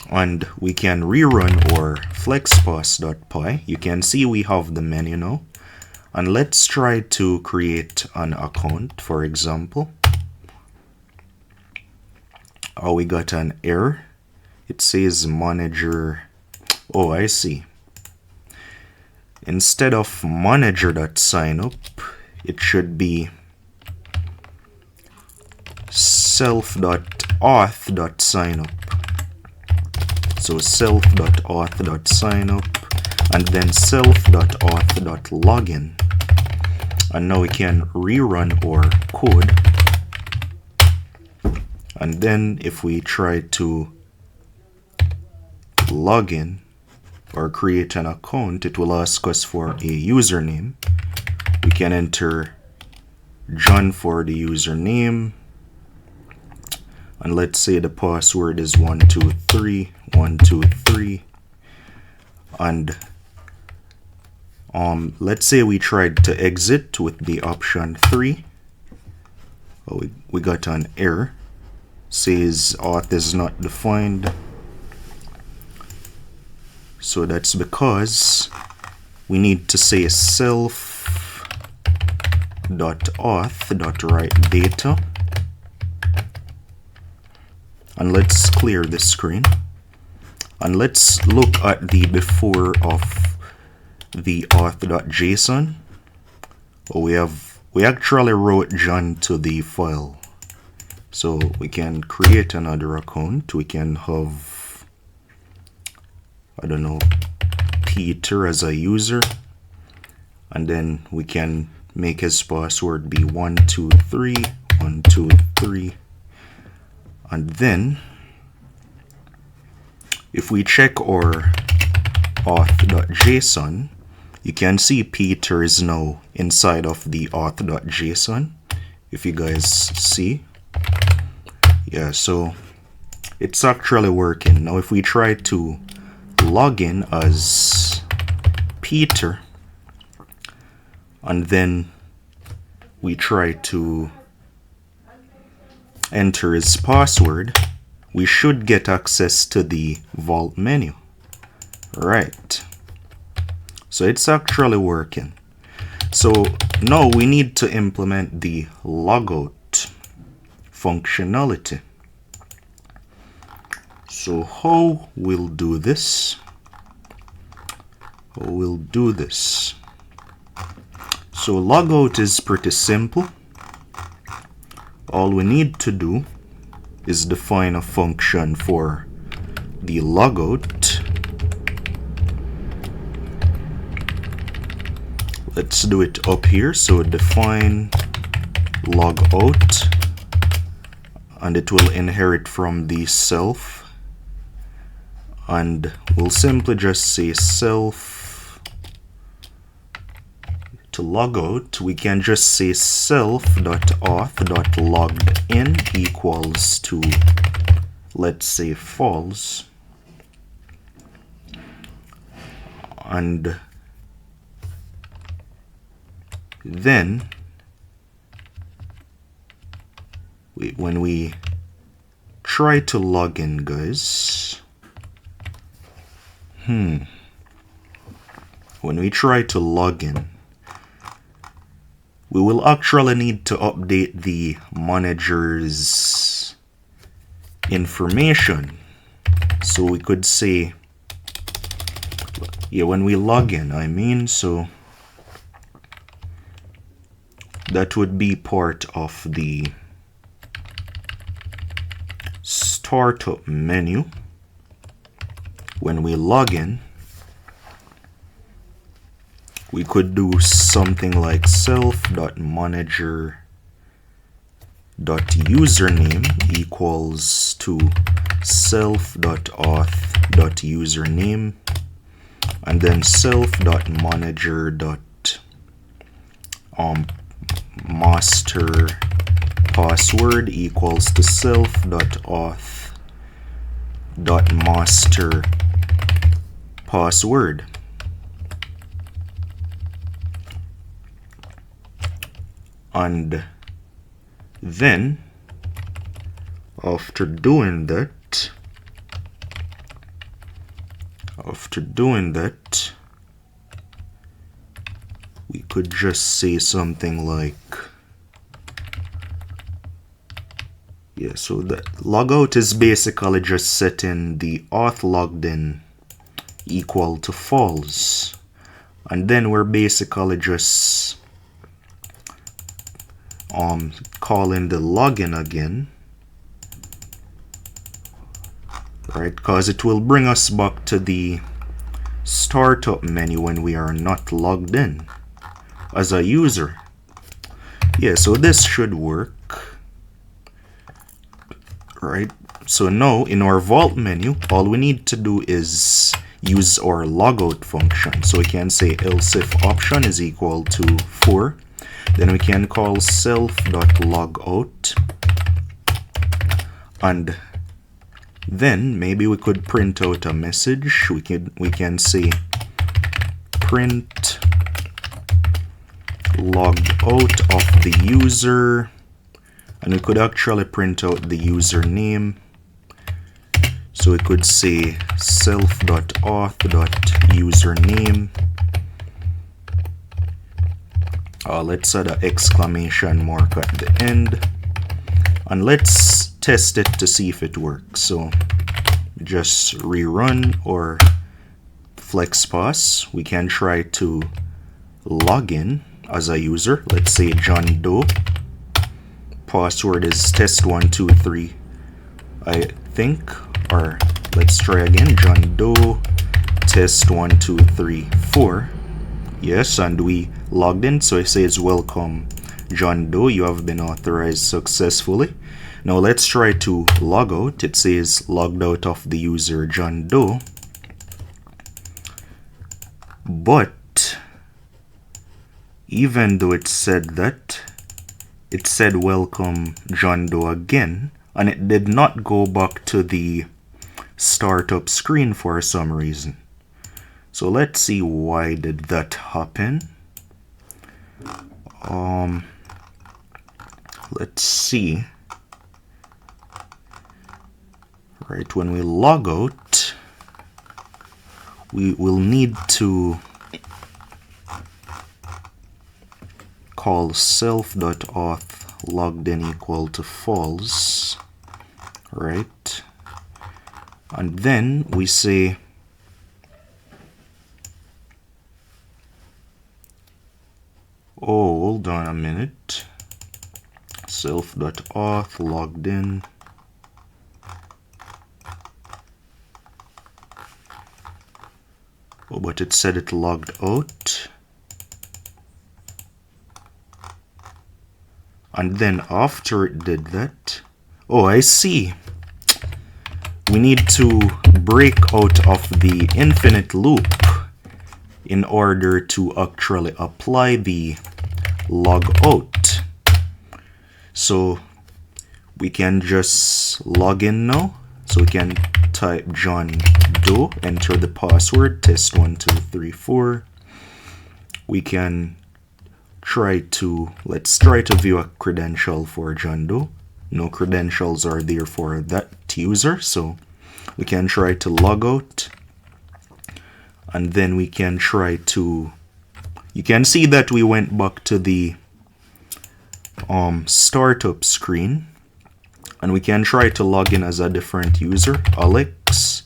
and we can rerun our flexpass.py. You can see we have the menu now. And let's try to create an account, for example. Oh, we got an error. It says manager. Oh, I see. Instead of manager.signup, it should be self.auth.signup. So self.auth.signup and then self.auth.login. And now we can rerun our code. And then if we try to log in or create an account, it will ask us for a username. We can enter John for the username. And let's say the password is 123 123. And let's say we tried to exit with the option 3. Oh, we got an error. Says auth is not defined. So that's because we need to say self.auth.write_data. And let's clear the screen. And let's look at the before of the auth.json. Oh, we actually wrote John to the file. So we can create another account. We can have, I don't know, Peter as a user. And then we can make his password be 123 123. And then if we check our auth.json, you can see Peter is now inside of the auth.json. If you guys see. Yeah, so it's actually working. Now if we try to log in as Peter and then we try to enter his password, we should get access to the vault menu. Right. So it's actually working. So Now we need to implement the logout functionality. So how we'll do this? So logout is pretty simple. All we need to do is define a function for the logout. Let's do it up here. So define logout, and it will inherit from the self, and we'll simply just say self to logout. We can just say self.auth.loggedin equals to, let's say, false, and then when we try to log in, guys, when we try to log in, we will actually need to update the manager's information. So we could say, yeah, when we log in, I mean, so that would be part of the startup menu. When we log in, we could do something like self.manager.username equals to self.auth.username, and then self.manager.master password equals to self.auth.master password. And then after doing that, we could just say something like, yeah, so the logout is basically just setting the auth logged in equal to false, and then we're basically just calling the login again, right? Because it will bring us back to the startup menu when we are not logged in as a user. Yeah, so this should work, right? So now in our vault menu, all we need to do is use our logout function. So we can say else if option is equal to 4. Then we can call self.logout, and then maybe we could print out a message. We can say print logout of the user, and we could actually print out the username. So we could say self.auth.username. Let's add an exclamation mark at the end, and let's test it to see if it works. So just rerun or FlexPass. We can try to log in as a user. Let's say John Doe. Password is test123, I think. Or let's try again. John Doe test1234. Yes, and we logged in, so it says welcome John Doe, you have been authorized successfully. Now let's try to log out. It says logged out of the user John Doe, but even though it said that, it said welcome John Doe again, and it did not go back to the startup screen for some reason. So let's see why did that happen. Let's see. Right, when we log out, we will need to call self.auth logged in equal to false, right? And then we say hold on a minute, self.auth logged in but it said it logged out. And then after it did that, I see. We need to break out of the infinite loop in order to actually apply the logout. So we can just log in now. So we can type John Doe, enter the password, test1234. We can let's try to view a credential for John Doe. No credentials are there for that user, so we can try to log out, and then we can try to, you can see that we went back to the startup screen, and we can try to log in as a different user. Alex,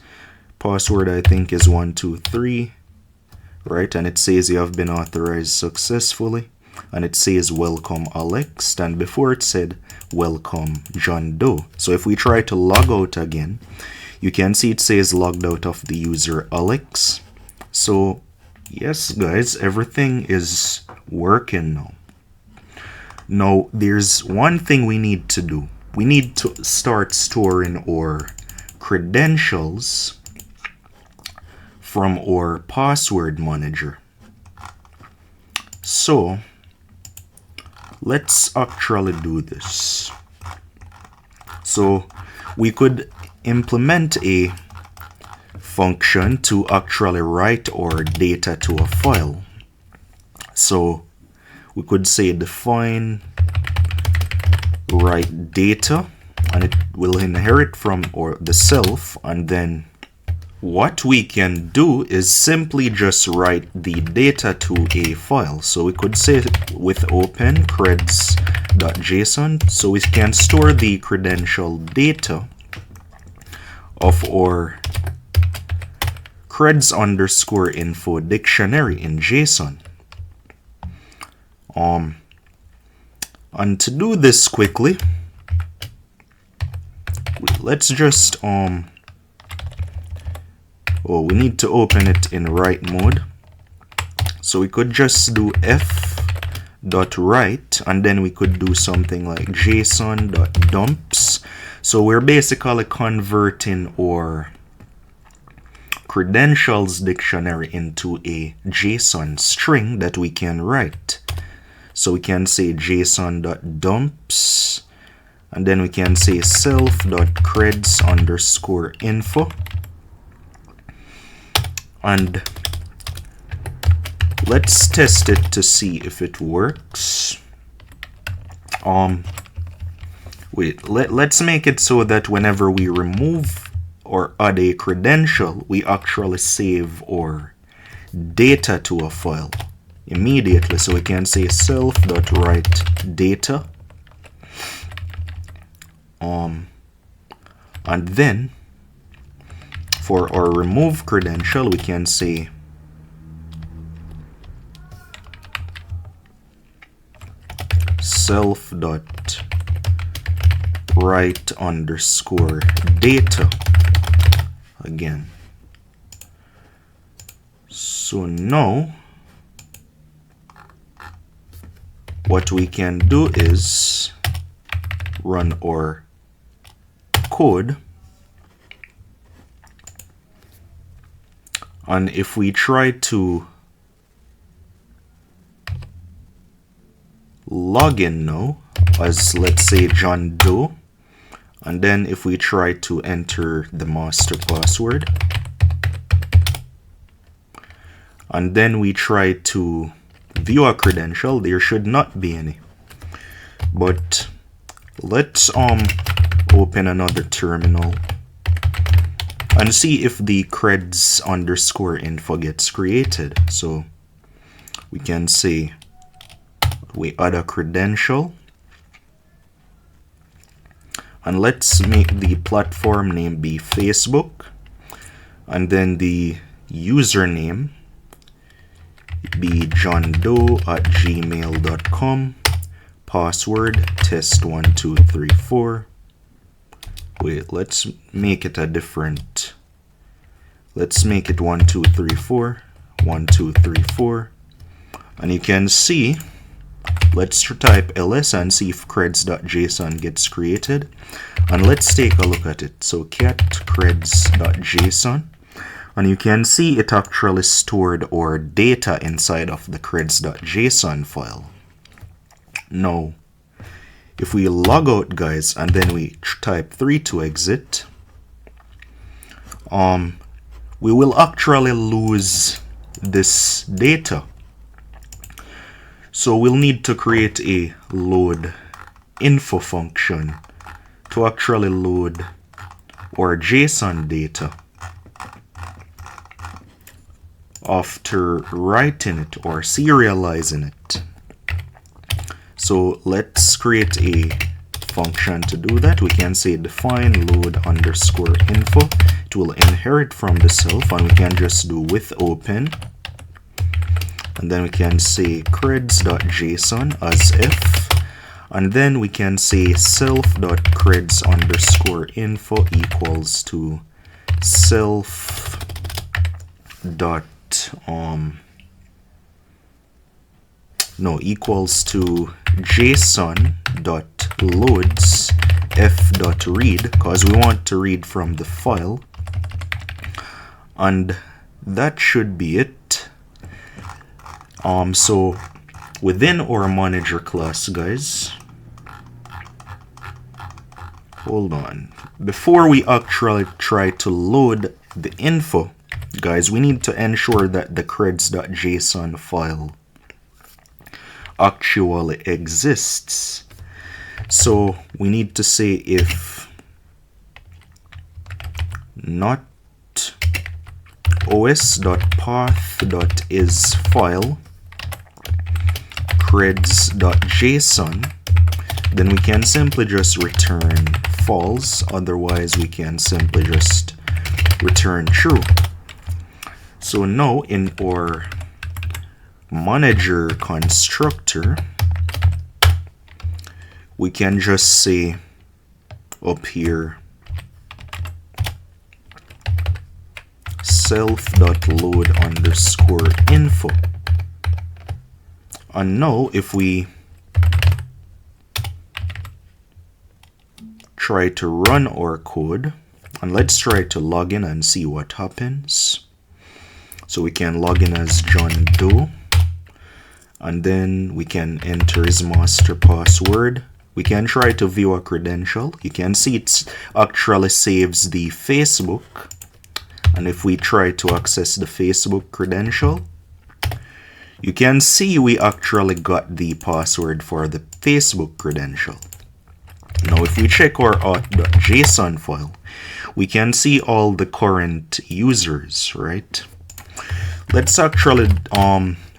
password I think is 123, right? And it says you have been authorized successfully, and it says welcome Alex, and before it said welcome John Doe. So if we try to log out again, you can see it says logged out of the user Alex. So yes guys, everything is working now. Now there's one thing we need to do. We need to start storing our credentials from our password manager. So let's actually do this. So we could implement a function to actually write our data to a file. So we could say define write data, and it will inherit from the self, and then what we can do is simply just write the data to a file. So we could say with open creds.json, so we can store the credential data of our creds_info dictionary in JSON. And to do this quickly, let's just we need to open it in write mode. So we could just do f.write, and then we could do something like json.dumps. So we're basically converting our credentials dictionary into a JSON string that we can write. So we can say json.dumps, and then we can say self.creds_info, and let's test it to see if it works. Let's make it so that whenever we remove or add a credential, we actually save our data to a file immediately. So we can say self.write data, and then for our remove credential, we can say self.write_data again. So now what we can do is run our code, and if we try to log in now as, let's say, John Doe, and then if we try to enter the master password, and then we try to view a credential, there should not be any. But let's open another terminal and see if the creds_info gets created. So we can say we add a credential, and let's make the platform name be Facebook, and then the username be johndoe@gmail.com, password test1234. Wait, let's make it a different, let's make it 1234, 1234, and you can see, let's type ls and see if creds.json gets created, and let's take a look at it. So cat creds.json, and you can see it actually stored our data inside of the creds.json file. Now, if we log out, guys, and then we type 3 to exit, we will actually lose this data. So we'll need to create a load info function to actually load our JSON data after writing it or serializing it. So let's create a function to do that. We can say define load underscore info. It will inherit from the self, and we can just do with open. And then we can say creds.json as if, and then we can say self.creds underscore info equals to self dot equals to json dot loads f dot read, because we want to read from the file, and that should be it. So within our manager class, guys, hold on, before we actually try to load the info, guys, we need to ensure that the creds.json file actually exists. So we need to say if not os.path.isFile creds.json, then we can simply just return false, otherwise we can simply just return true. So now in our manager constructor, we can just say up here self.load underscore info. And now if we try to run our code, and let's try to log in and see what happens. So we can log in as John Doe, and then we can enter his master password. We can try to view a credential. You can see it actually saves the Facebook. And if we try to access the Facebook credential, you can see we actually got the password for the Facebook credential. Now if we check our auth.json file, we can see all the current users, right? Let's actually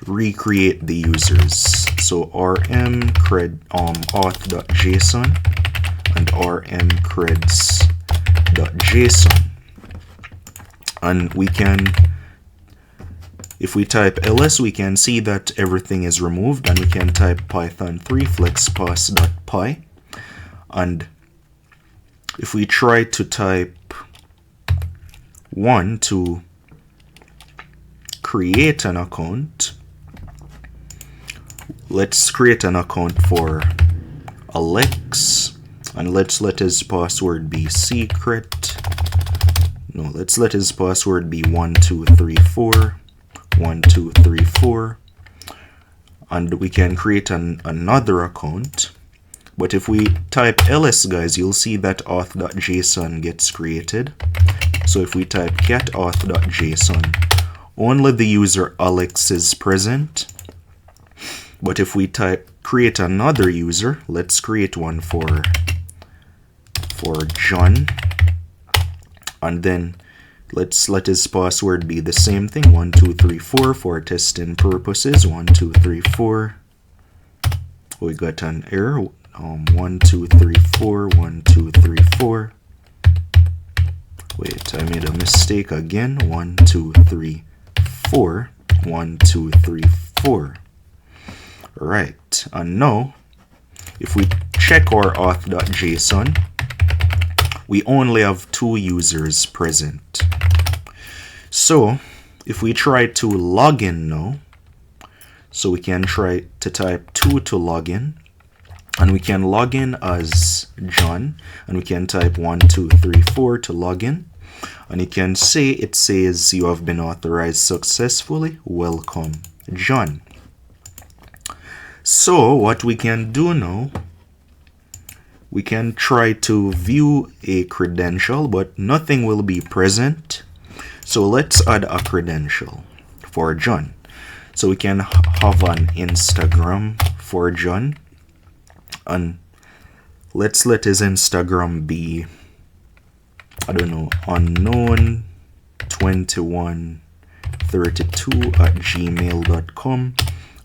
recreate the users. So rm cred auth.json and rm creds.json. And we can, if we type ls, we can see that everything is removed, and we can type python 3 flexpass.py. And if we try to type 1 to create an account, let's create an account for Alex, and let's let his password be secret. No, let's let his password be 1234, 1234, and we can create another account. But if we type ls, guys, you'll see that auth.json gets created. So if we type cat auth.json, only the user Alex is present. But if we type create another user, let's create one for John, and then let's let his password be the same thing, 1234 for testing purposes, 1234. We got an error. 1 2 3 4 1 2 3 4. Wait, I made a mistake again. 1 2 3 4 1 2 3 4. Right, and now if we check our auth.json, we only have 2 users present. So if we try to log in now, so we can try to type 2 to log in, and we can log in as John, and we can type 1 2 3 4 to log in, and you can say it says you have been authorized successfully. Welcome, John. So what we can do now, we can try to view a credential, but nothing will be present. So let's add a credential for John. So we can have an Instagram for John, and let's let his Instagram be, I don't know, unknown2132@gmail.com,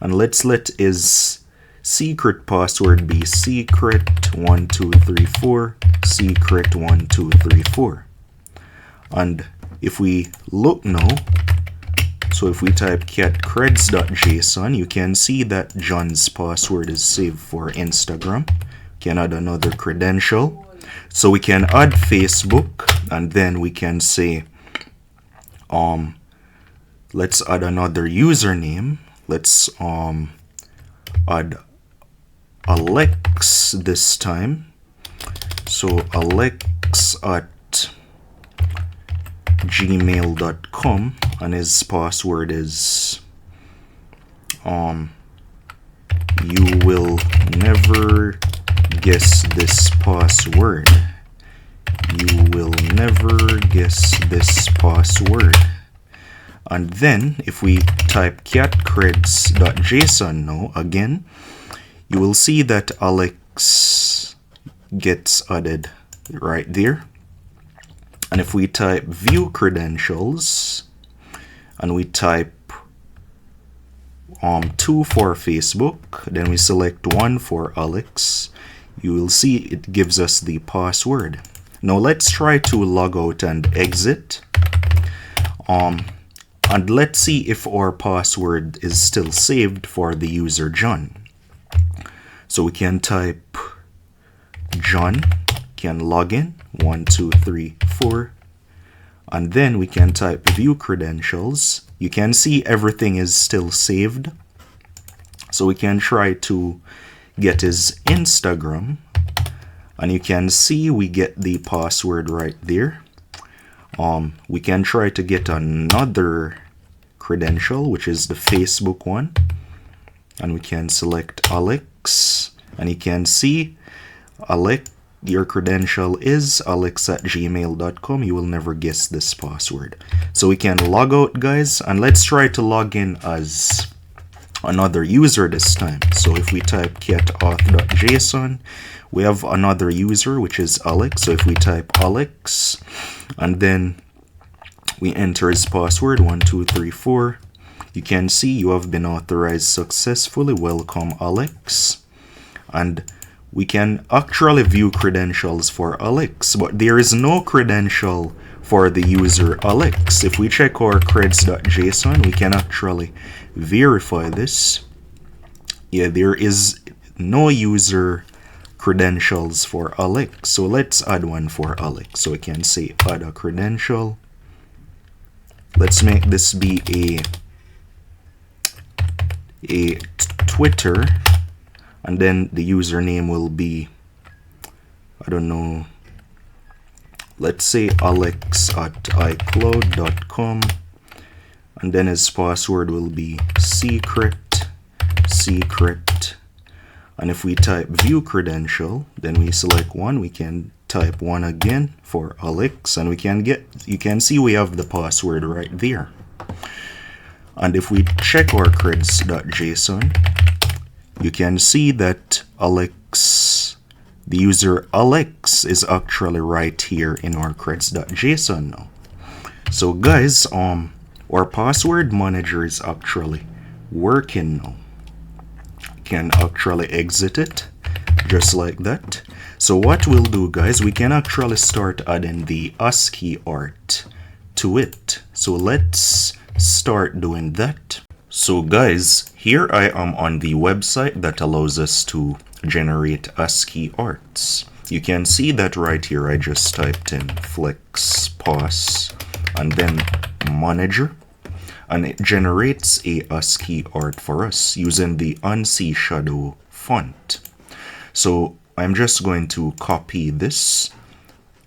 and let's let his secret password be secret1234 secret1234. And if we look now, so if we type cat creds.json, you can see that John's password is saved for Instagram. We can add another credential. So we can add Facebook, and then we can say, let's add another username. Let's add Alex this time. So alex@gmail.com, and his password is you will never guess this password. You will never guess this password. And then if we type cat creds.json now again, you will see that Alex gets added right there. And if we type view credentials and we type 2 for Facebook, then we select 1 for Alex, you will see it gives us the password. Now let's try to log out and exit. And let's see if our password is still saved for the user John. So we can type John, can log in 1 2 3 4, and then we can type view credentials. You can see everything is still saved. So we can try to get his Instagram, and you can see we get the password right there. We can try to get another credential, which is the Facebook one, and we can select Alex, and you can see Alex, your credential is alex@gmail.com. You will never guess this password. So we can log out, guys, and let's try to log in as another user this time. So if we type cat auth.json, we have another user, which is Alex. So if we type Alex and then we enter his password 1 2 3 4, you can see you have been authorized successfully. Welcome, Alex. And we can actually view credentials for Alex, but there is no credential for the user Alex. If we check our creds.json, we can actually verify this. Yeah, there is no user credentials for Alex. So let's add one for Alex. So we can say add a credential. Let's make this be a Twitter, and then the username will be, I don't know, let's say alex@icloud.com, and then his password will be secret. And if we type view credential, then we select 1, we can type 1 again for Alex, and you can see we have the password right there. And if we check our creds.json, you can see that Alex, the user Alex, is actually right here in our creds.json now. So guys, our password manager is actually working now. You can actually exit it just like that. So what we'll do, guys, we can actually start adding the ASCII Art to it. So let's start doing that. So guys, here I am on the website that allows us to generate ASCII arts. You can see that right here. I just typed in FlexPass and then manager, and it generates a ASCII art for us using the ANSI shadow font. So I'm just going to copy this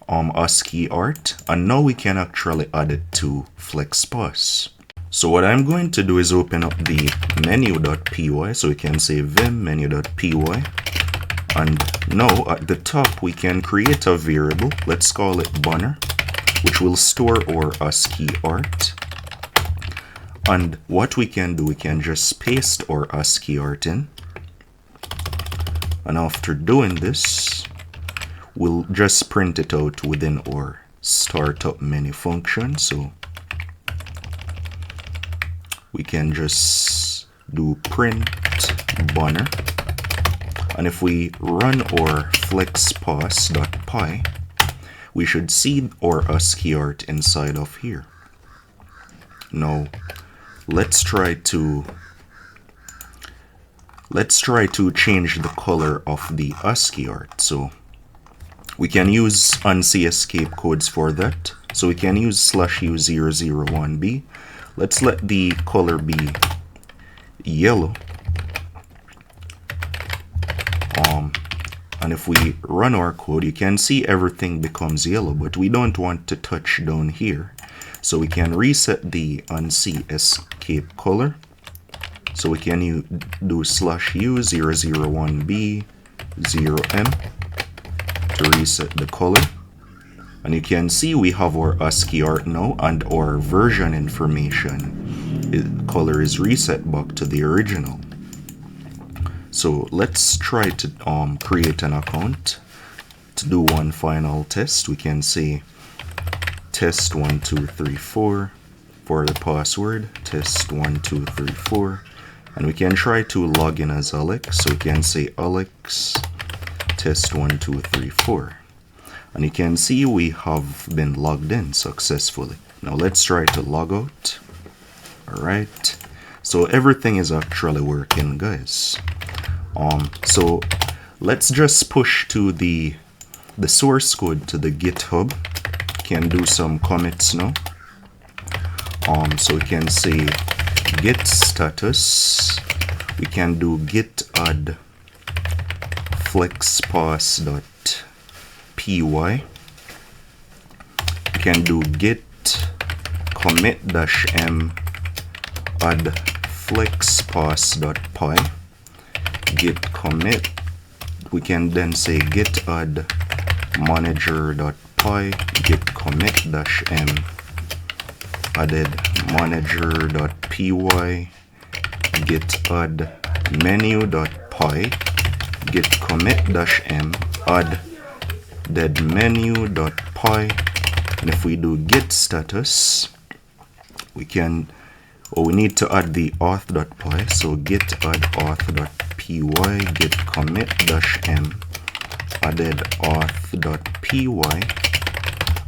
ASCII art, and now we can actually add it to FlexPass. So what I'm going to do is open up the menu.py, so we can say vim menu.py, and now at the top we can create a variable. Let's call it banner, which will store our ASCII art. And what we can do, we can just paste our ASCII art in, and after doing this, we'll just print it out within our startup menu function. So we can just do print banner, and if we run our flexpass.py, we should see our ASCII art inside of here. Now let's try to change the color of the ASCII art. So we can use ANSI escape codes for that. So we can use /u001b. Let's let the color be yellow. And if we run our code, you can see everything becomes yellow, but we don't want to touch down here. So we can reset the ANSI escape color. So we can do /u001b 0m to reset the color. And you can see we have our ASCII art now, and our version information color is reset back to the original. So let's try to create an account to do one final test. We can say test1234 for the password, test1234, and we can try to log in as Alex. So we can say Alex test1234. And you can see we have been logged in successfully. Now let's try to log out. Alright, so everything is actually working, guys. So let's just push to the source code to the GitHub. Can do some commits now. So we can say git status. We can do git add flexpass.py. We can do git commit-m add flexpass.py. Git commit. We can then say git add manager.py, git commit-m added manager.py, git add menu.py, git commit-m add dead menu.py. And if we do git status, we need to add the auth.py. So git add auth.py, git commit-m added auth.py,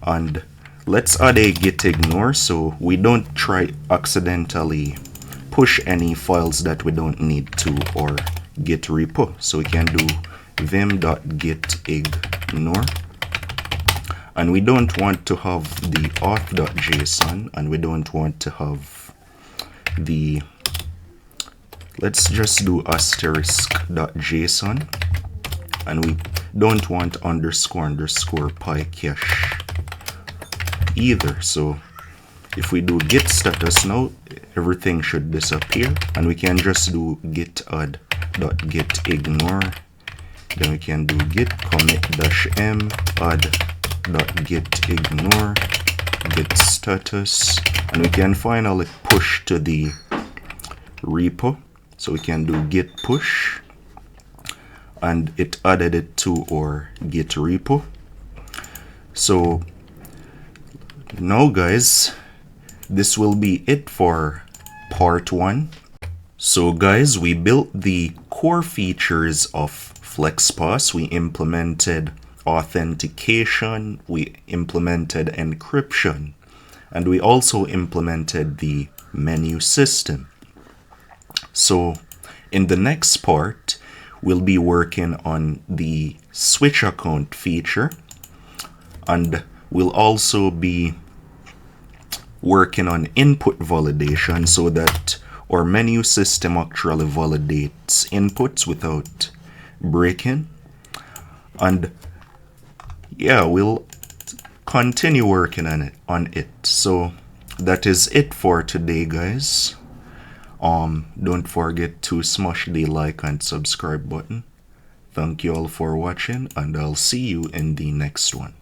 and let's add a git ignore so we don't try accidentally push any files that we don't need to or git repo. So we can do vim.gitignore, and we don't want to have the auth.json, and we don't want to have the, let's just do asterisk.json, and we don't want __py cache either. So if we do git status now, everything should disappear, and we can just do git add.gitignore. Then we can do git commit-m add.gitignore, git status, and we can finally push to the repo. So we can do git push, and it added it to our git repo. So now, guys, this will be it for part 1. So guys, we built the core features of FlexPass. We implemented authentication, we implemented encryption, and we also implemented the menu system. So in the next part, we'll be working on the switch account feature, and we'll also be working on input validation so that our menu system actually validates inputs without breaking. And yeah, we'll continue working on it. So that is it for today, guys. Don't forget to smash the like and subscribe button. Thank you all for watching, and I'll see you in the next one.